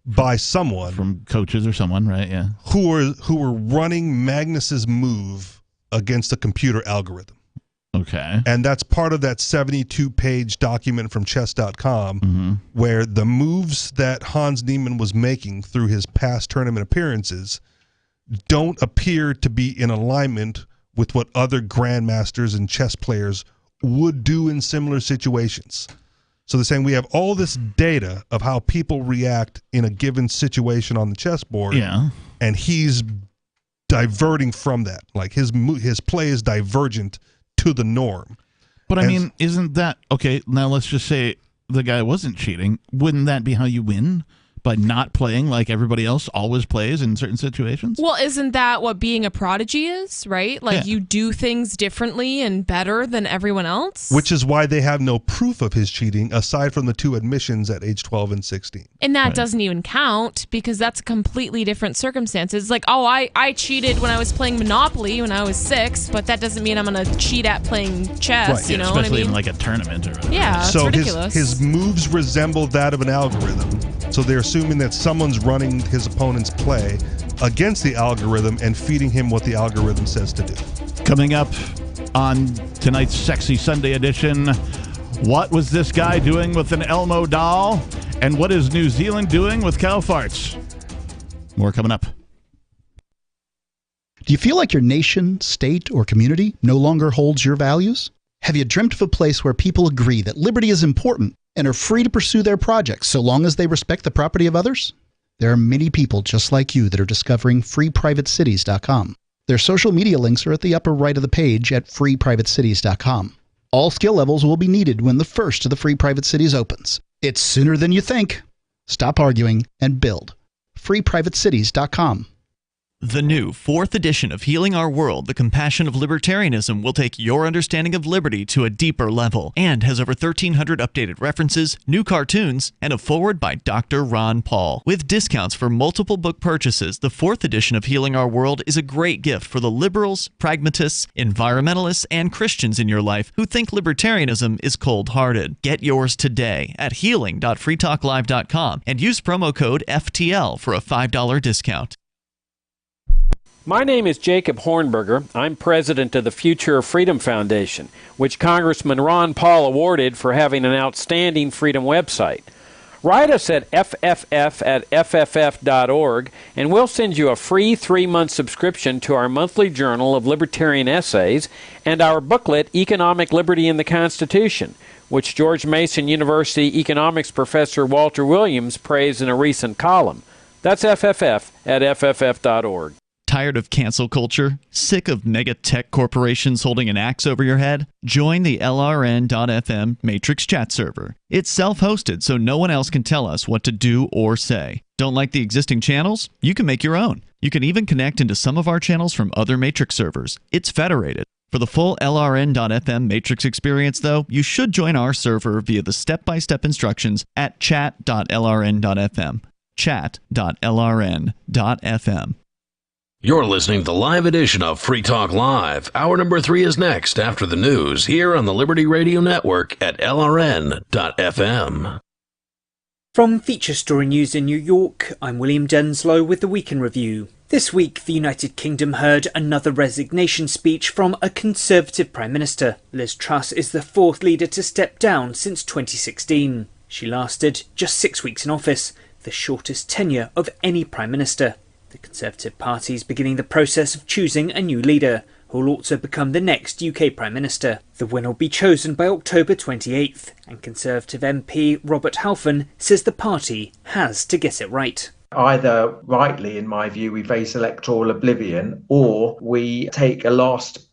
by someone, from coaches or someone, right? Yeah, who are running Magnus's move against a computer algorithm. Okay, and that's part of that 72-page document from chess.com, where the moves that Hans Niemann was making through his past tournament appearances don't appear to be in alignment with what other grandmasters and chess players would do in similar situations. So they're saying we have all this data of how people react in a given situation on the chessboard, and he's diverting from that. Like his play is divergent to the norm. But I mean, isn't that okay? Now let's just say the guy wasn't cheating. Wouldn't that be how you win? by not playing like everybody else always plays in certain situations? Well, isn't that what being a prodigy is, right? Like you do things differently and better than everyone else. Which is why they have no proof of his cheating aside from the 2 admissions at age 12 and 16. And that doesn't even count because that's a completely different circumstances. Like, oh, I cheated when I was playing Monopoly when I was 6, but that doesn't mean I'm going to cheat at playing chess, Right. you know Especially what I mean? in like a tournament or whatever. Yeah, so it's ridiculous. his moves resemble that of an algorithm. So they're assuming that someone's running his opponent's play against the algorithm and feeding him what the algorithm says to do. Coming up on tonight's Sexy Sunday edition, what was this guy doing with an Elmo doll? And what is New Zealand doing with cow farts? More coming up. Do you feel like your nation, state, or community no longer holds your values? Have you dreamt of a place where people agree that liberty is important and are free to pursue their projects so long as they respect the property of others? There are many people just like you that are discovering freeprivatecities.com. Their social media links are at the upper right of the page at freeprivatecities.com. All skill levels will be needed when the first of the Free Private Cities opens. It's sooner than you think. Stop arguing and build. freeprivatecities.com. The new 4th edition of Healing Our World, The Compassion of Libertarianism will take your understanding of liberty to a deeper level and has over 1,300 updated references, new cartoons, and a foreword by Dr. Ron Paul. With discounts for multiple book purchases, the 4th edition of Healing Our World is a great gift for the liberals, pragmatists, environmentalists, and Christians in your life who think libertarianism is cold-hearted. Get yours today at healing.freetalklive.com and use promo code FTL for a $5 discount. My name is Jacob Hornberger. I'm president of the Future of Freedom Foundation, which Congressman Ron Paul awarded for having an outstanding freedom website. Write us at fff@fff.org, and we'll send you a free 3-month subscription to our monthly journal of libertarian essays and our booklet, Economic Liberty in the Constitution, which George Mason University economics professor Walter Williams praised in a recent column. That's fff@fff.org. Tired of cancel culture? Sick of mega tech corporations holding an axe over your head? Join the LRN.FM Matrix chat server. It's self-hosted, so no one else can tell us what to do or say. Don't like the existing channels? You can make your own. You can even connect into some of our channels from other Matrix servers. It's federated. For the full LRN.FM Matrix experience, though, you should join our server via the step-by-step instructions at chat.lrn.fm. chat.lrn.fm. You're listening to the live edition of Free Talk Live. Hour number 3 is next after the news here on the Liberty Radio Network at LRN.FM. From Feature Story News in New York, I'm William Denslow with the Weekend Review. This week, the United Kingdom heard another resignation speech from a Conservative Prime Minister. Liz Truss is the 4th leader to step down since 2016. She lasted just 6 weeks in office, the shortest tenure of any Prime Minister. The Conservative Party is beginning the process of choosing a new leader, who will also become the next UK Prime Minister. The winner will be chosen by October 28th, and Conservative MP Robert Halfon says the party has to get it right. Either rightly, in my view, we face electoral oblivion, or we take a last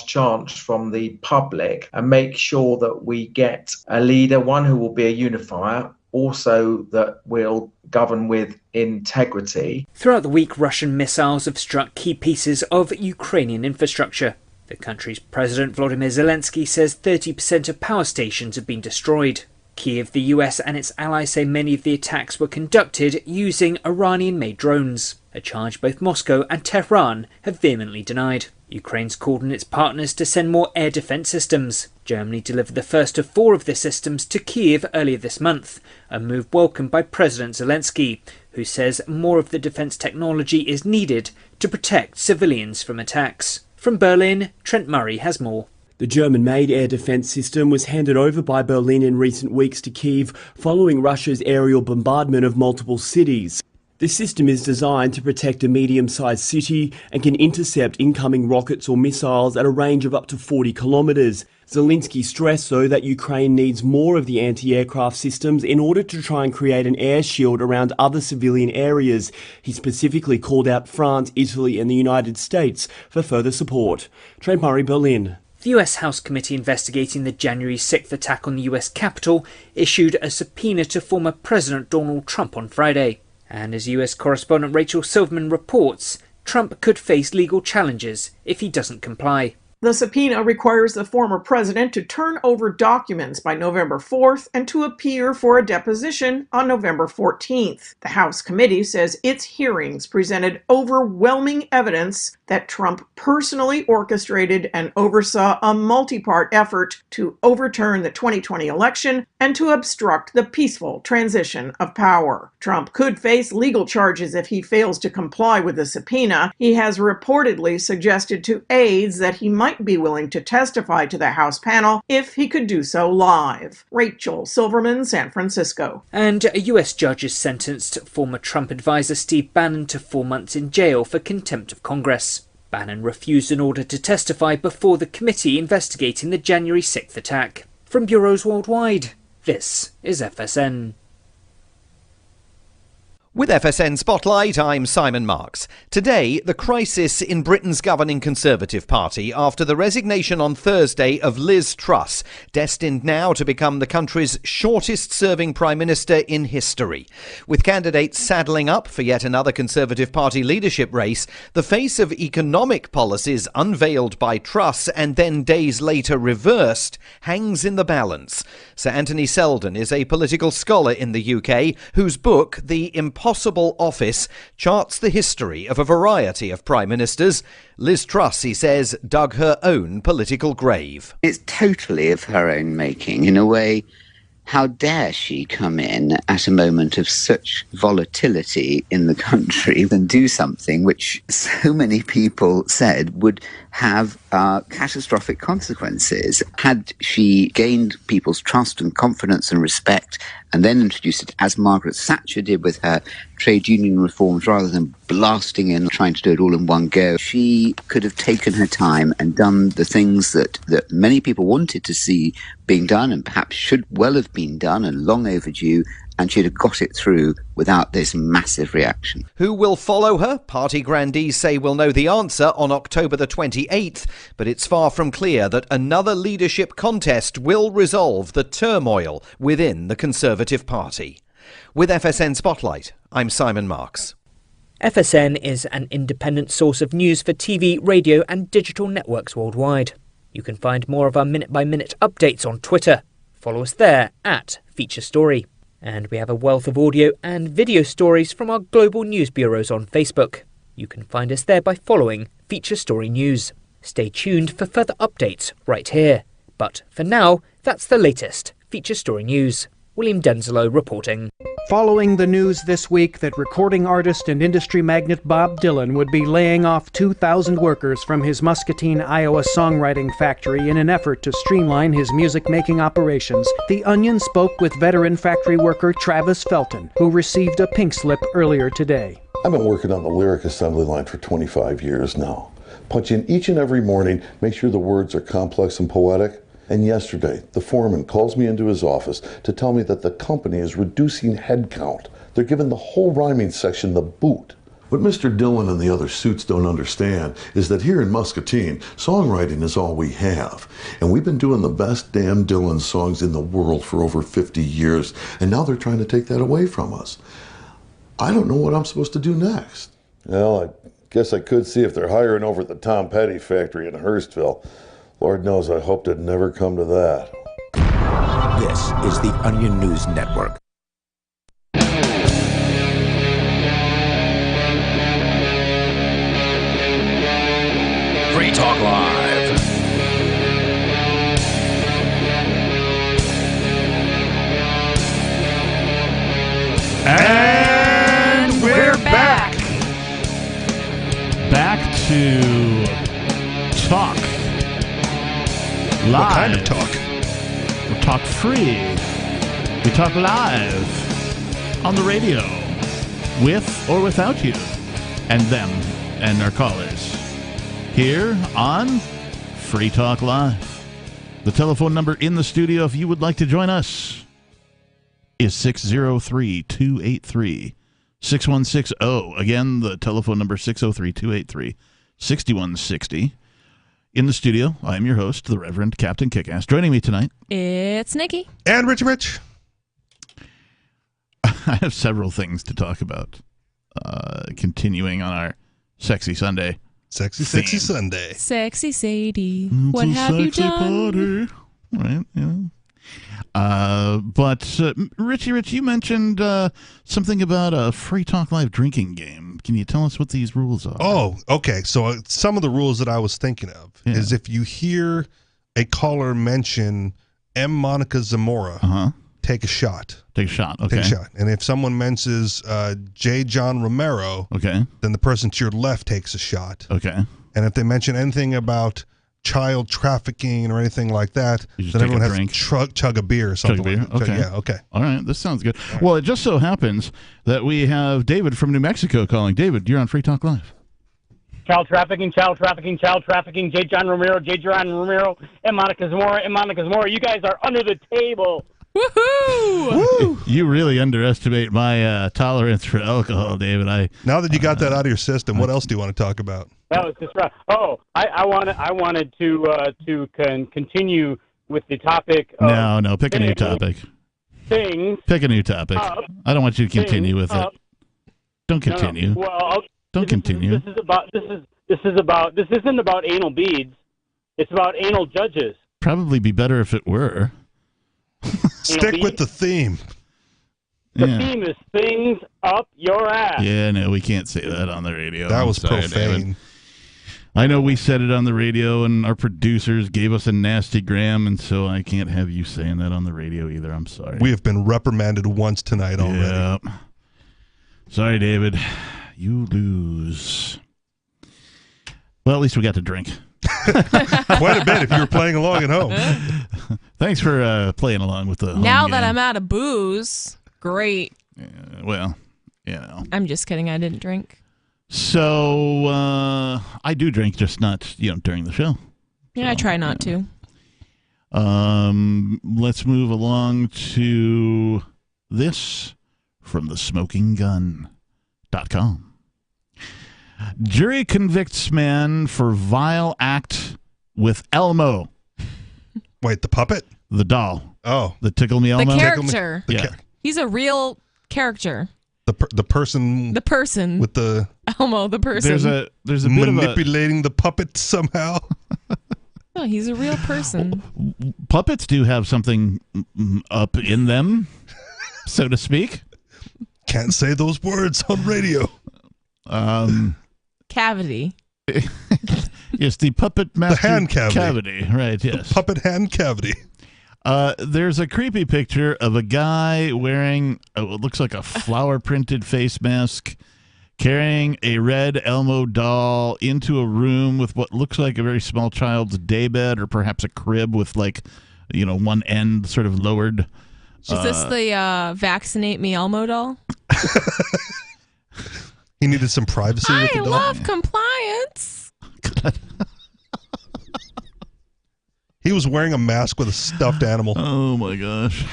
chance from the public and make sure that we get a leader, one who will be a unifier, also that will govern with integrity. Throughout the week, Russian missiles have struck key pieces of Ukrainian infrastructure. The country's President Volodymyr Zelensky says 30% of power stations have been destroyed. Kyiv, the US and its allies say many of the attacks were conducted using Iranian-made drones, a charge both Moscow and Tehran have vehemently denied. Ukraine's called on its partners to send more air defence systems. Germany delivered the first of 4 of the systems to Kyiv earlier this month, a move welcomed by President Zelensky, who says more of the defence technology is needed to protect civilians from attacks. From Berlin, Trent Murray has more. The German-made air defence system was handed over by Berlin in recent weeks to Kyiv following Russia's aerial bombardment of multiple cities. The system is designed to protect a medium-sized city and can intercept incoming rockets or missiles at a range of up to 40 kilometres. Zelensky stressed, though, that Ukraine needs more of the anti-aircraft systems in order to try and create an air shield around other civilian areas. He specifically called out France, Italy and the United States for further support. Trent Murray, Berlin. The US House Committee investigating the January 6th attack on the US Capitol issued a subpoena to former President Donald Trump on Friday. And as US correspondent Rachel Silverman reports, Trump could face legal challenges if he doesn't comply. The subpoena requires the former president to turn over documents by November 4th and to appear for a deposition on November 14th. The House committee says its hearings presented overwhelming evidence that Trump personally orchestrated and oversaw a multi-part effort to overturn the 2020 election and to obstruct the peaceful transition of power. Trump could face legal charges if he fails to comply with the subpoena. He has reportedly suggested to aides that he might be willing to testify to the House panel if he could do so live. Rachel Silverman, San Francisco. And a US judge has sentenced former Trump advisor Steve Bannon to 4 months in jail for contempt of Congress. Bannon refused an order to testify before the committee investigating the January 6th attack. From bureaus worldwide, this is FSN. With FSN Spotlight, I'm Simon Marks. Today, the crisis in Britain's governing Conservative Party after the resignation on Thursday of Liz Truss, destined now to become the country's shortest-serving Prime Minister in history. With candidates saddling up for yet another Conservative Party leadership race, the face of economic policies unveiled by Truss and then days later reversed hangs in the balance. Sir Anthony Selden is a political scholar in the UK whose book, The Impossible Office, charts the history of a variety of prime ministers. Liz Truss, he says, dug her own political grave. It's totally of her own making. In a way, how dare she come in at a moment of such volatility in the country and do something which so many people said would have catastrophic consequences. Had she gained people's trust and confidence and respect and then introduced it, as Margaret Thatcher did with her trade union reforms, rather than blasting in, trying to do it all in one go, she could have taken her time and done the things that many people wanted to see being done and perhaps should well have been done and long overdue, and she'd have got it through without this massive reaction. Who will follow her? Party grandees say we'll know the answer on October the 28th, but it's far from clear that another leadership contest will resolve the turmoil within the Conservative Party. With FSN Spotlight, I'm Simon Marks. FSN is an independent source of news for TV, radio and digital networks worldwide. You can find more of our minute-by-minute updates on Twitter. Follow us there at Feature Story. And we have a wealth of audio and video stories from our global news bureaus on Facebook. You can find us there by following Feature Story News. Stay tuned for further updates right here. But for now, that's the latest Feature Story News. William Denzelo reporting. Following the news this week that recording artist and industry magnate Bob Dylan would be laying off 2,000 workers from his Muscatine, Iowa songwriting factory in an effort to streamline his music-making operations, The Onion spoke with veteran factory worker Travis Felton, who received a pink slip earlier today. I've been working on the lyric assembly line for 25 years now. Punch in each and every morning, make sure the words are complex and poetic. And yesterday, the foreman calls me into his office to tell me that the company is reducing headcount. They're giving the whole rhyming section the boot. What Mr. Dylan and the other suits don't understand is that here in Muscatine, songwriting is all we have. And we've been doing the best damn Dylan songs in the world for over 50 years, and now they're trying to take that away from us. I don't know what I'm supposed to do next. Well, I guess I could see if they're hiring over at the Tom Petty factory in Hurstville. Lord knows I hoped it'd never come to that. This is the Onion News Network. Free Talk Live. And we're back. Back to talk. Live. What kind of talk? We talk free. We talk live on the radio, with or without you, and them and our callers. Here on Free Talk Live. The telephone number in the studio, if you would like to join us, is 603-283-6160. Again, the telephone number 603-283-6160. In the studio, I am your host, the Reverend Captain Kickass. Joining me tonight, it's Nikki. And Rich. I have several things to talk about. Continuing on our Sexy Sunday. Sexy Sunday. Sexy Sadie. It's what have you done? Party. Right, but Rich, you mentioned something about a Free Talk Live drinking game. Can you tell us what these rules are? Oh, okay. So some of the rules that I was thinking of is if you hear a caller mention M. Monica Zamora, take a shot. Take a shot. Okay. Take a shot. And if someone mentions J. John Romero, then the person to your left takes a shot. Okay. And if they mention anything about child trafficking or anything like that, then everyone has to chug a beer or something. Chug a beer? Like that. Okay. Yeah, okay. All right, this sounds good. Well, it just so happens that we have David from New Mexico calling. David, you're on Free Talk Live. Child trafficking, J. John Romero, and Monica Zamora. You guys are under the table. Woohoo! You really underestimate my tolerance for alcohol, David. Now that you got that out of your system, what else do you want to talk about? That was just right. Oh, I wanted to continue with the topic. No, pick a new topic. Things. Pick a new topic. I don't want you to continue with it. Don't continue. No. Well, don't continue. This isn't about anal beads. It's about anal judges. Probably be better if it were. Stick with the theme. The theme is things up your ass. Yeah, no, we can't say that on the radio. That was profane. David. I know we said it on the radio, and our producers gave us a nasty gram, and so I can't have you saying that on the radio either. I'm sorry. We have been reprimanded once tonight already. Yeah. Sorry, David. You lose. Well, at least we got to drink. Quite a bit if you were playing along at home. Thanks for playing along with the Now home that game. I'm out of booze, great. Well, you know. I'm just kidding. I didn't drink. So I do drink, just not during the show. Yeah, I try not to. Let's move along to this from thesmokinggun.com. Jury convicts man for vile act with Elmo. Wait, the puppet? The doll. Oh. The Tickle Me Elmo? The character. Yeah. He's a real character. The person. The person. With the Elmo, the person. There's a bit manipulating the puppet somehow. No, he's a real person. Puppets do have something up in them, so to speak. Can't say those words on radio. Cavity. Yes, the puppet master. The hand cavity. Right, yes. The puppet hand cavity. There's a creepy picture of a guy wearing what looks like a flower-printed face mask, carrying a red Elmo doll into a room with what looks like a very small child's daybed, or perhaps a crib with one end sort of lowered. Is this the Vaccinate Me Elmo doll? He needed some privacy with the doll. I love compliance. He was wearing a mask with a stuffed animal. Oh my gosh.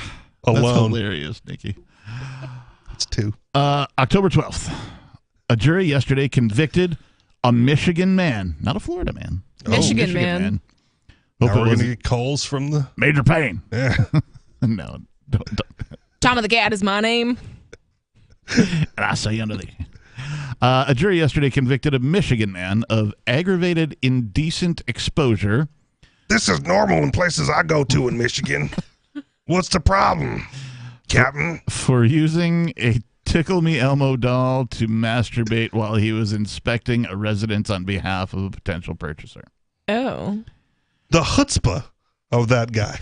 Alone. That's hilarious, Nikki. It's two. October 12th. A jury yesterday convicted a Michigan man, not a Florida man. Michigan man. Now we're going to get calls from the... Major Payne. Yeah. No, don't. Tom of the Cat is my name. And I say unto thee. A jury yesterday convicted a Michigan man of aggravated indecent exposure. This is normal in places I go to in Michigan. What's the problem, Captain? For using a Tickle Me Elmo doll to masturbate while he was inspecting a residence on behalf of a potential purchaser. Oh. The chutzpah of that guy.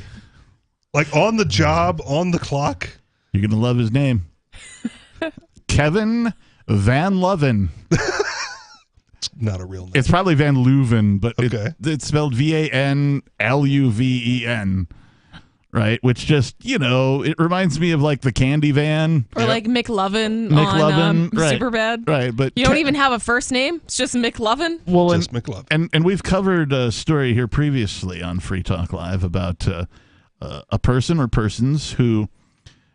Like on the job, on the clock. You're going to love his name. Kevin Van Loven. It's not a real name. It's probably Van Leuven, but okay. It's spelled VANLUVEN, right? Which just, it reminds me of like the Candy Van. Or like McLovin on right. Superbad. Right, but you don't even have a first name? It's just McLovin? Well, just McLovin. And we've covered a story here previously on Free Talk Live about a person or persons who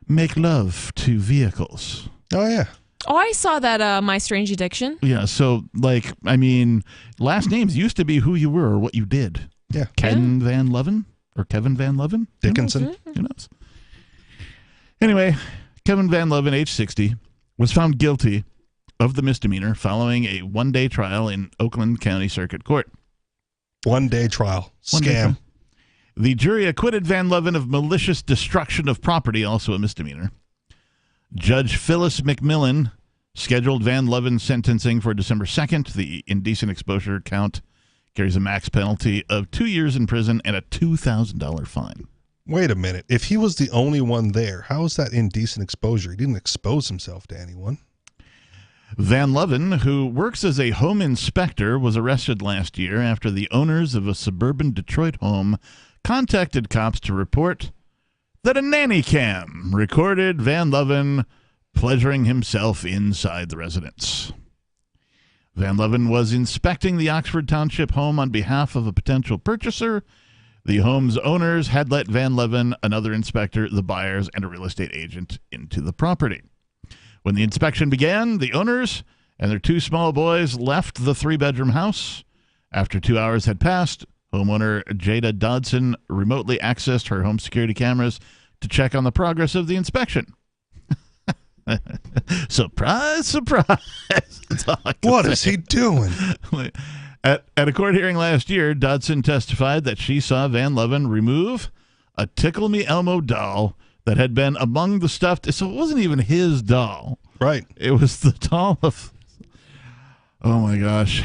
make love to vehicles. Oh, yeah. Oh, I saw that My Strange Addiction. Yeah, so, like, I mean, last names used to be who you were or what you did. Yeah. Ken Van Leven? Or Kevin Van Leven? Dickinson? Who knows? Anyway, Kevin Van Leven, age 60, was found guilty of the misdemeanor following a one-day trial in Oakland County Circuit Court. One-day trial. Scam. The jury acquitted Van Leven of malicious destruction of property, also a misdemeanor. Judge Phyllis McMillan scheduled Van Leven's sentencing for December 2nd. The indecent exposure count carries a max penalty of 2 years in prison and a $2,000 fine. Wait a minute. If he was the only one there, how is that indecent exposure? He didn't expose himself to anyone. Van Leven, who works as a home inspector, was arrested last year after the owners of a suburban Detroit home contacted cops to report that a nanny cam recorded Van Leven pleasuring himself inside the residence. Van Leven was inspecting the Oxford Township home on behalf of a potential purchaser. The home's owners had let Van Leven, another inspector, the buyers, and a real estate agent into the property. When the inspection began, the owners and their two small boys left the three-bedroom house. After 2 hours had passed, homeowner Jada Dodson remotely accessed her home security cameras to check on the progress of the inspection. Surprise, surprise. What is he doing? At a court hearing last year, Dodson testified that she saw Van Leven remove a Tickle Me Elmo doll that had been among the stuffed. So it wasn't even his doll. Right. It was the doll of... Oh, my gosh.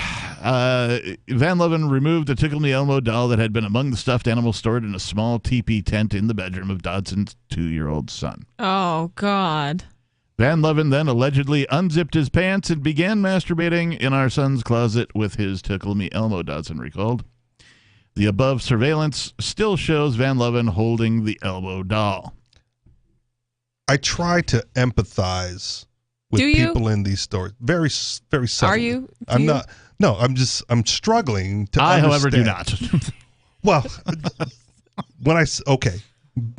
Van Leven removed a Tickle Me Elmo doll that had been among the stuffed animals stored in a small teepee tent in the bedroom of Dodson's 2-year-old son. Oh, God. Van Leven then allegedly unzipped his pants and began masturbating in our son's closet with his Tickle Me Elmo, Dodson recalled. The above surveillance still shows Van Leven holding the Elmo doll. I try to empathize with people in these stories. Very, very subtly. Are you? I'm not. No, I'm struggling to I, understand. however, do not. Well, okay,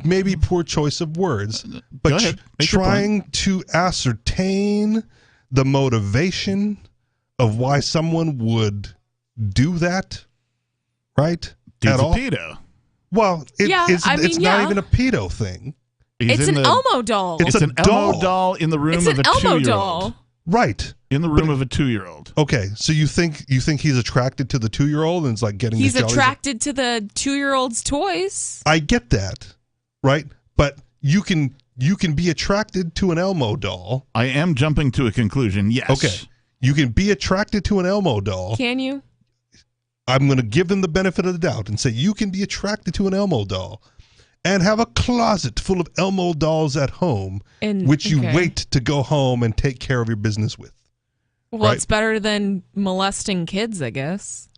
maybe poor choice of words, but trying to ascertain the motivation of why someone would do that, right? He's at a all. pedo. Well, it's not even a pedo thing. It's an Elmo doll. It's an Elmo doll in the room It's of an a Elmo 2-year-old. doll. Right. In the room of a 2-year-old. Okay, so you think he's attracted to the 2-year-old and it's like getting He's his jollies attracted to the 2-year-old's toys. I get that, right? But you can be attracted to an Elmo doll. I am jumping to a conclusion, yes. Okay. You can be attracted to an Elmo doll. Can you? I'm going to give him the benefit of the doubt and say you can be attracted to an Elmo doll and have a closet full of Elmo dolls at home, which you wait to go home and take care of your business with. Well, right? It's better than molesting kids, I guess.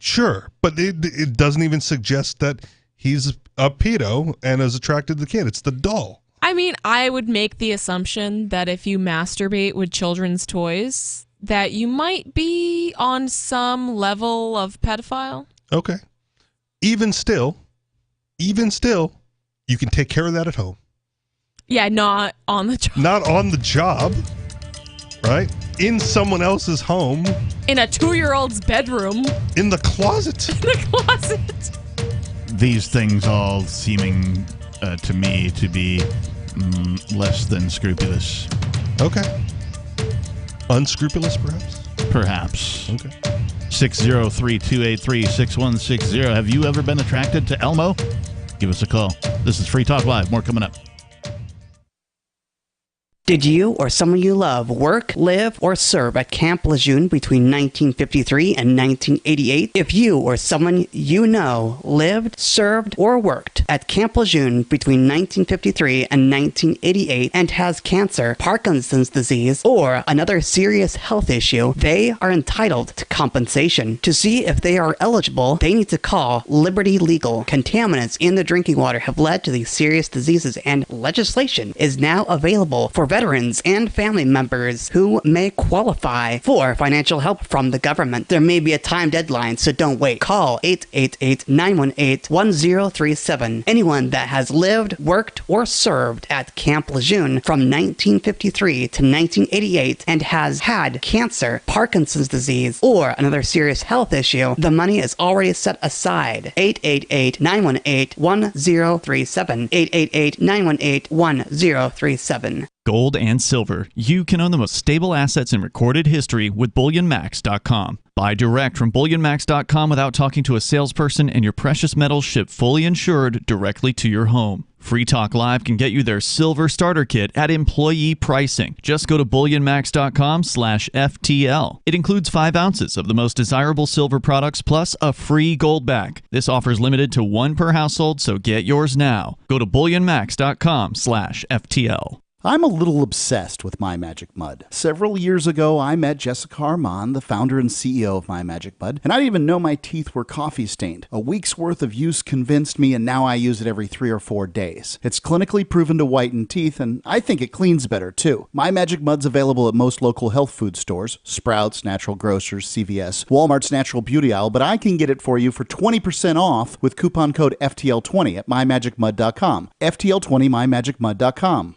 Sure, but it doesn't even suggest that he's a pedo and is attracted to the kid. It's the doll. I mean, I would make the assumption that if you masturbate with children's toys, that you might be on some level of pedophile. Okay. Even still, you can take care of that at home. Yeah, not on the job. Not on the job, right? In someone else's home. In a 2-year-old's bedroom. In the closet. In the closet. These things all seeming to me to be less than scrupulous. Okay. Unscrupulous, perhaps? Perhaps. Okay. 603-283-6160. Have you ever been attracted to Elmo? Give us a call. This is Free Talk Live. More coming up. Did you or someone you love work, live, or serve at Camp Lejeune between 1953 and 1988? If you or someone you know lived, served, or worked at Camp Lejeune between 1953 and 1988 and has cancer, Parkinson's disease, or another serious health issue, they are entitled to compensation. To see if they are eligible, they need to call Liberty Legal. Contaminants in the drinking water have led to these serious diseases, and legislation is now available for veterans and family members who may qualify for financial help from the government. There may be a time deadline, so don't wait. Call 888-918-1037. Anyone that has lived, worked, or served at Camp Lejeune from 1953 to 1988 and has had cancer, Parkinson's disease, or another serious health issue, the money is already set aside. 888-918-1037. 888-918-1037. Gold and silver. You can own the most stable assets in recorded history with BullionMax.com. Buy direct from BullionMax.com without talking to a salesperson, and your precious metals shipped fully insured directly to your home. Free Talk Live can get you their silver starter kit at employee pricing. Just go to BullionMax.com/FTL. It includes 5 ounces of the most desirable silver products plus a free gold back. This offer is limited to 1 per household, so get yours now. Go to BullionMax.com/FTL. I'm a little obsessed with My Magic Mud. Several years ago, I met Jessica Armand, the founder and CEO of My Magic Mud, and I didn't even know my teeth were coffee stained. A week's worth of use convinced me, and now I use it every 3 or 4 days. It's clinically proven to whiten teeth, and I think it cleans better too. My Magic Mud's available at most local health food stores, Sprouts, Natural Grocers, CVS, Walmart's Natural Beauty Aisle, but I can get it for you for 20% off with coupon code FTL20 at MyMagicMud.com. FTL20, MyMagicMud.com.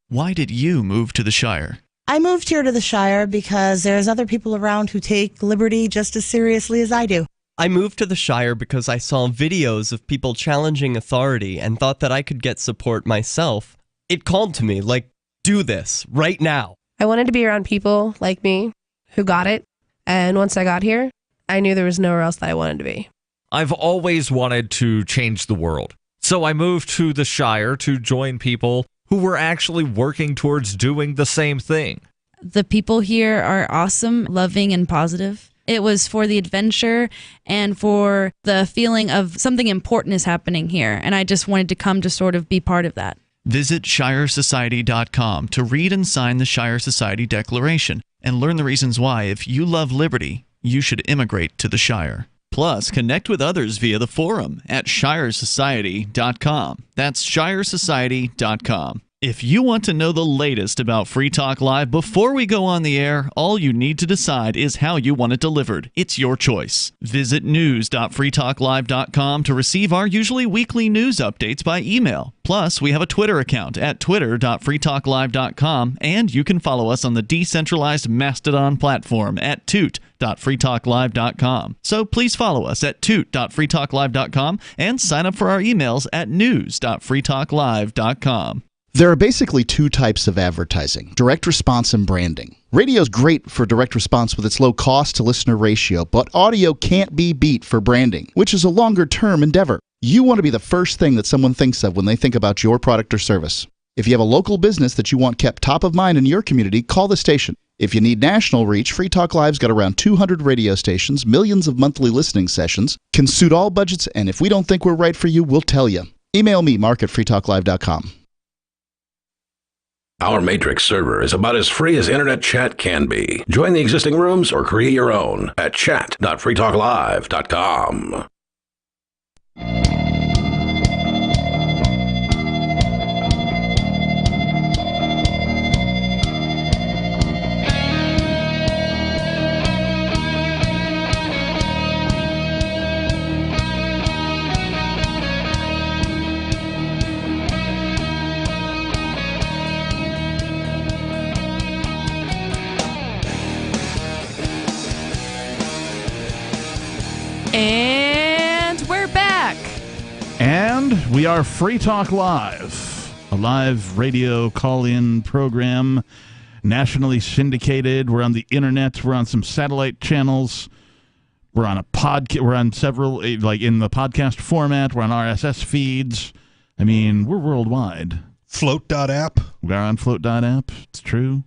Why did you move to the Shire? I moved here to the Shire because there's other people around who take liberty just as seriously as I do. I moved to the Shire because I saw videos of people challenging authority and thought that I could get support myself. It called to me, like, do this, right now. I wanted to be around people like me who got it, and once I got here, I knew there was nowhere else that I wanted to be. I've always wanted to change the world, so I moved to the Shire to join people who were actually working towards doing the same thing. The people here are awesome, loving, and positive. It was for the adventure and for the feeling of something important is happening here, and I just wanted to come to sort of be part of that. Visit ShireSociety.com to read and sign the Shire Society Declaration and learn the reasons why, if you love liberty, you should immigrate to the Shire. Plus, connect with others via the forum at ShireSociety.com. That's ShireSociety.com. If you want to know the latest about Free Talk Live before we go on the air, all you need to decide is how you want it delivered. It's your choice. Visit news.freetalklive.com to receive our usually weekly news updates by email. Plus, we have a Twitter account at twitter.freetalklive.com, and you can follow us on the decentralized Mastodon platform at toot.freetalklive.com. So please follow us at toot.freetalklive.com and sign up for our emails at news.freetalklive.com. There are basically 2 types of advertising, direct response and branding. Radio is great for direct response with its low cost to listener ratio, but audio can't be beat for branding, which is a longer-term endeavor. You want to be the first thing that someone thinks of when they think about your product or service. If you have a local business that you want kept top of mind in your community, call the station. If you need national reach, Free Talk Live's got around 200 radio stations, millions of monthly listening sessions, can suit all budgets, and if we don't think we're right for you, we'll tell you. Email me, mark@freetalklive.com. Our Matrix server is about as free as internet chat can be. Join the existing rooms or create your own at chat.freetalklive.com. And we're back. And we are Free Talk Live, a live radio call-in program, nationally syndicated. We're on the internet. We're on some satellite channels. We're on a podcast. We're on several, like in the podcast format. We're on RSS feeds. I mean, we're worldwide. Float.app. We're on Float.app. It's true.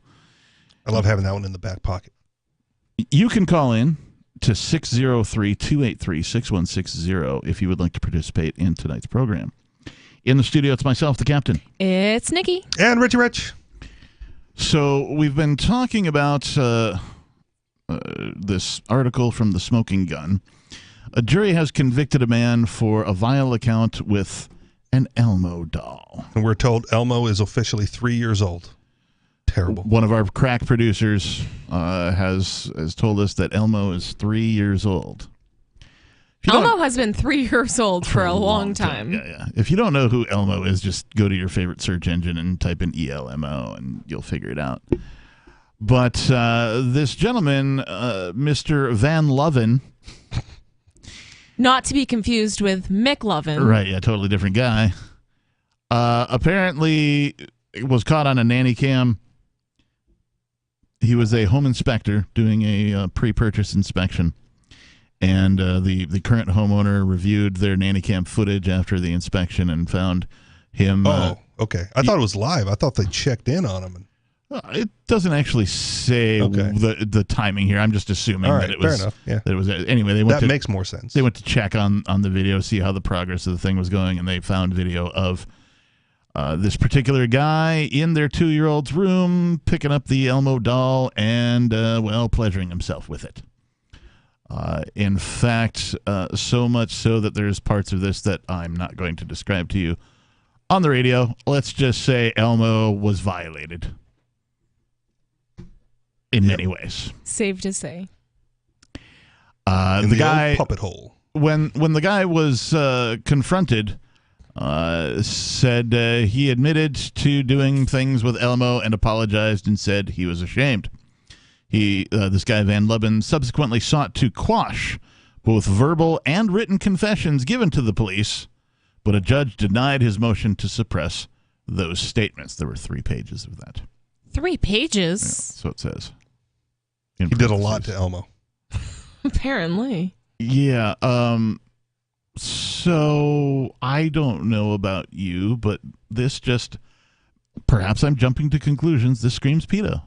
I love having that one in the back pocket. You can call in to 603-283-6160 if you would like to participate in tonight's program. In the studio, it's myself, the captain. It's Nikki. And Richie Rich. So we've been talking about this article from The Smoking Gun. A jury has convicted a man for a vile account with an Elmo doll. And we're told Elmo is officially 3 years old. Terrible. One of our crack producers has told us that Elmo is 3 years old. Elmo has been 3 years old for a long time. Yeah. If you don't know who Elmo is, just go to your favorite search engine and type in ELMO and you'll figure it out. But this gentleman, Mr. Van Loven. Not to be confused with Mick Lovin. Right, yeah, totally different guy. Apparently was caught on a nanny cam. He was a home inspector doing a pre-purchase inspection. And the current homeowner reviewed their nanny cam footage after the inspection and found him. Okay. I thought it was live. I thought they checked in on him. It doesn't actually say the timing here. I'm just assuming that it was. Fair enough. Yeah. That it was anyway. They went that makes more sense. They went to check on the video, see how the progress of the thing was going, and they found video of this particular guy in their 2-year-old's room picking up the Elmo doll and pleasuring himself with it. In fact, so much so that there's parts of this that I'm not going to describe to you on the radio. Let's just say Elmo was violated in many ways. Safe to say. The guy old puppet hole. When the guy was confronted, said he admitted to doing things with Elmo and apologized and said he was ashamed. This guy Van Lubben subsequently sought to quash both verbal and written confessions given to the police, but a judge denied his motion to suppress those statements. There were 3 pages of that. 3 pages? Yeah, so it says. He did a lot to Elmo. Apparently. Yeah. So I don't know about you, but this just, perhaps I'm jumping to conclusions. This screams pedo.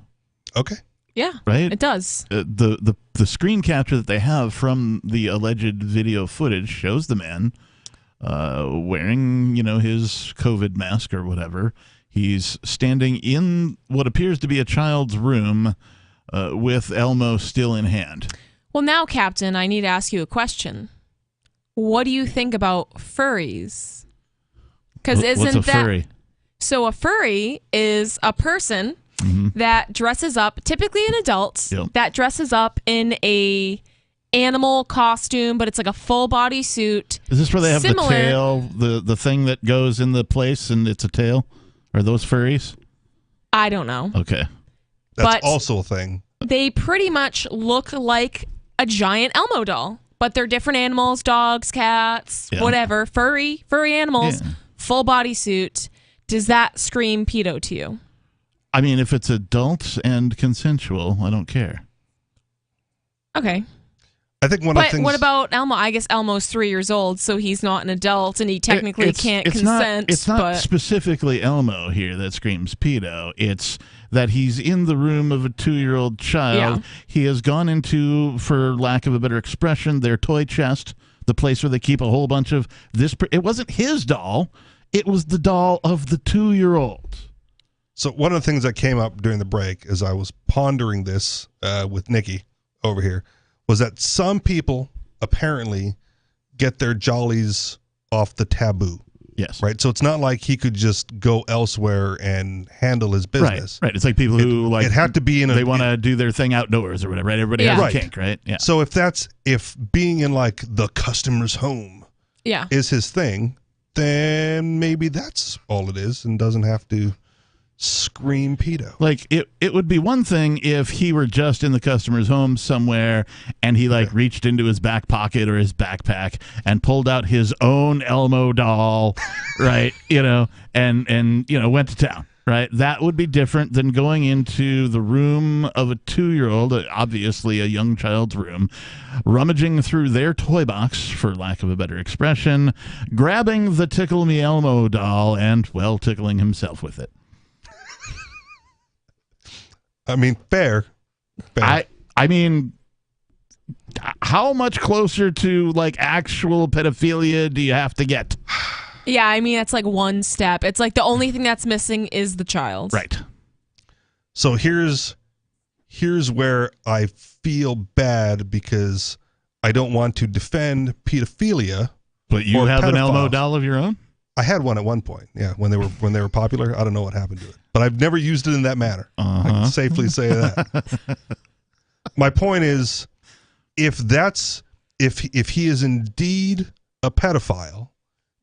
Okay. Yeah, right. It does. The screen capture that they have from the alleged video footage shows the man wearing, his COVID mask or whatever. He's standing in what appears to be a child's room with Elmo still in hand. Well, now, Captain, I need to ask you a question. What do you think about furries? Because what's a furry? So a furry is a person that dresses up, typically an adult, that dresses up in a animal costume, but it's like a full body suit. Is this where they have the tail, the thing that goes in the place and it's a tail? Are those furries? I don't know. Okay. That's also a thing. They pretty much look like a giant Elmo doll, but they're different animals, dogs, cats, whatever, furry animals, full body suit. Does that scream pedo to you? I mean, if it's adult and consensual, I don't care. Okay. I think one of the things. What about Elmo? I guess Elmo's 3 years old, so he's not an adult, and he technically can't consent. It's not specifically Elmo here that screams pedo. It's that he's in the room of a 2-year-old child. Yeah. He has gone into, for lack of a better expression, their toy chest, the place where they keep a whole bunch of this. It wasn't his doll. It was the doll of the 2-year-old. So one of the things that came up during the break as I was pondering this with Nikki over here was that some people apparently get their jollies off the taboo. Yes. Right? So it's not like he could just go elsewhere and handle his business. Right. It's like people who it had to be in they want to do their thing outdoors or whatever, right? Everybody has a kink, right? Yeah. So if being in like the customer's home is his thing, then maybe that's all it is and doesn't have to scream pedo. Like it would be one thing if he were just in the customer's home somewhere and he reached into his back pocket or his backpack and pulled out his own Elmo doll, right? And went to town, right? That would be different than going into the room of a 2-year-old, obviously a young child's room, rummaging through their toy box, for lack of a better expression, grabbing the Tickle Me Elmo doll and, tickling himself with it. I mean, fair. I mean, how much closer to actual pedophilia do you have to get? Yeah, I mean, that's one step. It's the only thing that's missing is the child. Right. So here's where I feel bad because I don't want to defend pedophilia. But you have an Elmo doll of your own? I had one at one point. Yeah, when they were popular. I don't know what happened to it, but I've never used it in that manner. I can safely say that. My point is, if he is indeed a pedophile,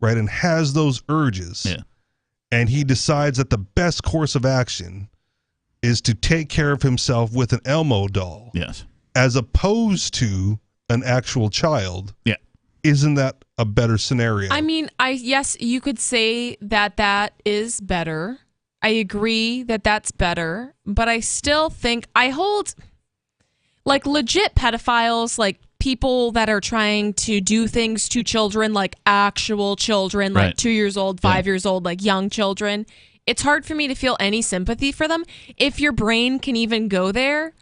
right, and has those urges, and he decides that the best course of action is to take care of himself with an Elmo doll, as opposed to an actual child, isn't that a better scenario? I mean, yes, you could say that is better. I agree that that's better, but I still think I hold like legit pedophiles, like people that are trying to do things to children, like actual children, like 2 years old, 5 years old, like young children. It's hard for me to feel any sympathy for them. If your brain can even go there,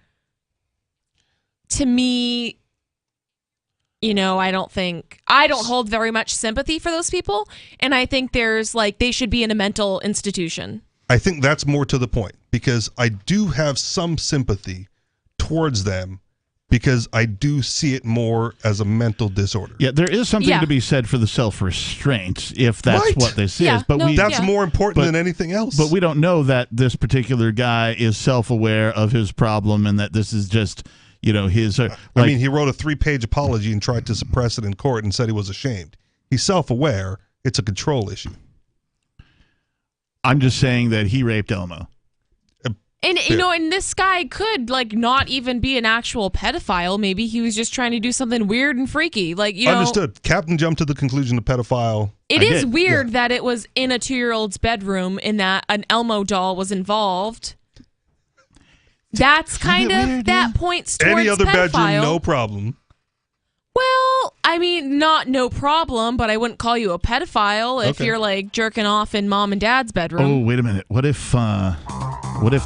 to me, I don't hold very much sympathy for those people. And I think they should be in a mental institution. I think that's more to the point, because I do have some sympathy towards them, because I do see it more as a mental disorder. Yeah, there is something to be said for the self-restraint, if that's what this is. But that's more important than anything else. But we don't know that this particular guy is self-aware of his problem and that this is just, his... I mean, he wrote a 3-page apology and tried to suppress it in court and said he was ashamed. He's self-aware. It's a control issue. I'm just saying that he raped Elmo. And, and this guy could, not even be an actual pedophile. Maybe he was just trying to do something weird and freaky. Understood. Captain jumped to the conclusion of pedophile. It is weird that it was in a 2-year-old's bedroom and that an Elmo doll was involved. That's kind of, that points towards any other pedophile. bedroom, no problem. Well, I mean, not no problem, but I wouldn't call you a pedophile if you're, jerking off in mom and dad's bedroom. Oh, wait a minute. What if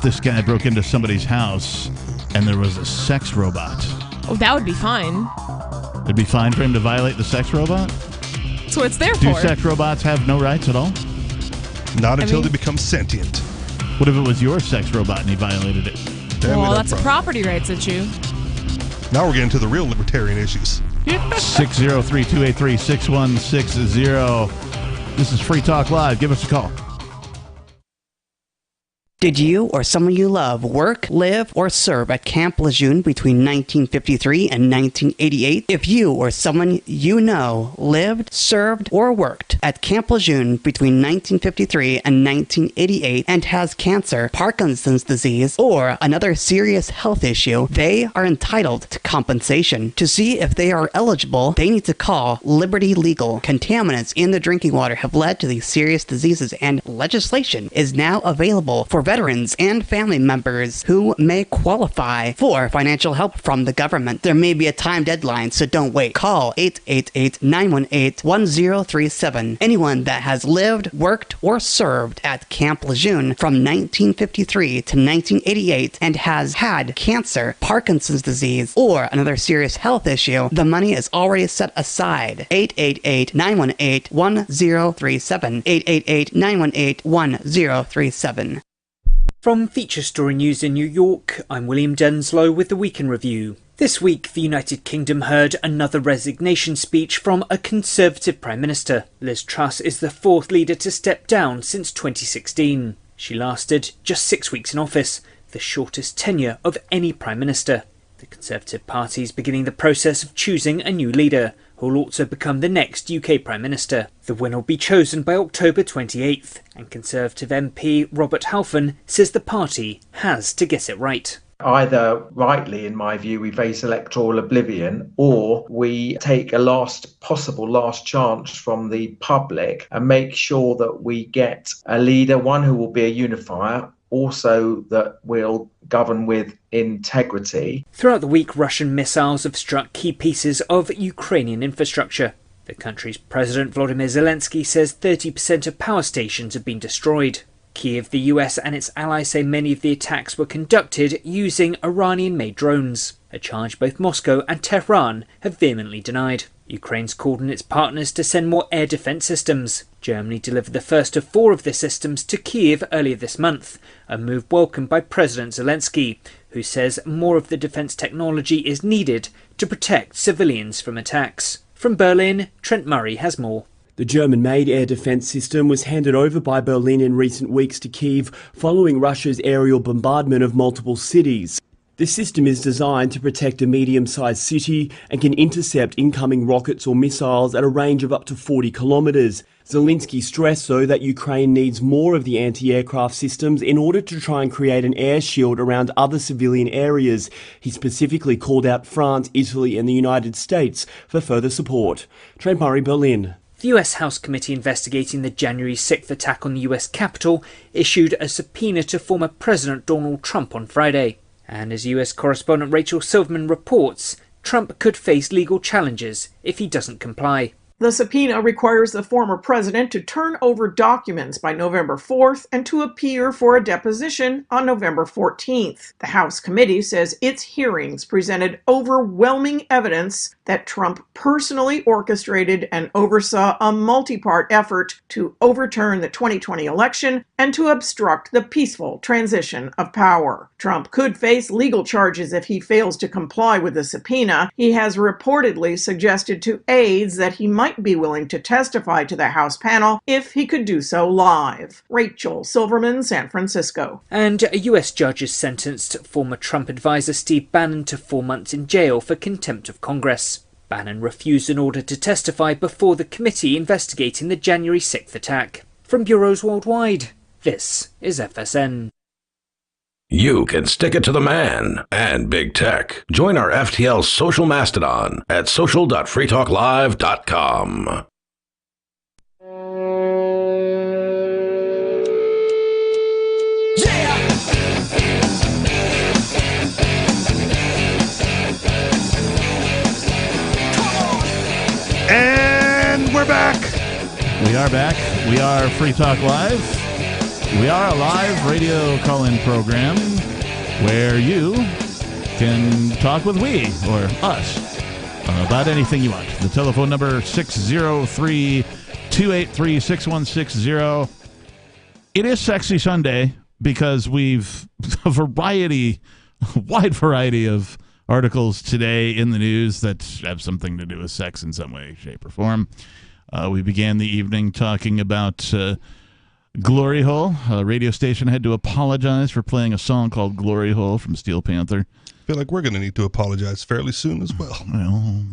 this guy broke into somebody's house and there was a sex robot? Oh, that would be fine. It'd be fine for him to violate the sex robot? That's what it's there for. Do sex robots have no rights at all? Not until they become sentient. What if it was your sex robot and he violated it? Well, that's a property rights issue. Now we're getting to the real libertarian issues. 603-283-6160. This is Free Talk Live. Give us a call. Did you or someone you love work, live, or serve at Camp Lejeune between 1953 and 1988? If you or someone you know lived, served, or worked at Camp Lejeune between 1953 and 1988 and has cancer, Parkinson's disease, or another serious health issue, they are entitled to compensation. To see if they are eligible, they need to call Liberty Legal. Contaminants in the drinking water have led to these serious diseases, and legislation is now available for veterans and family members who may qualify for financial help from the government. There may be a time deadline, so don't wait. Call 888-918-1037. Anyone that has lived, worked, or served at Camp Lejeune from 1953 to 1988 and has had cancer, Parkinson's disease, or another serious health issue, the money is already set aside. 888-918-1037. 888-918-1037. From Feature Story News in New York, I'm William Denslow with the Week in Review. This week, the United Kingdom heard another resignation speech from a Conservative Prime Minister. Liz Truss is the fourth leader to step down since 2016. She lasted just 6 weeks in office, the shortest tenure of any Prime Minister. The Conservative Party is beginning the process of choosing a new leader, who will also become the next UK Prime Minister. The winner will be chosen by October 28th, and Conservative MP Robert Halfon says the party has to get it right. Either rightly, in my view, we face electoral oblivion, or we take a last chance from the public and make sure that we get a leader, one who will be a unifier, also that will govern with integrity. Throughout the week, Russian missiles have struck key pieces of Ukrainian infrastructure. The country's President Volodymyr Zelensky says 30% of power stations have been destroyed. Kyiv, the US and its allies say many of the attacks were conducted using Iranian-made drones, a charge both Moscow and Tehran have vehemently denied. Ukraine's called on its partners to send more air defence systems. Germany delivered the first of 4 of the systems to Kyiv earlier this month, a move welcomed by President Zelensky, who says more of the defence technology is needed to protect civilians from attacks. From Berlin, Trent Murray has more. The German-made air defence system was handed over by Berlin in recent weeks to Kyiv following Russia's aerial bombardment of multiple cities. The system is designed to protect a medium-sized city and can intercept incoming rockets or missiles at a range of up to 40 kilometres. Zelensky stressed, though, that Ukraine needs more of the anti-aircraft systems in order to try and create an air shield around other civilian areas. He specifically called out France, Italy and the United States for further support. Trent Murray, Berlin. The US House committee investigating the January 6th attack on the US Capitol issued a subpoena to former President Donald Trump on Friday. And as US correspondent Rachel Silverman reports, Trump could face legal challenges if he doesn't comply. The subpoena requires the former president to turn over documents by November 4th and to appear for a deposition on November 14th. The House committee says its hearings presented overwhelming evidence that Trump personally orchestrated and oversaw a multi-part effort to overturn the 2020 election and to obstruct the peaceful transition of power. Trump could face legal charges if he fails to comply with the subpoena. He has reportedly suggested to aides that he might be willing to testify to the House panel if he could do so live. Rachel Silverman, San Francisco. And a US judge has sentenced former Trump advisor Steve Bannon to 4 months in jail for contempt of Congress. Bannon refused an order to testify before the committee investigating the January 6th attack. From bureaus worldwide, this is FSN. You can stick it to the man and big tech. Join our FTL social mastodon at social.freetalklive.com. And we're back. We are back. We are Free Talk Live. We are a live radio call-in program where you can talk with we, or us, about anything you want. The telephone number 603-283-6160. It is Sexy Sunday because we've a wide variety of articles today in the news that have something to do with sex in some way, shape, or form. We began the evening talking about Glory Hole. A radio station had to apologize for playing a song called Glory Hole from Steel Panther. I feel like we're going to need to apologize fairly soon as well. Well,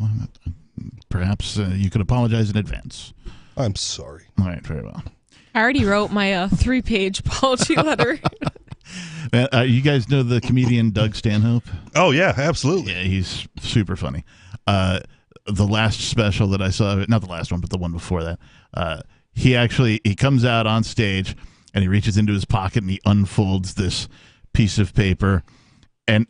perhaps you could apologize in advance. I'm sorry. All right, very well. I already wrote my 3-page apology letter. You guys know the comedian Doug Stanhope? Oh, yeah, absolutely. Yeah, he's super funny. The last special that I saw, not the last one, but the one before that, he comes out on stage and he reaches into his pocket and he unfolds this piece of paper and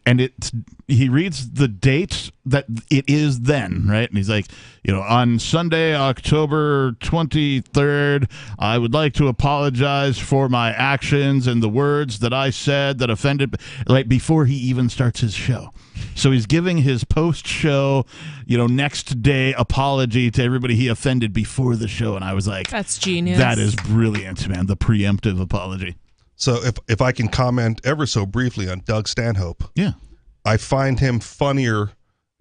he reads the date that it is then, right? And he's like, on Sunday, October 23rd, I would like to apologize for my actions and the words that I said that offended, like before he even starts his show. So he's giving his post-show, next day apology to everybody he offended before the show. And I was like, that's genius. That is brilliant, man. The preemptive apology. So if I can comment ever so briefly on Doug Stanhope. Yeah. I find him funnier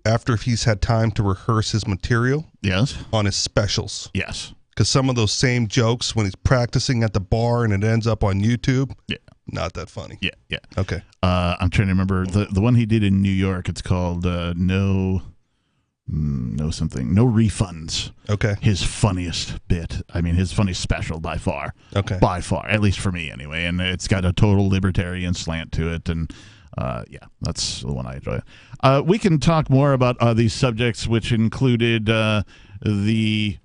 after he's had time to rehearse his material. Yes. On his specials. Yes. Because some of those same jokes when he's practicing at the bar and it ends up on YouTube. Yeah. Not that funny. Yeah, yeah. Okay. I'm trying to remember the one he did in New York. It's called No Refunds. Okay. His funniest bit. I mean, his funniest special by far. Okay. By far, at least for me anyway. And it's got a total libertarian slant to it. And yeah, that's the one I enjoy. We can talk more about these subjects, which included the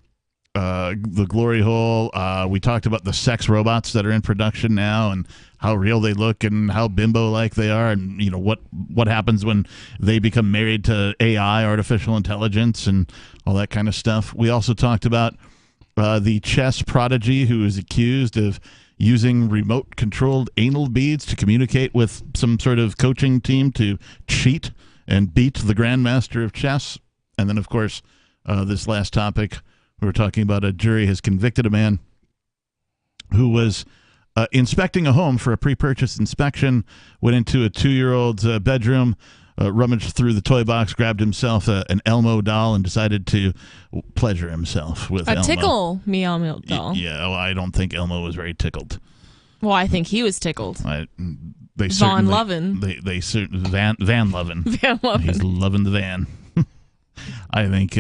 Glory Hole. We talked about the sex robots that are in production now and how real they look and how bimbo-like they are, and what happens when they become married to AI, artificial intelligence, and all that kind of stuff. We also talked about the chess prodigy who is accused of using remote-controlled anal beads to communicate with some sort of coaching team to cheat and beat the grandmaster of chess. And then, of course, this last topic, we were talking about a jury has convicted a man who was inspecting a home for a pre-purchase inspection, went into a 2-year-old's bedroom, rummaged through the toy box, grabbed himself an Elmo doll, and decided to pleasure himself with Elmo. A tickle me Elmo doll. Yeah, well, I don't think Elmo was very tickled. Well, I think he was tickled. They Von Lovin. They Van Lovin. Van Lovin. He's loving the van. I think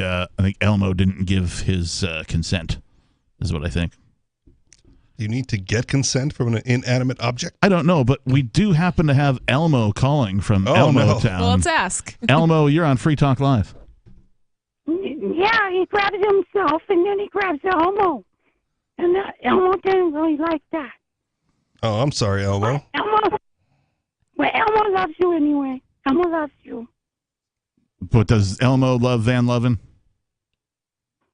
Elmo didn't give his consent. Is what I think. You need to get consent from an inanimate object? I don't know, but we do happen to have Elmo calling from Elmo Town. Well, let's ask. Elmo, you're on Free Talk Live. Yeah, he grabs himself and then he grabs Elmo. And Elmo didn't really like that. Oh, I'm sorry, Elmo. Elmo loves you anyway. Elmo loves you. But does Elmo love Van Lovin?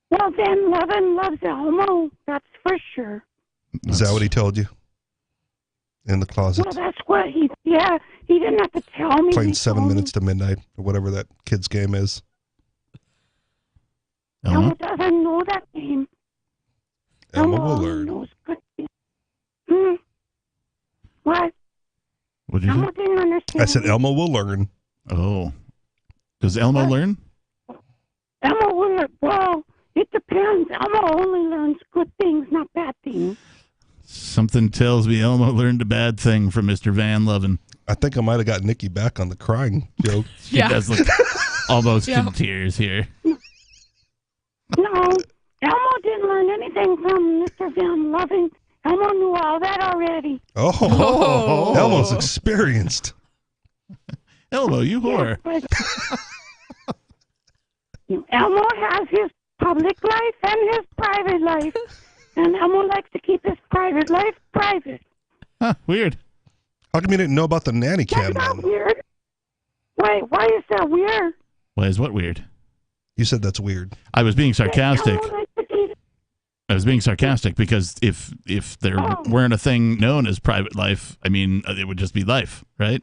Well, Van Lovin loves Elmo. That's for sure. Is that what he told you? In the closet? Well, that's what he didn't have to tell me. Playing 7 minutes to midnight, or whatever that kid's game is. Elmo doesn't know that game. Elmo will learn. Knows good things. What? What did you Elmo didn't understand. I said Elmo will learn. Oh. Does Elmo learn? Elmo will learn. Well, it depends. Elmo only learns good things, not bad things. Something tells me Elmo learned a bad thing from Mr. Van Lovin. I think I might have got Nikki back on the crying joke. She does look almost in tears here. No, Elmo didn't learn anything from Mr. Van Lovin. Elmo knew all that already. Oh. Elmo's experienced. Elmo, you whore. Elmo has his public life and his private life. And Elmo likes to keep his private life private. Huh, weird. How come you didn't know about the nanny cam? That's not weird. Why is that weird? Why is what weird? You said that's weird. I was being sarcastic. I was being sarcastic because if there weren't a thing known as private life, I mean, it would just be life, right?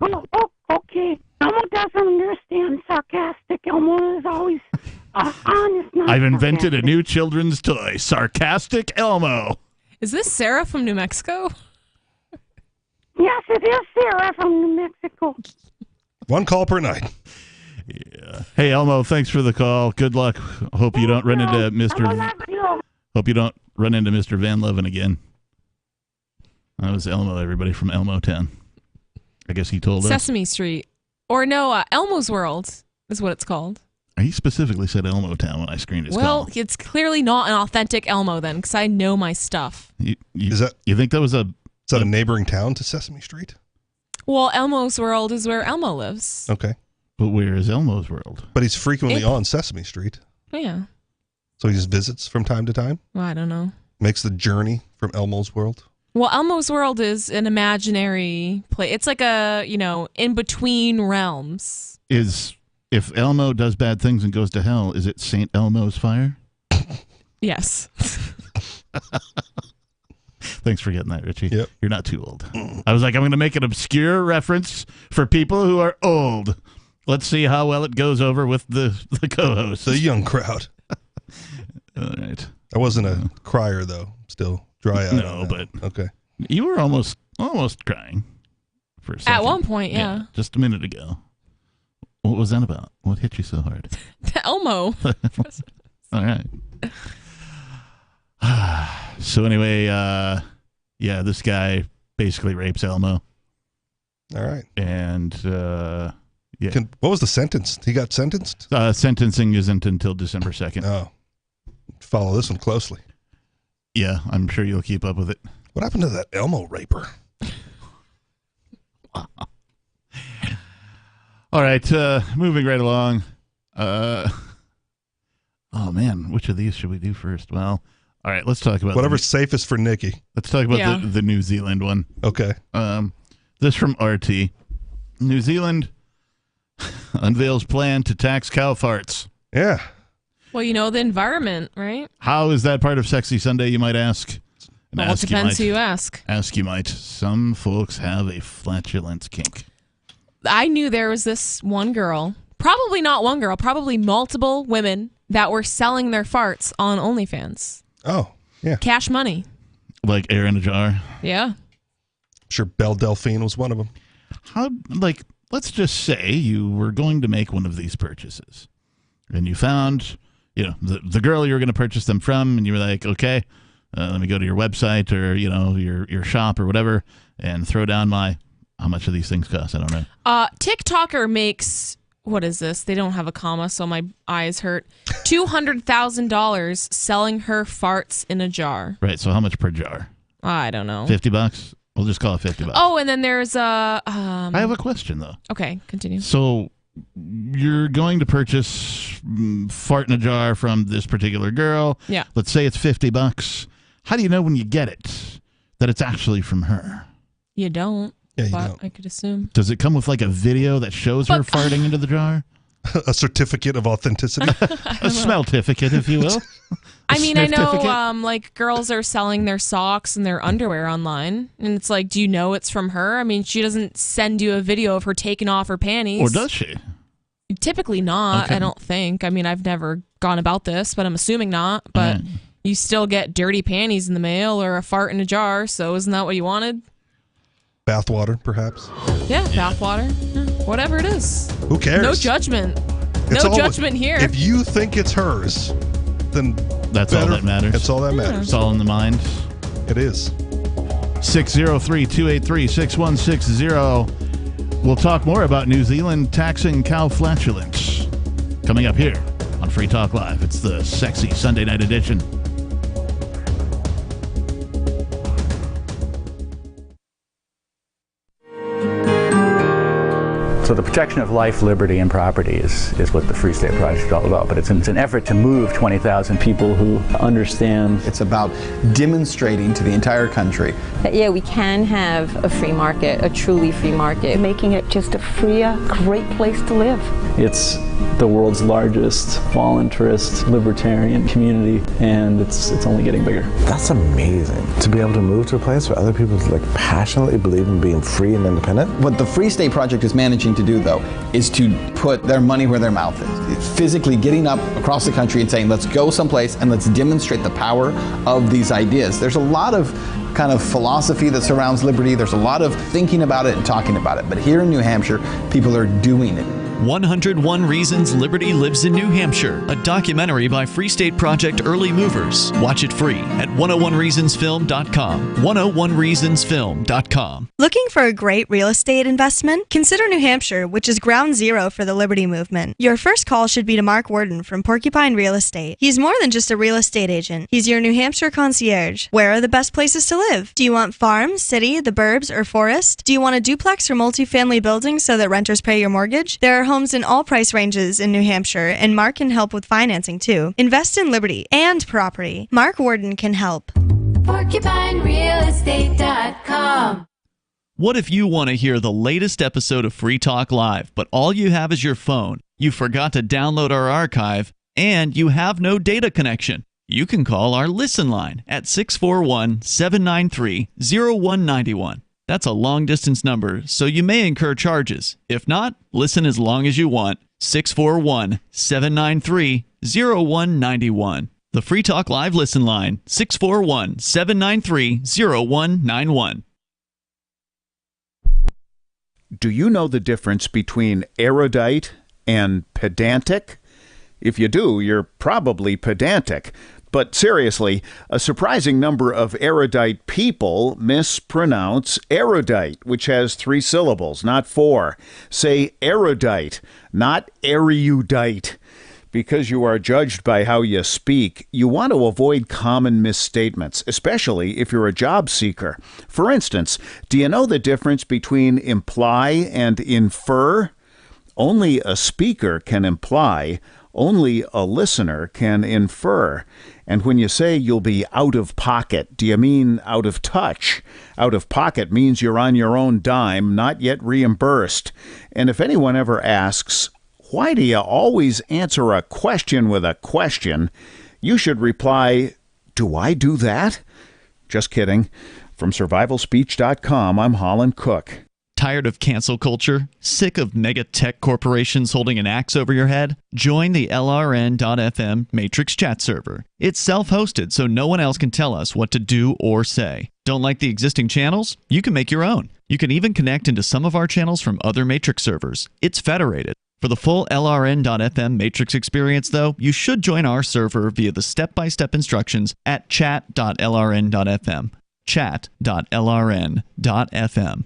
Oh, okay. Elmo doesn't understand sarcastic. Elmo is always honest. I've invented a new children's toy, Sarcastic Elmo. Is this Sarah from New Mexico? Yes, it is Sarah from New Mexico. One call per night. Yeah. Hey Elmo, thanks for the call. Good luck. Hope you don't run into Mr. Van Lovin again. That was Elmo, everybody from Elmo Town. I guess he told us. Sesame Street. Or no, Elmo's World is what it's called. He specifically said Elmo Town when I screened his call. Well, it's clearly not an authentic Elmo then, because I know my stuff. You think that was Is that a neighboring town to Sesame Street? Well, Elmo's World is where Elmo lives. Okay. But where is Elmo's World? But he's frequently on Sesame Street. Yeah. So he just visits from time to time? Well, I don't know. Makes the journey from Elmo's World? Well, Elmo's World is an imaginary place. It's like a, in between realms. If Elmo does bad things and goes to hell, is it St. Elmo's fire? Yes. Thanks for getting that, Richie. Yep. You're not too old. I was like, I'm going to make an obscure reference for people who are old. Let's see how well it goes over with the co-host. The young crowd. All right. I wasn't a crier, though. Still dry-eyed. No, but okay. You were almost crying for a second. At one point, yeah. Just a minute ago. What was that about? What hit you so hard? The Elmo. All right. So anyway, this guy basically rapes Elmo. All right. And what was the sentence? He got sentenced? Sentencing isn't until December 2nd. Oh. Follow this one closely. Yeah, I'm sure you'll keep up with it. What happened to that Elmo raper? All right, moving right along. Oh man, which of these should we do first? Well, all right, let's talk about whatever's safest for Nikki. Let's talk about the New Zealand one. Okay. This from RT. New Zealand unveils plan to tax cow farts. Yeah. Well, the environment, right? How is that part of Sexy Sunday, you might ask? Well, it depends who you ask. Ask you might. Some folks have a flatulence kink. I knew there was this one girl, probably not one girl, probably multiple women that were selling their farts on OnlyFans. Oh, yeah. Cash money. Like air in a jar? Yeah. I'm sure Belle Delphine was one of them. How, let's just say you were going to make one of these purchases, and you found, the girl you were going to purchase them from, and you were like, okay, let me go to your website or, your shop or whatever, and throw down how much do these things cost? I don't know. TikToker makes, what is this? They don't have a comma, so my eyes hurt. $200,000 selling her farts in a jar. Right. So how much per jar? I don't know. $50? We'll just call it $50. Oh, and then there's I have a question, though. Okay, continue. So you're going to purchase fart in a jar from this particular girl. Yeah. Let's say it's $50. How do you know when you get it that it's actually from her? You don't. Yeah, you but don't. I could assume. Does it come with like a video that shows her farting into the jar? A certificate of authenticity? A smell-tificate, if you will. I mean, I know like girls are selling their socks and their underwear online, and it's like, do you know it's from her? I mean, she doesn't send you a video of her taking off her panties. Or does she? Typically not, Okay. I don't think. I mean, I've never gone about this, but I'm assuming not. But you still get dirty panties in the mail or a fart in a jar, so isn't that what you wanted? Bathwater, perhaps? Yeah, bathwater. Whatever it is. Who cares? No judgment. It's No all- judgment here. If you think it's hers, then That's all that matters. That's all that matters. It's all in the mind. It is. 603-283-6160. We'll talk more about New Zealand taxing cow flatulence coming up here on Free Talk Live. It's the sexy Sunday night edition. So the protection of life, liberty, and property is what the Free State Project is all about. But it's an effort to move 20,000 people who understand. It's about demonstrating to the entire country that, yeah, we can have a free market, a truly free market. Making it just a freer, great place to live. It's the world's largest voluntarist libertarian community, and it's only getting bigger. That's amazing. To be able to move to a place where other people passionately believe in being free and independent. What the Free State Project is managing to do, though, is to put their money where their mouth is. It's physically getting up across the country and saying, let's go someplace and let's demonstrate the power of these ideas. There's a lot of kind of philosophy that surrounds liberty. There's a lot of thinking about it and talking about it. But here in New Hampshire, people are doing it. 101 Reasons Liberty Lives in New Hampshire, a documentary by Free State Project Early Movers. Watch it free at 101reasonsfilm.com. 101reasonsfilm.com. Looking for a great real estate investment? Consider New Hampshire, which is ground zero for the Liberty Movement. Your first call should be to Mark Worden from Porcupine Real Estate. He's more than just a real estate agent. He's your New Hampshire concierge. Where are the best places to live? Do you want farm, city, the burbs, or forest? Do you want a duplex or multifamily building so that renters pay your mortgage? There are homes in all price ranges in New Hampshire, and Mark can help with financing too. Invest in liberty and property. Mark Worden can help. PorcupineRealEstate.com. What if you want to hear the latest episode of Free Talk Live, but all you have is your phone, you forgot to download our archive, and you have no data connection? You can call our Listen line at 641-793-0191. That's a long-distance number, so you may incur charges. If not, listen as long as you want. 641-793-0191. The Free Talk Live Listen line, 641-793-0191. Do you know the difference between erudite and pedantic? If you do, you're probably pedantic. But seriously, a surprising number of erudite people mispronounce erudite, which has 3 syllables, not 4. Say erudite, not erudite. Because you are judged by how you speak, you want to avoid common misstatements, especially if you're a job seeker. For instance, do you know the difference between imply and infer? Only a speaker can imply. Only a listener can infer. And when you say you'll be out of pocket, do you mean out of touch? Out of pocket means you're on your own dime, not yet reimbursed. And if anyone ever asks, why do you always answer a question with a question? You should reply, do I do that? Just kidding. From survivalspeech.com, I'm Holland Cook. Tired of cancel culture? Sick of mega tech corporations holding an axe over your head? Join the LRN.FM Matrix chat server. It's self-hosted, so no one else can tell us what to do or say. Don't like the existing channels? You can make your own. You can even connect into some of our channels from other Matrix servers. It's federated. For the full LRN.FM Matrix experience, though, you should join our server via the step-by-step instructions at chat.lrn.fm. Chat.lrn.fm.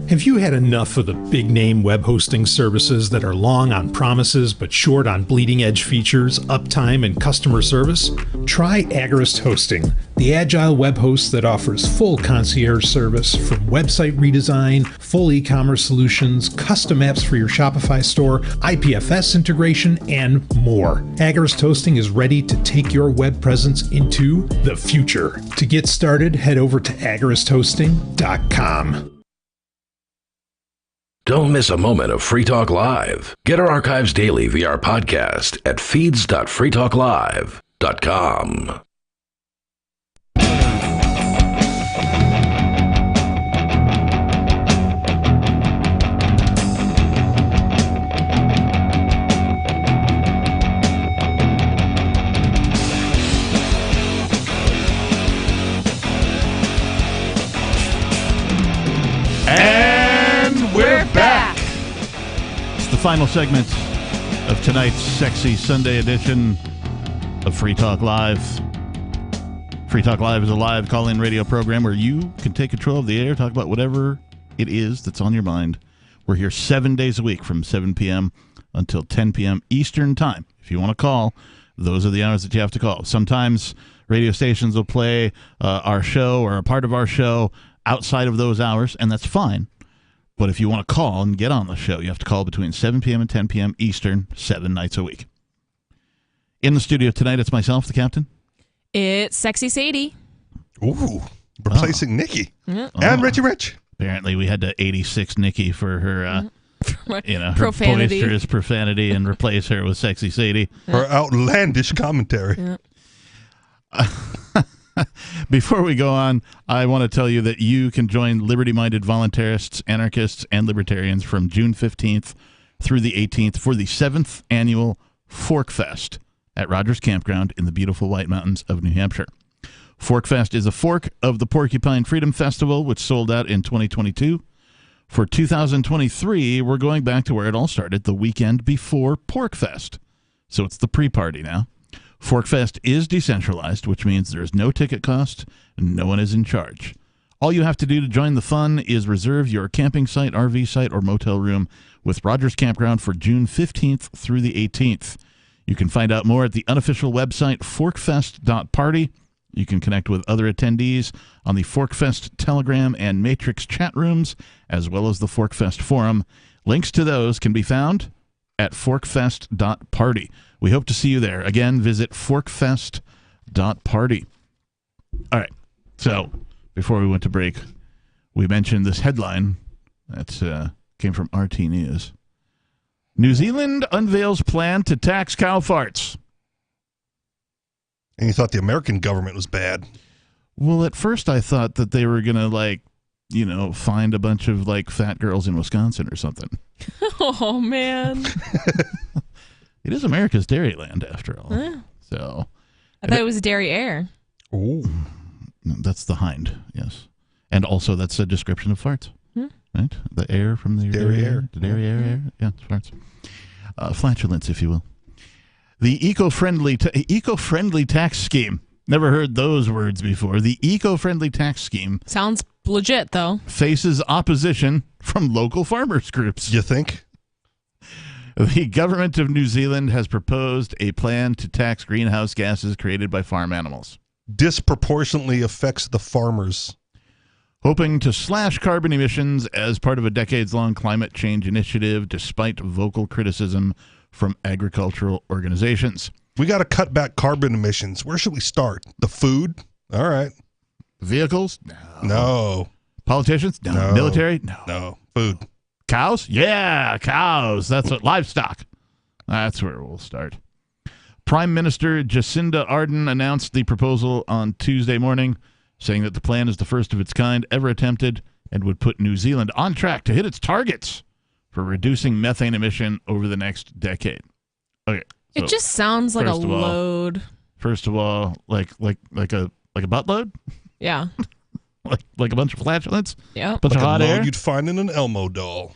Have you had enough of the big-name web hosting services that are long on promises but short on bleeding-edge features, uptime, and customer service? Try Agorist Hosting, the agile web host that offers full concierge service from website redesign, full e-commerce solutions, custom apps for your Shopify store, IPFS integration, and more. Agorist Hosting is ready to take your web presence into the future. To get started, head over to agoristhosting.com. Don't miss a moment of Free Talk Live. Get our archives daily via our podcast at feeds.freetalklive.com. The final segment of tonight's sexy Sunday edition of Free Talk Live. Free Talk Live is a live call-in radio program where you can take control of the air, talk about whatever it is that's on your mind. We're here 7 days a week from 7 p.m. until 10 p.m. Eastern Time. If you want to call, those are the hours that you have to call. Sometimes radio stations will play our show or a part of our show outside of those hours, and that's fine. But if you want to call and get on the show, you have to call between 7 p.m. and 10 p.m. Eastern, 7 nights a week. In the studio tonight, it's myself, the captain. It's Sexy Sadie. Ooh, replacing Nikki. And Richie Rich. Apparently, we had to 86 Nikki for her, her profanity. boisterous profanity and replace her with Sexy Sadie. Her outlandish commentary. Before we go on, I want to tell you that you can join liberty-minded voluntarists, anarchists, and libertarians from June 15th through the 18th for the 7th annual Fork Fest at Rogers Campground in the beautiful White Mountains of New Hampshire. Fork Fest is a fork of the Porcupine Freedom Festival, which sold out in 2022. For 2023, we're going back to where it all started, the weekend before Pork Fest. So it's the pre-party now. Forkfest is decentralized, which means there is no ticket cost and no one is in charge. All you have to do to join the fun is reserve your camping site, RV site, or motel room with Rogers Campground for June 15th through the 18th. You can find out more at the unofficial website, forkfest.party. You can connect with other attendees on the Forkfest Telegram and Matrix chat rooms, as well as the Forkfest forum. Links to those can be found at forkfest.party. We hope to see you there. Again, visit forkfest.party. All right. So, before we went to break, we mentioned this headline that came from RT News. New Zealand unveils plan to tax cow farts. And you thought the American government was bad. Well, at first I thought that they were going to, find a bunch of, fat girls in Wisconsin or something. Oh, man. It is America's Dairyland, after all. So I thought it was Dairy Air. Oh. That's the hind, yes. And also that's a description of farts, right? The air from the dairy air. The dairy air. Yeah, it's farts. Flatulence, if you will. The eco-friendly tax scheme. Never heard those words before. The eco-friendly tax scheme. Sounds legit, though. Faces opposition from local farmers groups. You think? The government of New Zealand has proposed a plan to tax greenhouse gases created by farm animals. Disproportionately affects the farmers. Hoping to slash carbon emissions as part of a decades-long climate change initiative, despite vocal criticism from agricultural organizations. We got to cut back carbon emissions. Where should we start? The food? All right. Vehicles? No. Politicians? No. Military? No. No. Food. Cows? Yeah, cows. That's what livestock. That's where we'll start. Prime Minister Jacinda Ardern announced the proposal on Tuesday morning, saying that the plan is the first of its kind ever attempted and would put New Zealand on track to hit its targets for reducing methane emission over the next decade. Okay. So it just sounds like a load. First of all, like a buttload? Yeah. like a bunch of flatulence? Yeah. Bunch of hot air? You'd find in an Elmo doll.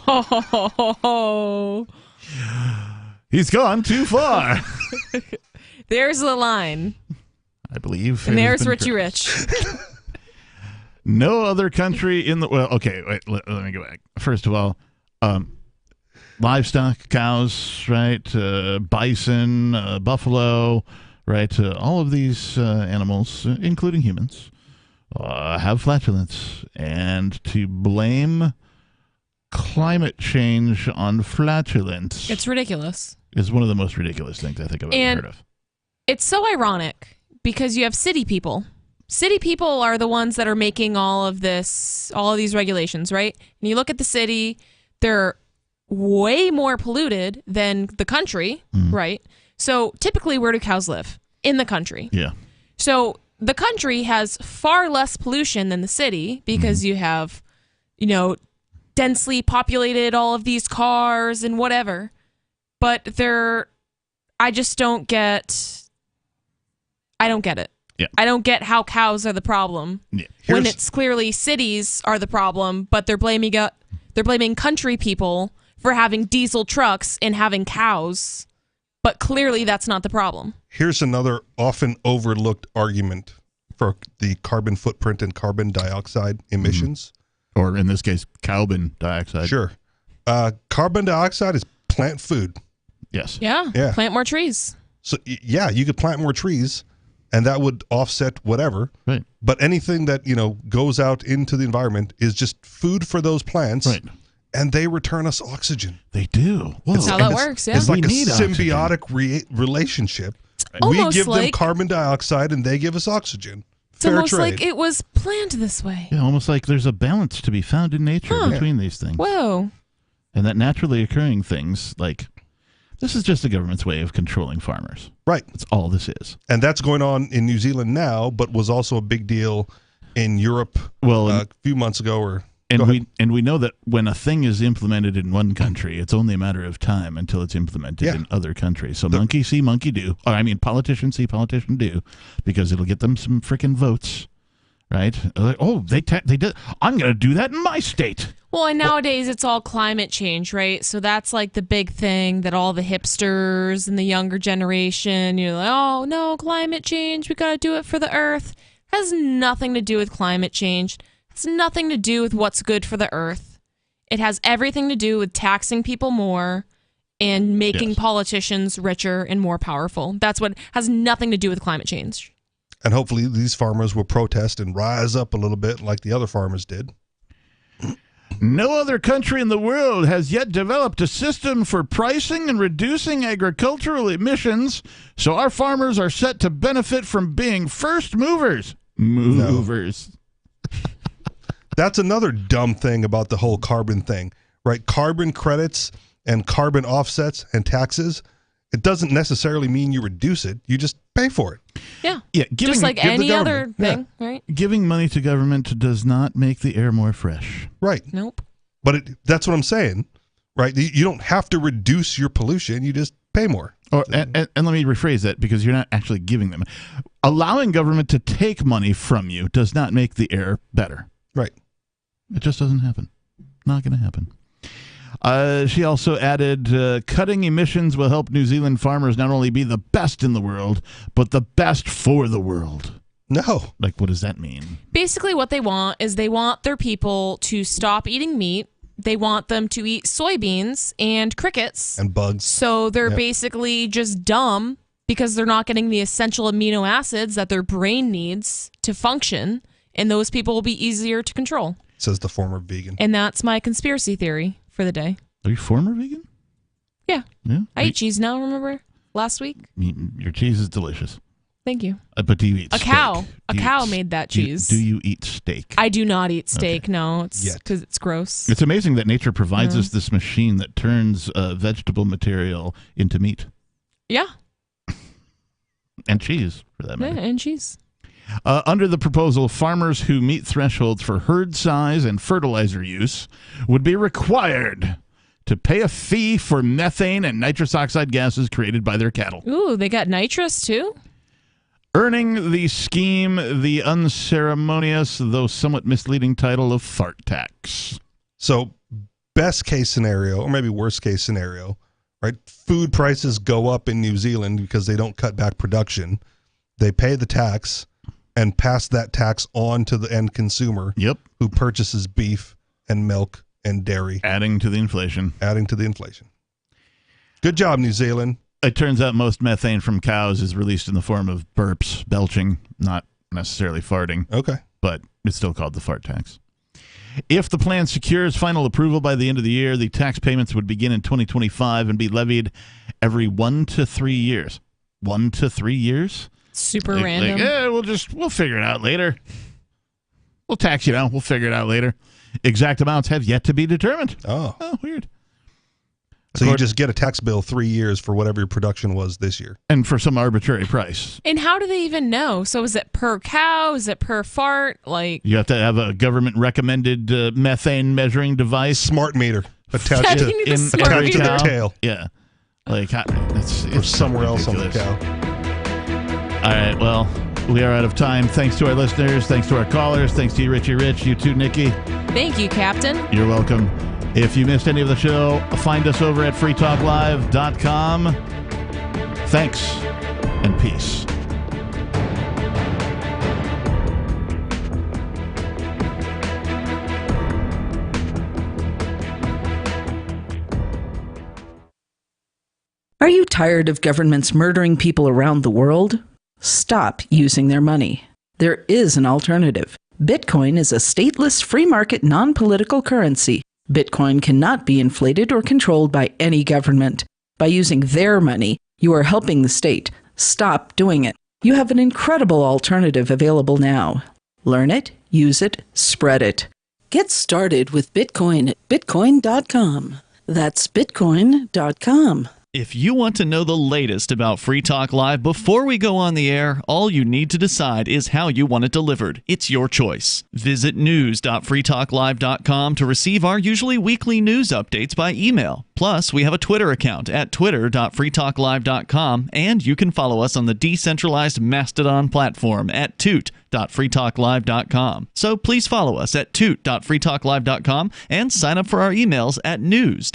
Oh. He's gone too far. There's the line. I believe. And there's Richie Rich. No other country in the... Well, okay, wait, let me go back. First of all, livestock, cows, right? Bison, buffalo, right? All of these animals, including humans, have flatulence. And to blame climate change on flatulence... It's ridiculous. Is one of the most ridiculous things I think I've ever heard of. It's so ironic because you have city people. City people are the ones that are making all of these regulations, right? And you look at the city, they're way more polluted than the country, right? So typically, where do cows live? In the country. Yeah. So the country has far less pollution than the city because you have, densely populated all of these cars and whatever. But I don't get it. Yeah. I don't get how cows are the problem when it's clearly cities are the problem, but they're blaming country people for having diesel trucks and having cows, but clearly that's not the problem. Here's another often overlooked argument for the carbon footprint and carbon dioxide emissions. Or in this case, carbon dioxide. Sure. Carbon dioxide is plant food. Yes. Yeah. Plant more trees. So, yeah, you could plant more trees, and that would offset whatever. Right. But anything that, goes out into the environment is just food for those plants. Right. And they return us oxygen. They do. That's how that works, yeah. It's like a symbiotic relationship. We give them carbon dioxide, and they give us oxygen. It's almost like it was planned this way. Yeah, almost like there's a balance to be found in nature between these things. Whoa. And that naturally occurring things, like, this is just the government's way of controlling farmers. Right. That's all this is. And that's going on in New Zealand now, but was also a big deal in Europe a few months ago. And we know that when a thing is implemented in one country, it's only a matter of time until it's implemented in other countries. So monkey see, monkey do. Or, I mean, politician see, politician do, because it'll get them some freaking votes, right? Like, they did. I'm going to do that in my state. Well, and nowadays it's all climate change, right? So that's like the big thing that all the hipsters and the younger generation, you're like, oh, no, climate change, we got to do it for the earth. It has nothing to do with climate change. It's nothing to do with what's good for the earth. It has everything to do with taxing people more and making politicians richer and more powerful. That's what has nothing to do with climate change. And hopefully these farmers will protest and rise up a little bit like the other farmers did. No other country in the world has yet developed a system for pricing and reducing agricultural emissions, so our farmers are set to benefit from being first movers. Movers. No. That's another dumb thing about the whole carbon thing, right? Carbon credits and carbon offsets and taxes, it doesn't necessarily mean you reduce it. You just pay for it. Yeah. Just like any other thing, right? Giving money to government does not make the air more fresh. Right. Nope. But that's what I'm saying, right? You don't have to reduce your pollution. You just pay more. And let me rephrase that, because you're not actually giving them. Allowing government to take money from you does not make the air better. Right. It just doesn't happen. Not going to happen. She also added, cutting emissions will help New Zealand farmers not only be the best in the world, but the best for the world. No. Like, what does that mean? Basically, what they want is they want their people to stop eating meat. They want them to eat soybeans and crickets. And bugs. So they're basically just dumb because they're not getting the essential amino acids that their brain needs to function. And those people will be easier to control. Says the former vegan. And that's my conspiracy theory for the day. Are you former vegan? Yeah. Yeah. I eat cheese now, remember? Last week? Your cheese is delicious. Thank you. But do you eat steak? A cow made that cheese. Do you eat steak? I do not eat steak, no. It's because it's gross. It's amazing that nature provides us this machine that turns vegetable material into meat. Yeah. And cheese, for that matter. Yeah, and cheese. Under the proposal, farmers who meet thresholds for herd size and fertilizer use would be required to pay a fee for methane and nitrous oxide gases created by their cattle. Ooh, they got nitrous too? Earning the scheme the unceremonious, though somewhat misleading title of fart tax. So, best case scenario, or maybe worst case scenario, right? Food prices go up in New Zealand because they don't cut back production. They pay the tax and pass that tax on to the end consumer. Yep. Who purchases beef and milk and dairy. Adding to the inflation. Good job, New Zealand. It turns out most methane from cows is released in the form of burps, belching, not necessarily farting. Okay. But it's still called the fart tax. If the plan secures final approval by the end of the year, the tax payments would begin in 2025 and be levied every 1 to 3 years. 1 to 3 years? Super random. We'll figure it out later. We'll tax you now. We'll figure it out later. Exact amounts have yet to be determined. Oh, weird. So you just get a tax bill 3 years for whatever your production was this year. And for some arbitrary price. And how do they even know? So is it per cow? Is it per fart? You have to have a government recommended methane measuring device. Smart meter attached to the tail. Yeah. Or somewhere else on the cow. All right, well, we are out of time. Thanks to our listeners. Thanks to our callers. Thanks to you, Richie Rich. You too, Nikki. Thank you, Captain. You're welcome. If you missed any of the show, find us over at freetalklive.com. Thanks and peace. Are you tired of governments murdering people around the world? Stop using their money. There is an alternative. Bitcoin is a stateless, free market, non-political currency. Bitcoin cannot be inflated or controlled by any government. By using their money, you are helping the state. Stop doing it. You have an incredible alternative available now. Learn it, use it, spread it. Get started with Bitcoin at bitcoin.com. That's bitcoin.com. If you want to know the latest about Free Talk Live before we go on the air, all you need to decide is how you want it delivered. It's your choice. Visit news.freetalklive.com to receive our usually weekly news updates by email. Plus, we have a Twitter account at twitter.freetalklive.com, and you can follow us on the decentralized Mastodon platform at toot.freetalklive.com. So please follow us at toot.freetalklive.com and sign up for our emails at news.